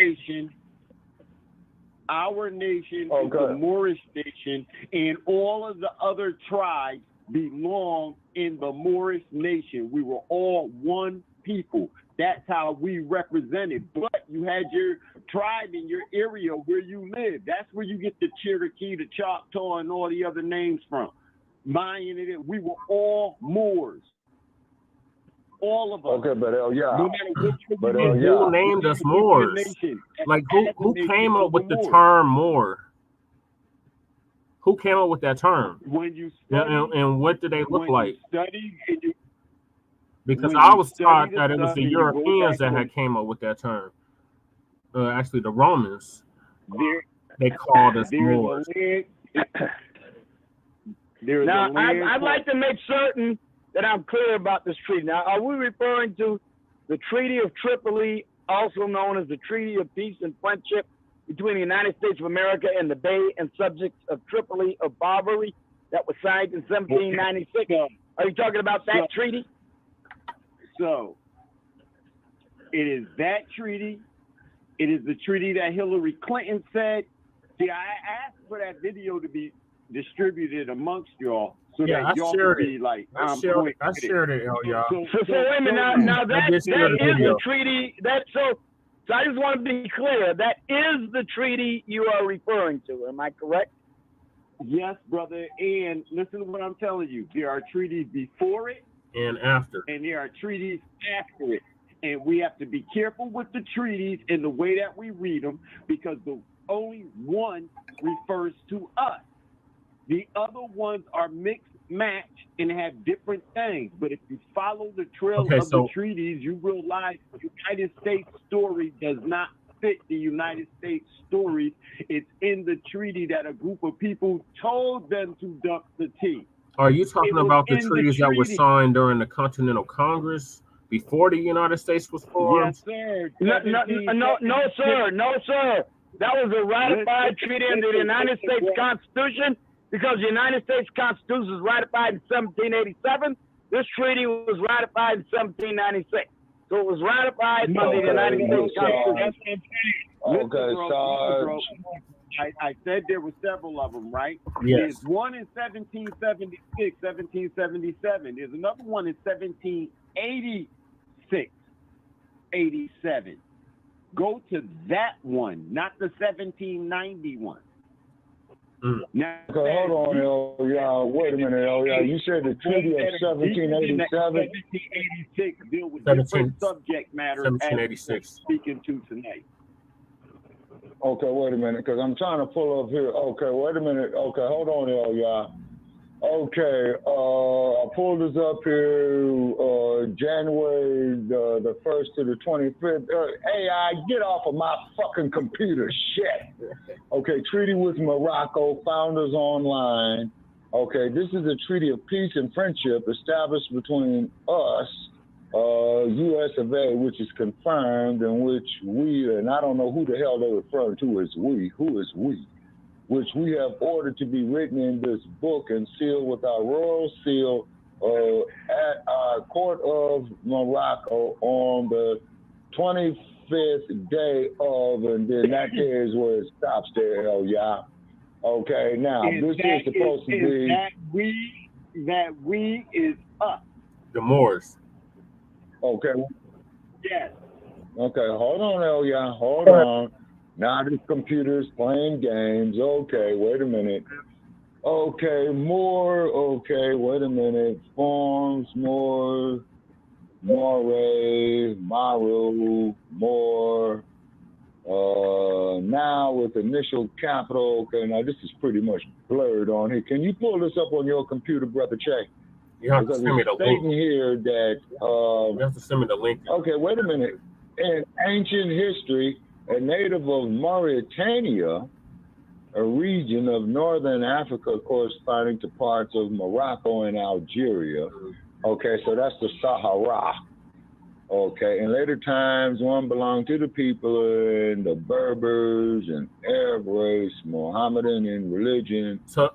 Our nation is the Moorish nation, and all of the other tribes belong in the Moorish nation. We were all one people. That's how we represented. But you had your tribe in your area where you live. That's where you get the Cherokee, the Choctaw, and all the other names from. Mayan, we were all Moors. All of us. Okay, but No matter which who named us Moors? Like, who came up with the term Moor? Who came up with that term? When you study, and what do they look like? Because when I was taught that it was the Europeans that had came up with that term. Actually, the Romans. They called us Moors. Now, I'd like to make certain that I'm clear about this treaty. Now, are we referring to the Treaty of Tripoli, also known as the Treaty of Peace and Friendship between the United States of America and the Bey and subjects of Tripoli of Barbary that was signed in 1796? Are you talking about that treaty? So, it is that treaty. It is the treaty that Hillary Clinton said. See, I asked for that video to be distributed amongst y'all so that y'all could be like, I shared it, y'all. So wait a minute. Now that is the treaty. So I just want to be clear. That is the treaty you are referring to. Am I correct? Yes, brother. And listen to what I'm telling you. There are treaties before it and after, and there are treaties after it. And we have to be careful with the treaties in the way that we read them, because the only one refers to us. The other ones are mixed match and have different things. But if you follow the trail of the treaties, you realize the United States story does not fit the United States story. It's in the treaty that a group of people told them to dump the tea. Are you talking about the treaties that were signed during the Continental Congress before the United States was formed? Yes, sir. No, sir. No, sir. That was a ratified treaty under the United States Constitution, because the United States Constitution was ratified in 1787. This treaty was ratified in 1796. So it was ratified under the United States Constitution. Okay, Sarge. I said there were several of them, right? Yes. There's one in 1776, 1777. There's another one in 1786, 87. Go to that one, not the 1791. Now, okay, hold on, y'all. Wait a minute, y'all. You said the Treaty of 1787? 1786 deal with different subject matter 1786. as we're speaking to tonight. Okay, wait a minute, because I'm trying to pull up here. Okay, wait a minute. Okay, hold on, y'all. Okay, I pulled this up here January the 1st to the 25th. AI, get off of my fucking computer, shit. Okay, treaty with Morocco, Founders Online. Okay, this is a treaty of peace and friendship established between us, U.S. of A., which is confirmed, in which we, and I don't know who the hell they're referring to as we, who is we, which we have ordered to be written in this book and sealed with our royal seal at our court of Morocco on the 25th day of, and then that day is where it stops there, y'all. Okay, now, this is supposed to be... That we is us. The Moors. Okay. Yes. Okay, hold on, y'all. Hold on. Now this computer's playing games. Okay, wait a minute. Okay, more. Okay, wait a minute. Forms, more, Maru, more. Now with initial capital. Okay, now this is pretty much blurred on here. Can you pull this up on your computer, Brother Che? You have to send me the link. Here that, you have to send me the link. Okay, wait a minute. In ancient history, a native of Mauritania, a region of northern Africa corresponding to parts of Morocco and Algeria. Okay, so that's the Sahara. Okay, in later times, one belonged to the people and the Berbers and Arab race, Mohammedan in religion, so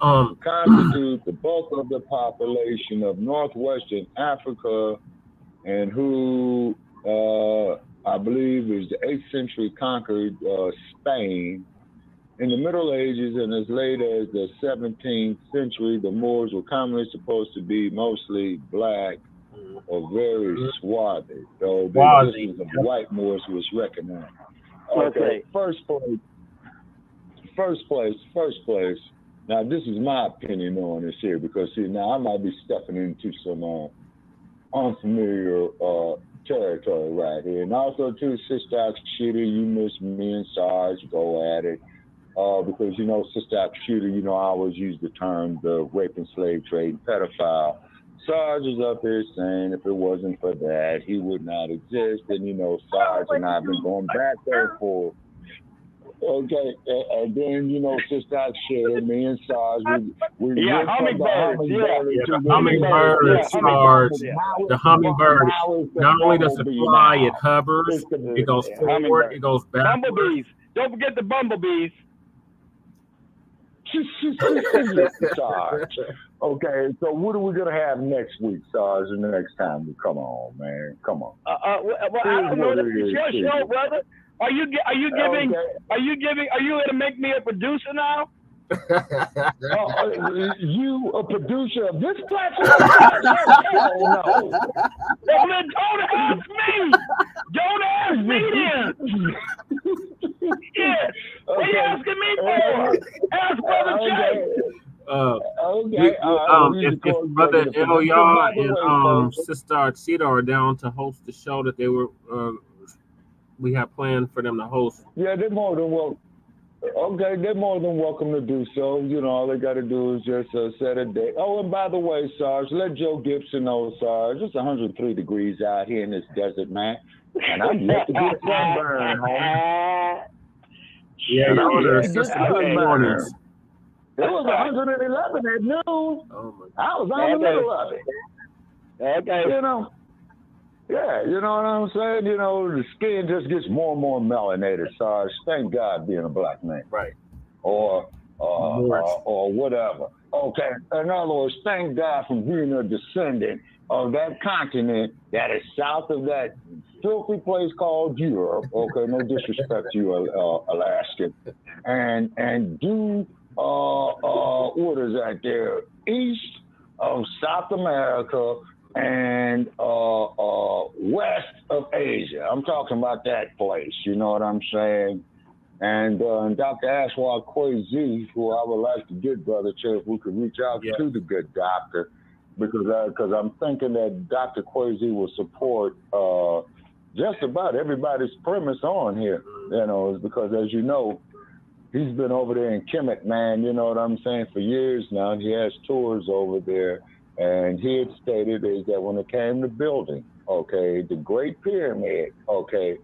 constitute the bulk of the population of northwestern Africa, and who I believe is the 8th century conquered Spain. In the Middle Ages and as late as the 17th century, the Moors were commonly supposed to be mostly black or very swarthy. So the existence of white Moors was recognized. Okay, first place. Now this is my opinion on this here, because see, now I might be stepping into some unfamiliar territory right here. And also too, Sister Shooter, you miss me and Sarge, go at it. Because, you know, Sister Shooter, you know, I always use the term the rape and slave trade and pedophile. Sarge is up here saying if it wasn't for that, he would not exist. And, you know, Sarge and I have been going back there for Okay, and then Sister Akshaya, me and Sarge, we Yeah, went from the hummingbirds. hummingbird Yeah, to the the hummingbird, Yeah, Sarge. hummingbirds. Yeah. The hummingbird, now it's the not only does it bumblebee fly, it now. hovers, It's it goes the forward, Hummingbird. it goes backwards. Bumblebees. Don't forget the bumblebees. Sarge. Okay, so what are we gonna have next week, Sarge? The next time we come on, man, come on. Well, I don't know. This is your show, brother. Are you giving? Okay. Are you gonna make me a producer now? You a producer of this platform? Hell no. Well, then don't ask me. Don't ask me then. Yeah. What are you asking me for? Ask Brother Jay. Okay. If Brother Elia and Sister Archita are down to host the show that we have planned for them to host. Yeah, they're more than welcome. Okay, they're more than welcome to do so. All they got to do is just set a date. Oh, and by the way, Sarge, let Joe Gibson know, Sarge, it's 103 degrees out here in this desert, man. And I'm yet to get sunburned, homie. Yeah, good mornings. It was 111 at noon. Oh my God. I was on the middle of it. Okay. Yeah, you know what I'm saying? The skin just gets more and more melanated, Sarge. Thank God being a black man. Right. Or whatever. Okay. In other words, thank God for being a descendant of that continent that is south of that filthy place called Europe. Okay, no disrespect to you, Alaskan. And do what is that there? East of South America and west of Asia. I'm talking about that place. You know what I'm saying? And Dr. Ashwar Kwesi, who I would like to get, Brother Chair, if we could reach out to the good doctor, because I'm thinking that Dr. Kwesi will support just about everybody's premise on here. Because as you know, he's been over there in Kemet, man. You know what I'm saying, for years now. And he has tours over there. And he had stated is that when it came to building, okay, the Great Pyramid, okay,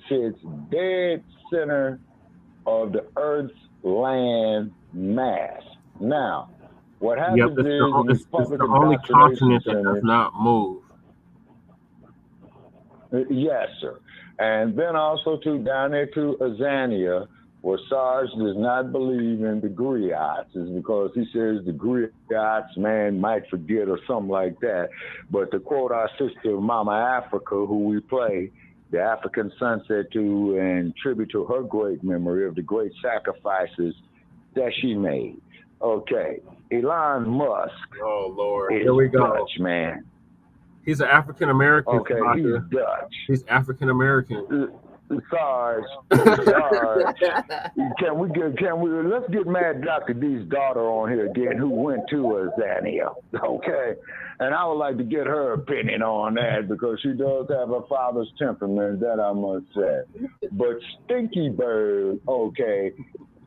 sits dead center of the Earth's land mass. Now, what happens it's the only continent that does not move. Yes, sir. And then also down there to Azania, where Sarge does not believe in the griots, is because he says the griots, man, might forget or something like that. But to quote our sister Mama Africa, who we play the African Sunset to in tribute to her great memory of the great sacrifices that she made. Okay, Elon Musk. Oh, Lord. Is Here we go. Dutch, man. He's an African American. Okay, he's Dutch. He's African American. Sarge, can we let's get Mad Dr. D's daughter on here again, who went to Azania, okay? And I would like to get her opinion on that because she does have her father's temperament, that I must say. But Stinky Bird, okay,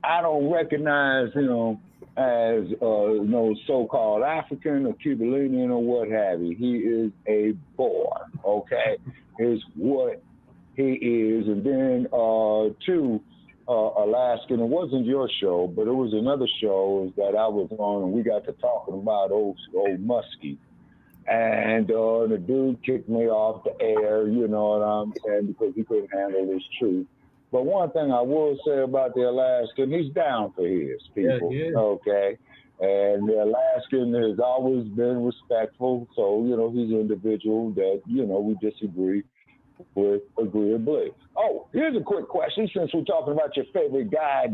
I don't recognize him as no so-called African or Cubanian or what have you. He is a Boer, okay? Is what he is. And then Alaskan, it wasn't your show, but it was another show that I was on, and we got to talking about old Muskie. And the dude kicked me off the air, you know what I'm saying, because he couldn't handle his truth. But one thing I will say about the Alaskan, he's down for his people, okay? And the Alaskan has always been respectful, so, he's an individual that, we disagree with agreeably. Oh, here's a quick question, since we're talking about your favorite guy,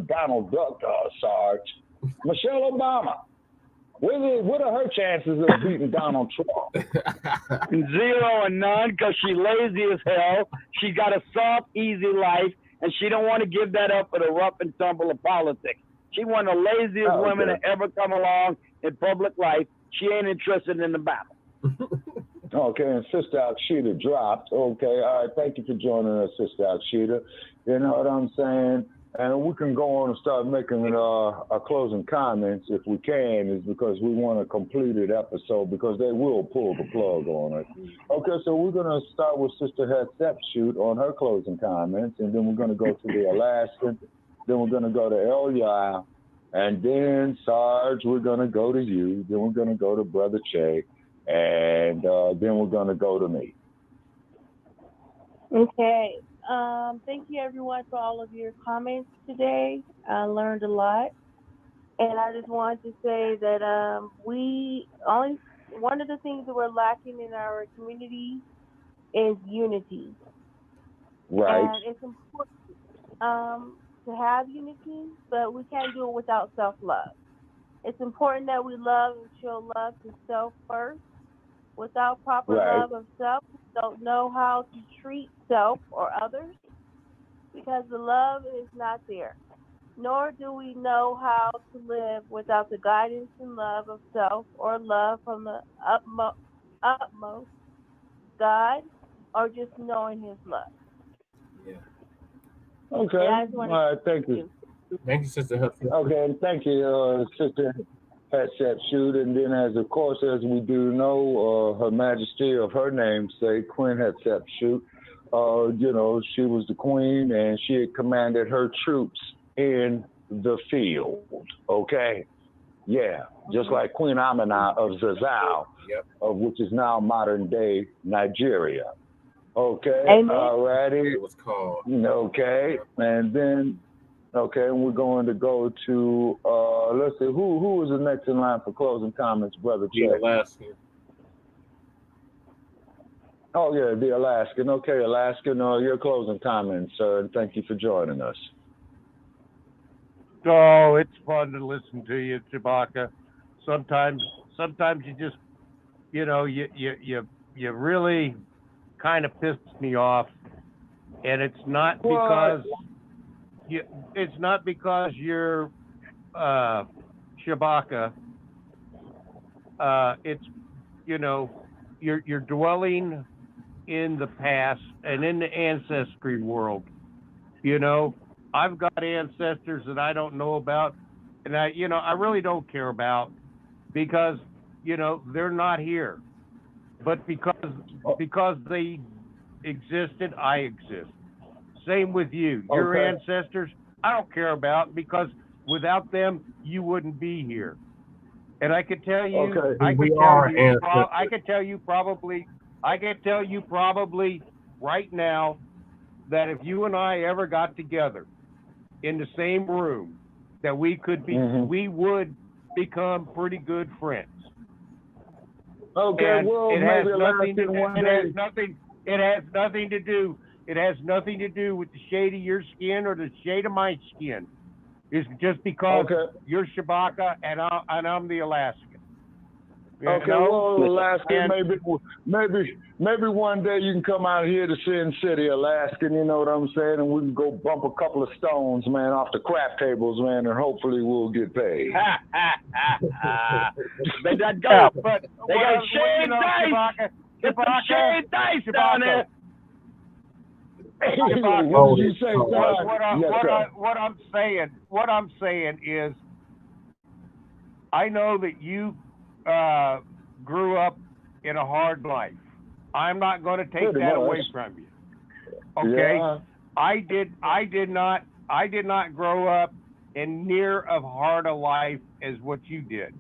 Donald Duck, Sarge. Michelle Obama, what are her chances of beating Donald Trump? 0 and none, because she lazy as hell. She got a soft, easy life, and she don't want to give that up for the rough and tumble of politics. She one of the laziest women to ever come along in public life. She ain't interested in the battle. Okay, and Sister Akshita dropped. Okay, all right, thank you for joining us, Sister Akshita. You know what I'm saying? And we can go on and start making our closing comments if we can, is because we want a completed episode, because they will pull the plug on it. Okay, so we're going to start with Sister Hatshepsut on her closing comments, and then we're going to go to the Alaskan, Then we're going to go to Elia. And then, Sarge, we're going to go to you. Then we're going to go to Brother Che. And then we're going to go to me. Okay. Thank you, everyone, for all of your comments today. I learned a lot. And I just wanted to say that one of the things that we're lacking in our community is unity. Right. And it's important to have unity, but we can't do it without self-love. It's important that we love and show love to self first. Without proper love of self, we don't know how to treat self or others because the love is not there. Nor do we know how to live without the guidance and love of self or love from the utmost God or just knowing His love. Yeah. Okay. All right. Thank you. Thank you, Sister Hudson. Okay. And thank you, Sister Hatshepsut. And then, as we do know, Her Majesty of her namesake, Queen Hatshepsut, she was the queen and she had commanded her troops in the field. Okay. Yeah. Just like Queen Amina of Zazzau, of which is now modern day Nigeria. Okay. All righty. It was called. Okay. And then, and we're going to go to, let's see, who is the next in line for closing comments, Brother Che? The Alaskan. Oh, yeah, the Alaskan. Okay, Alaskan, your closing comments, sir, and thank you for joining us. Oh, it's fun to listen to you, Shabaka. Sometimes you just, you really kind of piss me off, and it's not because you're Shabaka. It's you're dwelling in the past and in the ancestry world. I've got ancestors that I don't know about, and I really don't care about because they're not here. But because they existed, I exist. Same with you. Your ancestors, I don't care about because without them, you wouldn't be here. And I could tell you, I could tell you probably right now that if you and I ever got together in the same room, that we would become pretty good friends. Okay, and well, it has nothing to do with the shade of your skin or the shade of my skin. It's just because you're Shabaka and I'm the Alaskan. Well, Alaska, maybe one day you can come out here to Sin City, Alaskan, you know what I'm saying? And we can go bump a couple of stones, man, off the crap tables, man, and hopefully we'll get paid. They got dice down there. What did you say, what I'm saying is, I know that you grew up in a hard life. I'm not going to take that away from you. Okay, yeah. I did not grow up in near as hard a life as what you did.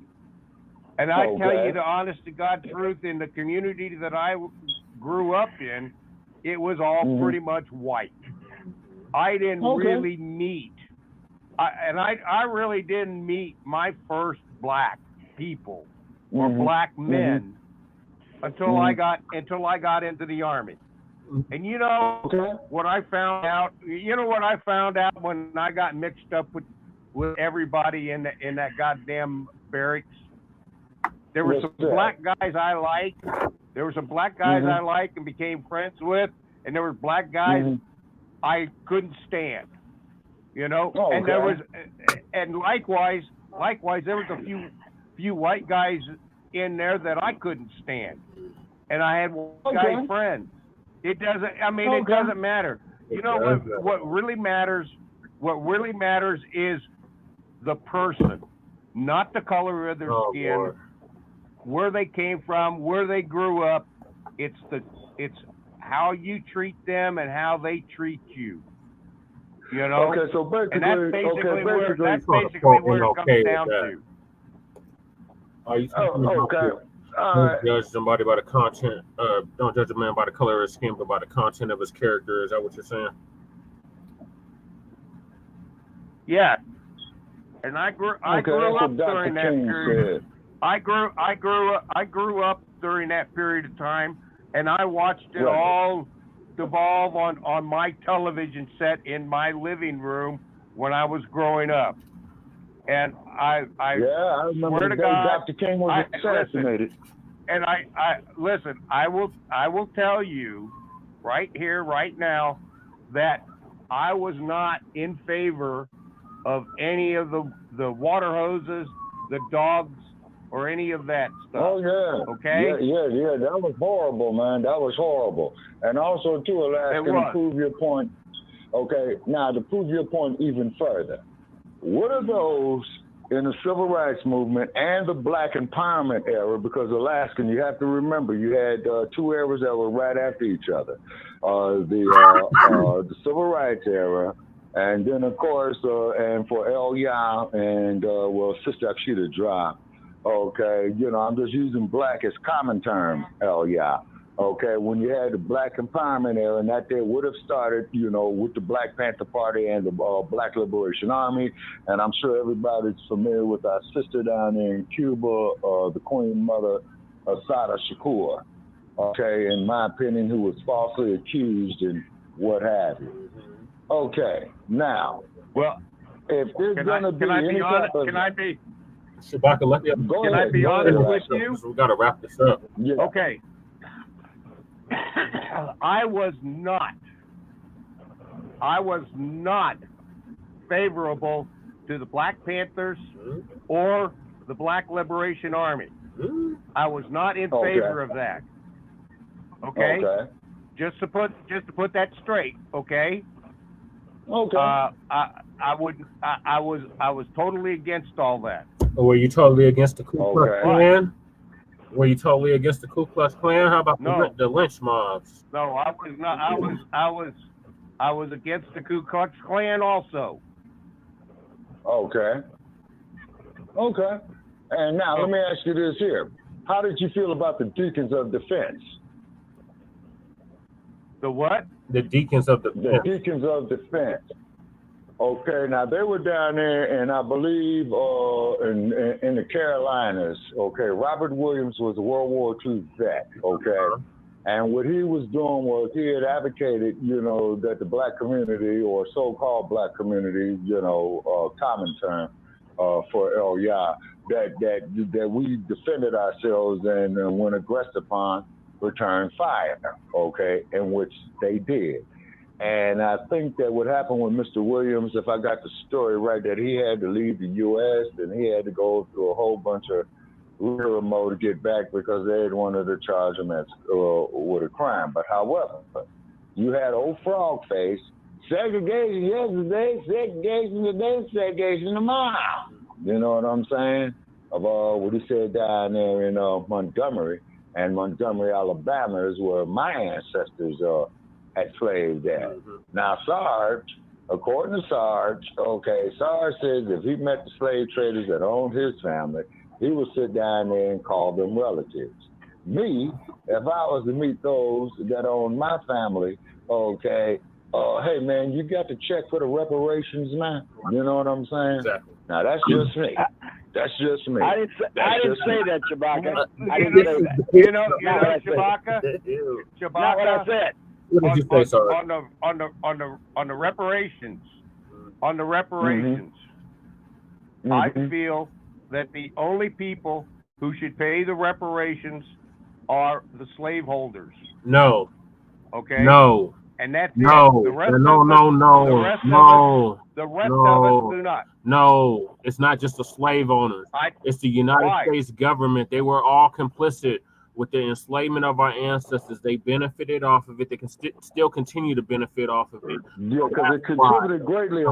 And I tell you the honest to God truth, in the community that I grew up in, it was all pretty much white. I didn't really meet, I really didn't meet my first black people or black men until I got into the Army. And what I found out? What I found out when I got mixed up with everybody in that goddamn barracks? There were some black guys I liked. There were some black guys I liked and became friends with, and there were black guys I couldn't stand. And there was, and likewise there was a few white guys in there that I couldn't stand, and I had white guy friends. It doesn't. I mean, it doesn't matter. What really matters? What really matters is the person, not the color of their skin, where they came from, where they grew up. It's how you treat them and how they treat you. You know. Okay, so basically, and that's basically where it comes down to. Are you okay. Don't judge somebody by the content. Don't judge a man by the color of his skin, but by the content of his character. Is that what you're saying? Yeah. And I grew up during that period. I grew up during that period of time, and I watched it all devolve on my television set in my living room when I was growing up. And I remember swear the to day God, Dr. King was assassinated. And I will tell you right here, right now, that I was not in favor of any of the water hoses, the dogs, or any of that stuff. Oh yeah. Okay. Yeah. That was horrible, man. That was horrible. And also, too, Alaska, to prove your point. Okay. Now, to prove your point even further, what are those in the civil rights movement and the Black empowerment era? Because Alaskan, you have to remember, you had two eras that were right after each other. The civil rights era, and then of course, and for Elia and Sister Akshita Dra. Okay, I'm just using Black as common term, Elia. Okay, when you had the Black empowerment era, and that there would have started, with the Black Panther Party and the Black Liberation Army, and I'm sure everybody's familiar with our sister down there in Cuba, the Queen Mother, Assata Shakur. Okay, in my opinion, who was falsely accused and what have you. Okay, now, if there's going to be any type of... Shabaka, let me... Can I be honest with you? We got to wrap this up. Yeah. Okay. I was not favorable to the Black Panthers or the Black Liberation Army. I was not in favor of that. Okay? Just to put that straight, okay? Okay. I was totally against all that. Were you totally against the Ku Klux Klan? Were you totally against the Ku Klux Klan? How about the lynch mobs? No, I was not. I was against the Ku Klux Klan also. Okay. And now let me ask you this here: how did you feel about the Deacons of Defense? The what? The Deacons of Defense. The Deacons of Defense. Okay, now they were down there, and I believe in the Carolinas. Okay, Robert Williams was a World War II vet. Okay, and what he was doing was he had advocated, that the Black community or so-called Black community, common term for LYA, that we defended ourselves and when aggressed upon, returned fire. Okay, in which they did. And I think that what happened with Mr. Williams, if I got the story right, that he had to leave the U.S. and he had to go through a whole bunch of rigmarole to get back because they had wanted to charge him with a crime. But however, you had old frog face, segregation yesterday, segregation today, segregation tomorrow. You know what I'm saying? Of what he said down there in Montgomery, and Montgomery, Alabama is where my ancestors had slaved at. Now, Sarge, according to Sarge, Sarge says if he met the slave traders that owned his family, he would sit down there and call them relatives. Me, if I was to meet those that owned my family, hey man, you got to check for the reparations now. You know what I'm saying? Exactly. Now that's just me. That's just me. I didn't say that, Shabaka. I didn't say that. Shabaka. Not what I said. What did you say, sorry? On the reparations, I feel that the only people who should pay the reparations are the slaveholders. No. Okay. No. And that's no. It. The rest no. The rest of us do not. No, it's not just the slave owners. It's the United States government. They were all complicit with the enslavement of our ancestors. They benefited off of it. They can still continue to benefit off of it. Yeah, because it contributed greatly to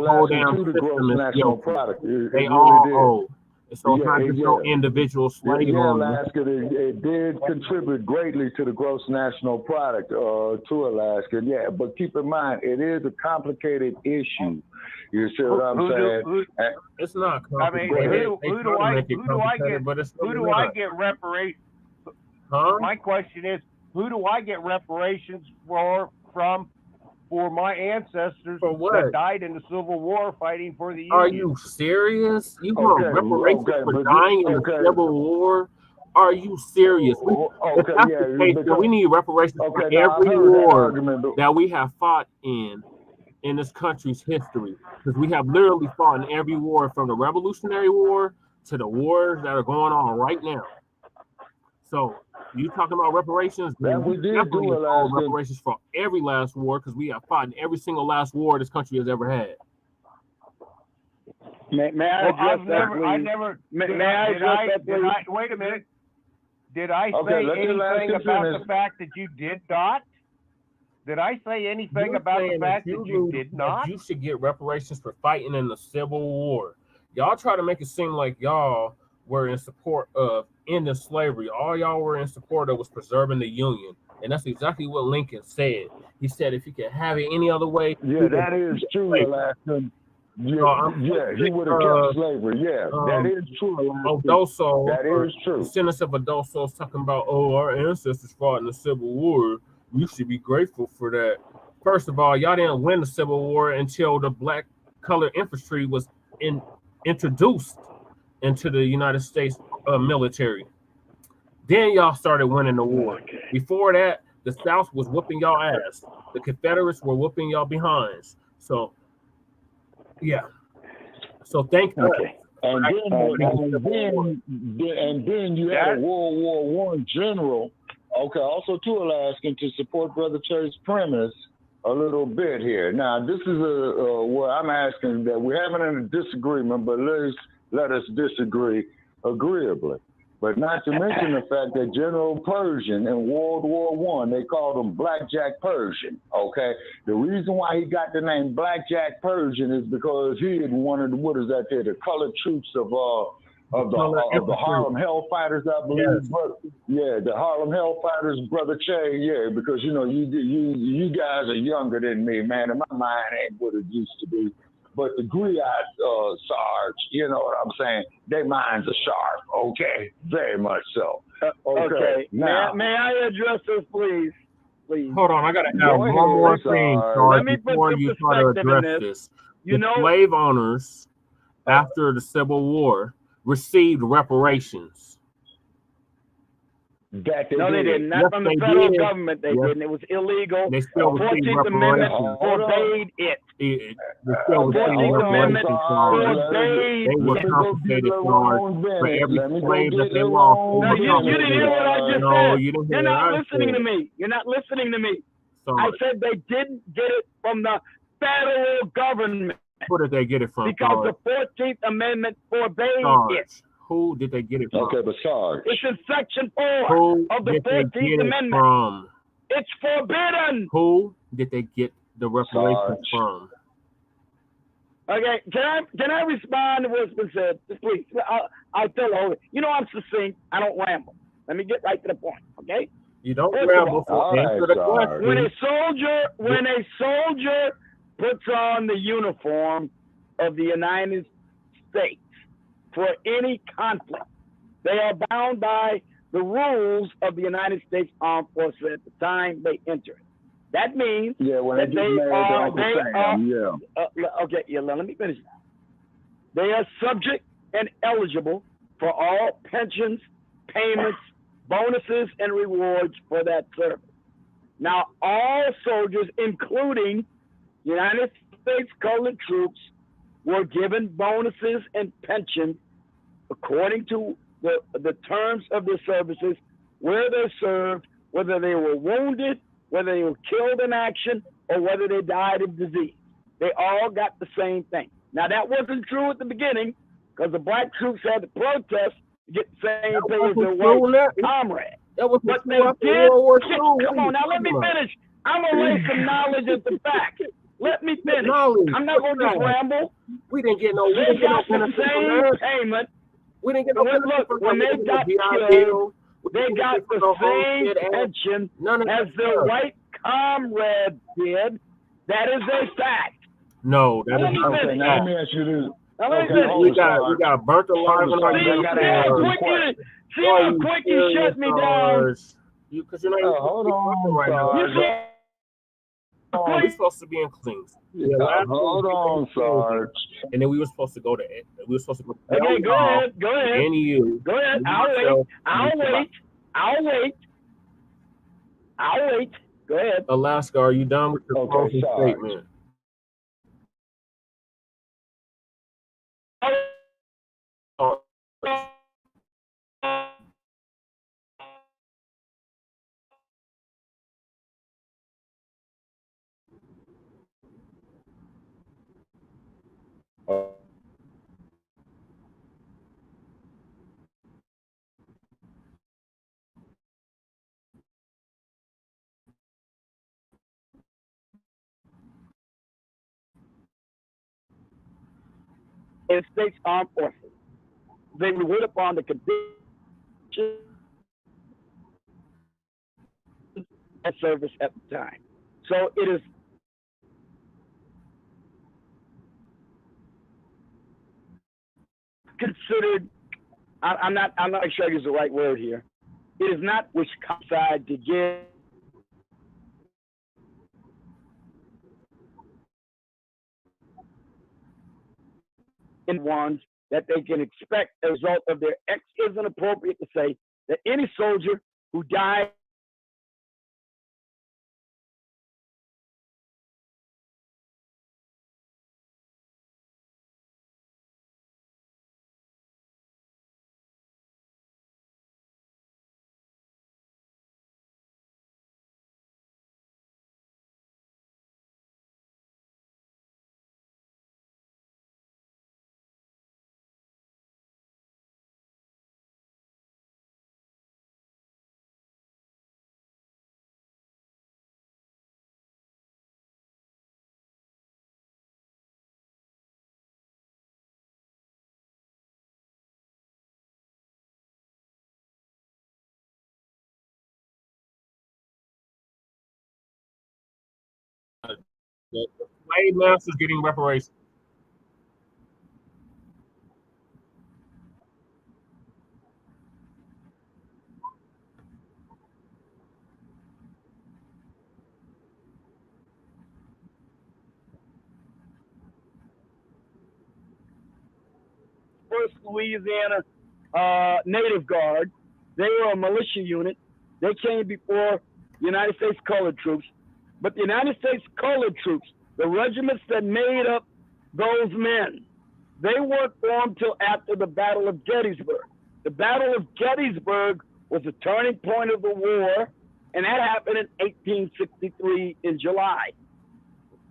the gross national product. They all owe. So it's not just no individual slave owner. Alaska, it did contribute greatly to the gross national product to Alaska. Yeah, but keep in mind, it is a complicated issue. You see what I'm saying? It's not complicated. Who do I get reparations? Huh? My question is, who do I get reparations for my ancestors that died in the Civil War fighting for the Union? Are you serious? You want reparations for dying in the Civil War? Are you serious? If that's the case, then we need reparations for every war that we have fought in this country's history. Because we have literally fought in every war, from the Revolutionary War to the wars that are going on right now. So you talking about reparations? We did do reparations for every last war, because we have fought in every single last war this country has ever had. May I address that, please? Wait a minute. Did I say anything about the fact that you did not? Did I say anything about the fact that you did not? You should get reparations for fighting in the Civil War. Y'all try to make it seem like y'all were in support of ending slavery. All y'all were in support of was preserving the Union. And that's exactly what Lincoln said. He said if you could have it any other way. Yeah, that is true, Alaska. Yeah, he would have kept slavery. Yeah, that is true. Odoso, that is true. The sentence of Odoso is talking about, our ancestors fought in the Civil War. You should be grateful for that. First of all, y'all didn't win the Civil War until the black colored infantry was introduced into the United States military. Then y'all started winning the war. Before that, the South was whooping y'all ass. The Confederates were whooping y'all behinds. So, yeah. So thank you. And then you had a World War I general. Okay, also to Alaskan, to support Brother Cherry's premise a little bit here. Now, this is where I'm asking that we're having a disagreement, but let us disagree agreeably. But not to mention the fact that General Pershing in World War I, they called him Blackjack Pershing, okay? The reason why he got the name Blackjack Pershing is because he had wanted, the colored troops of the Harlem Hellfighters, I believe. Yes. The Harlem Hellfighters, Brother Che, because you guys are younger than me, man, and my mind ain't what it used to be. But the Griot Sarge, you know what I'm saying? Their minds are sharp, okay? Very much so. Okay. Now, may I address this, please? Hold on, I got to add one more thing, Sarge, before you try to address this. The slave owners, after the Civil War, received reparations. No, they didn't. Not from the federal government. They didn't. It was illegal. They still received 14th Amendment forbade it. They still received reparations. They were compensated for every slave that they lost. No, you didn't hear what I just said. No, you didn't hear You're not what I listening said. to me. You're not listening to me. Sorry. I said they didn't get it from the federal government. Who did they get it from? Because the 14th Amendment forbade it. Who did they get it from? Okay, but Sarge. It's in Section 4 Who of the did 14th they get Amendment. It from? It's forbidden. Who did they get the reparations from? Okay, can I respond to what's been said? Please, I'll tell the whole. You know I'm succinct. I don't ramble. Let me get right to the point. Okay. You don't ramble. Answer the question. When a soldier puts on the uniform of the United States for any conflict, they are bound by the rules of the United States Armed Forces at the time they enter it. That means that let me finish now. They are subject and eligible for all pensions, payments, bonuses, and rewards for that service. Now, all soldiers, including United States colored troops, were given bonuses and pensions according to the terms of their services, where they served, whether they were wounded, whether they were killed in action, or whether they died of disease. They all got the same thing. Now, that wasn't true at the beginning, because the black troops had to protest to get the same thing as their white comrades. But they did. Come on, now let me finish. I'm going to lay some knowledge at the back. Let me finish. I'm not going to just ramble. We didn't get no. They got the same payment. We didn't get no look, when they got killed, they got the same pension as their white comrade did. That is a fact. No, that is not. Okay, now let me ask you this. We got burnt alive on our See how quick you shut me down. Because you're not hold on right now. We're supposed to be in cleans. Hold on, Sarge. And then we were supposed to go to. Okay, go ahead. And you. Go ahead. I'll wait. Go ahead. Alaska, are you done with your closing statement? United States Armed Forces. They relied upon the conditions of service at the time. So it is considered. I'm not sure I use the right word here. It is not which side to give. In ones that they can expect as a result of their acts. Isn't appropriate to say that any soldier who died The slave masters getting reparations. First Louisiana Native Guard. They were a militia unit. They came before the United States Colored Troops. But the United States Colored Troops, the regiments that made up those men, they weren't formed till after the Battle of Gettysburg. The Battle of Gettysburg was the turning point of the war, and that happened in 1863 in July.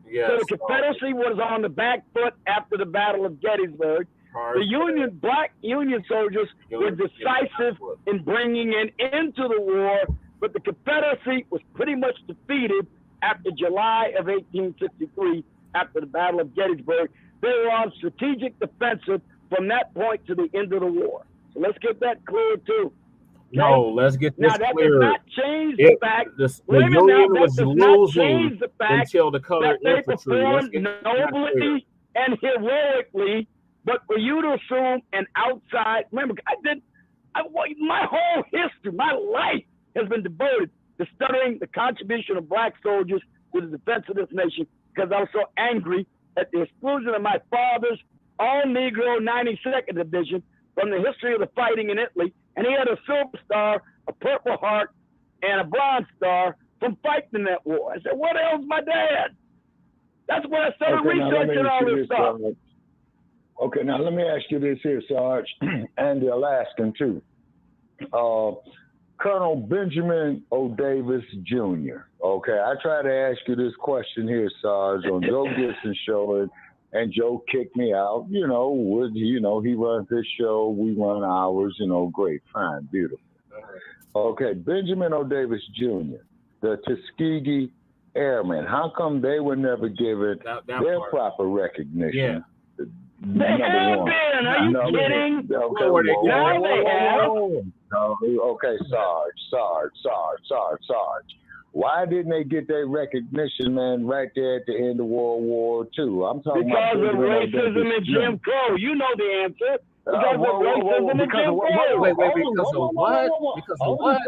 Yes. So the Confederacy was on the back foot after the Battle of Gettysburg. The black Union soldiers were decisive in bringing an end to the war, but the Confederacy was pretty much defeated after July of 1863, after the Battle of Gettysburg. They were on strategic defensive from that point to the end of the war. So let's get that clear too. Okay? No, let's get this clear. Now that does not change the fact. The Union was losing until the colored infantry. Let's get nobly and heroically. But for you to assume an outside, remember, my whole history, my life has been devoted to studying the contribution of black soldiers to the defense of this nation, because I was so angry at the exclusion of my father's all-Negro 92nd Division from the history of the fighting in Italy. And he had a Silver Star, a Purple Heart, and a Bronze Star from fighting in that war. I said, what the hell's my dad? That's when I started researching all this stuff. Okay, now let me ask you this here, Sarge, and the Alaskan too. Colonel Benjamin O. Davis Jr. Okay, I tried to ask you this question here, Sarge, on Joe Gibson's show, and Joe kicked me out. He runs his show, we run ours. Great, fine, beautiful. Okay, Benjamin O. Davis Jr., the Tuskegee Airmen. How come they were never given their proper recognition? Yeah. They have been. Are you kidding? Okay, okay, Sarge. Why didn't they get their recognition, man, right there at the end of World War II? I'm talking because of racism and Jim Crow. You know the answer. Because of racism and Jim Crow. Wait, because of what? Because of what?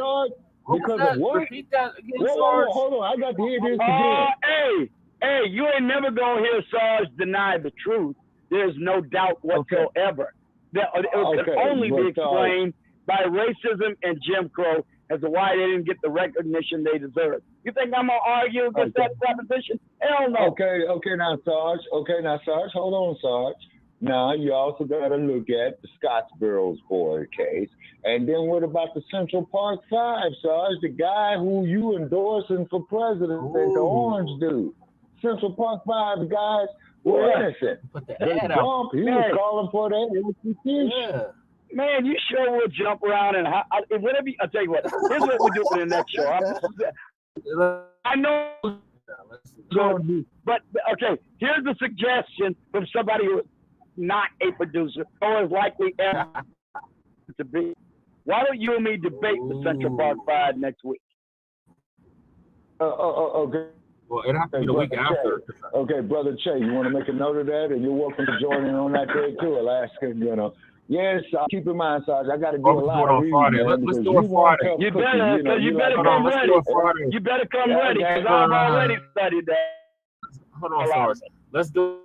Because of what? Repeat that again, Sarge. Hold on, I got to hear this again. Hey, you ain't never gonna hear Sarge deny the truth. There's no doubt whatsoever. That it can only be explained by racism and Jim Crow as to why they didn't get the recognition they deserve. You think I'm gonna argue against that proposition? Hell no. Okay, now Sarge. Hold on, Sarge. Now you also got to look at the Scottsboro boy case, and then what about the Central Park Five, Sarge? The guy who you endorsing for president, the orange dude. Central Park Five guys were innocent. Put the ad out. He was calling for that institution. Yeah. Man, you sure will jump around and whatever. I'll tell you what. Here's what we do for the next show. I know, but okay. Here's the suggestion from somebody who is not a producer or is likely ever to be. Why don't you and me debate the Central Park Five next week? Okay. Well, it has to be the week after. Okay, Brother Che, you want to make a note of that, and you're welcome to join in on that day too. Alaskan, Yes, keep in mind, Sarge, I got to do a lot of reading. Let's do it Friday. You better, because you better come ready. You better come ready, because I've already studied that. Hold on, Sarge. Let's do.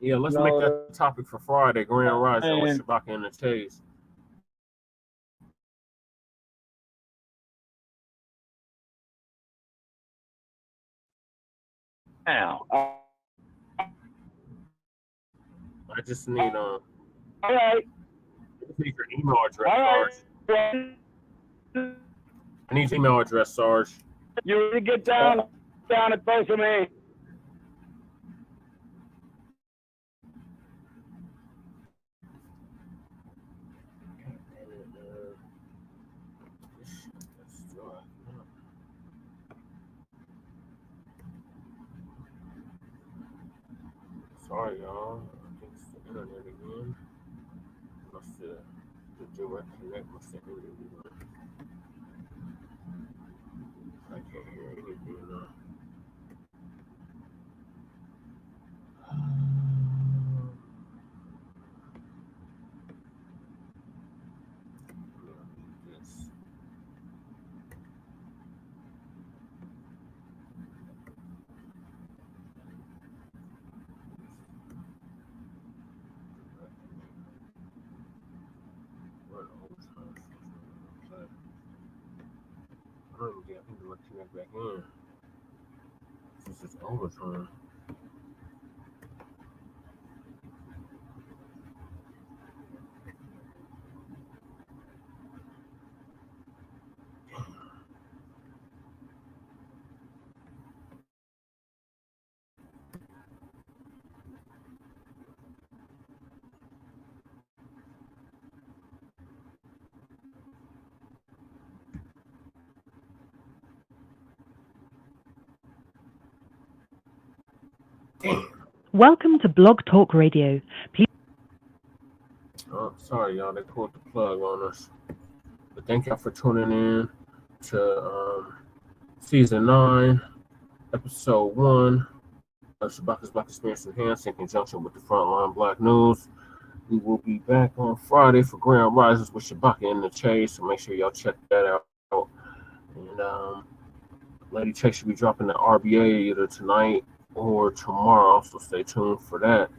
Yeah, let's make that topic for Friday. Grand Rising with Shabaka and the Chase. Now, I just need all right. Need your email address, Sarge. I need your email address, Sarge. You really get down and throw some in. Sorry, y'all. I think it's the internet again. Must the direct connect must have ended again. I can't hear anything now. I don't even think I can connect back in. Since it's overtime. Welcome to Blog Talk Radio. Oh, sorry, y'all. They pulled the plug on us. But thank y'all for tuning in to Season 9, Episode 1 of Shabaka'S Black Experience Enhanced in conjunction with the Frontline Black News. We will be back on Friday for Grand Rises with Shabaka and the Chase, so make sure y'all check that out. And Lady Chase should be dropping the RBA either tonight or tomorrow, so stay tuned for that.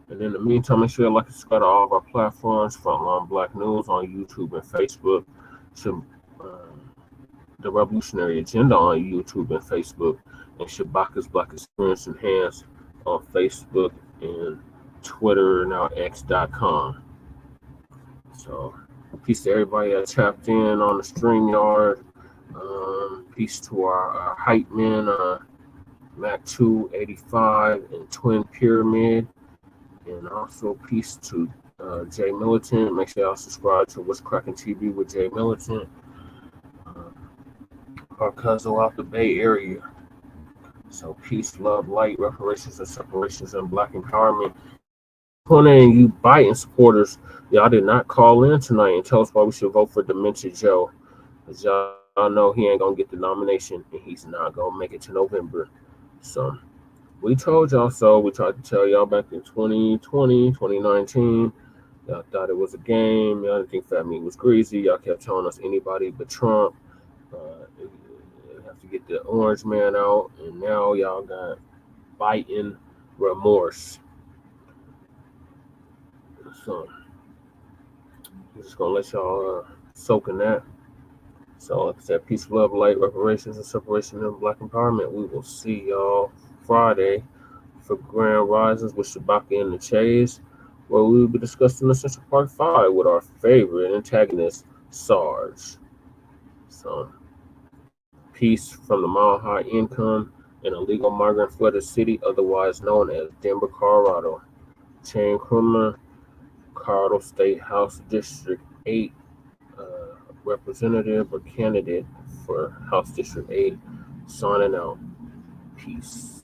And in the meantime, make sure you like and subscribe to all of our platforms, Frontline Black News on YouTube and Facebook, The Revolutionary Agenda on YouTube and Facebook, and Shabaka'S Black Experience Enhanced on Facebook and Twitter, now X.com. So, peace to everybody that tapped in on the StreamYard. Peace to our hype men, Mac 285 and Twin Pyramid. And also peace to Jay Militant. Make sure y'all subscribe to What's Cracking TV with Jay Militant. Our cousin out the Bay Area. So peace, love, light, reparations, and separations, and Black empowerment. And you Biden supporters, y'all did not call in tonight and tell us why we should vote for Dementia Joe. Because y'all know he ain't going to get the nomination and he's not going to make it to November. So we told y'all so. We tried to tell y'all back in 2020, 2019. Y'all thought it was a game. Y'all didn't think Fat Meat was greasy. Y'all kept telling us anybody but Trump. You have to get the orange man out. And now y'all got Biden remorse. So I'm just gonna let y'all soak in that. So like I said, peace, love, light, reparations, and separation and Black empowerment. We will see y'all Friday for Grand Risings with Shabaka and the Chase, where we will be discussing Essential Part 5 with our favorite antagonist, Sarge. So peace from the Mile High Income, an illegal migrant flooded city, otherwise known as Denver, Colorado. Chain criminal, Colorado State House District 8 representative or candidate for House District 8, signing out. Peace.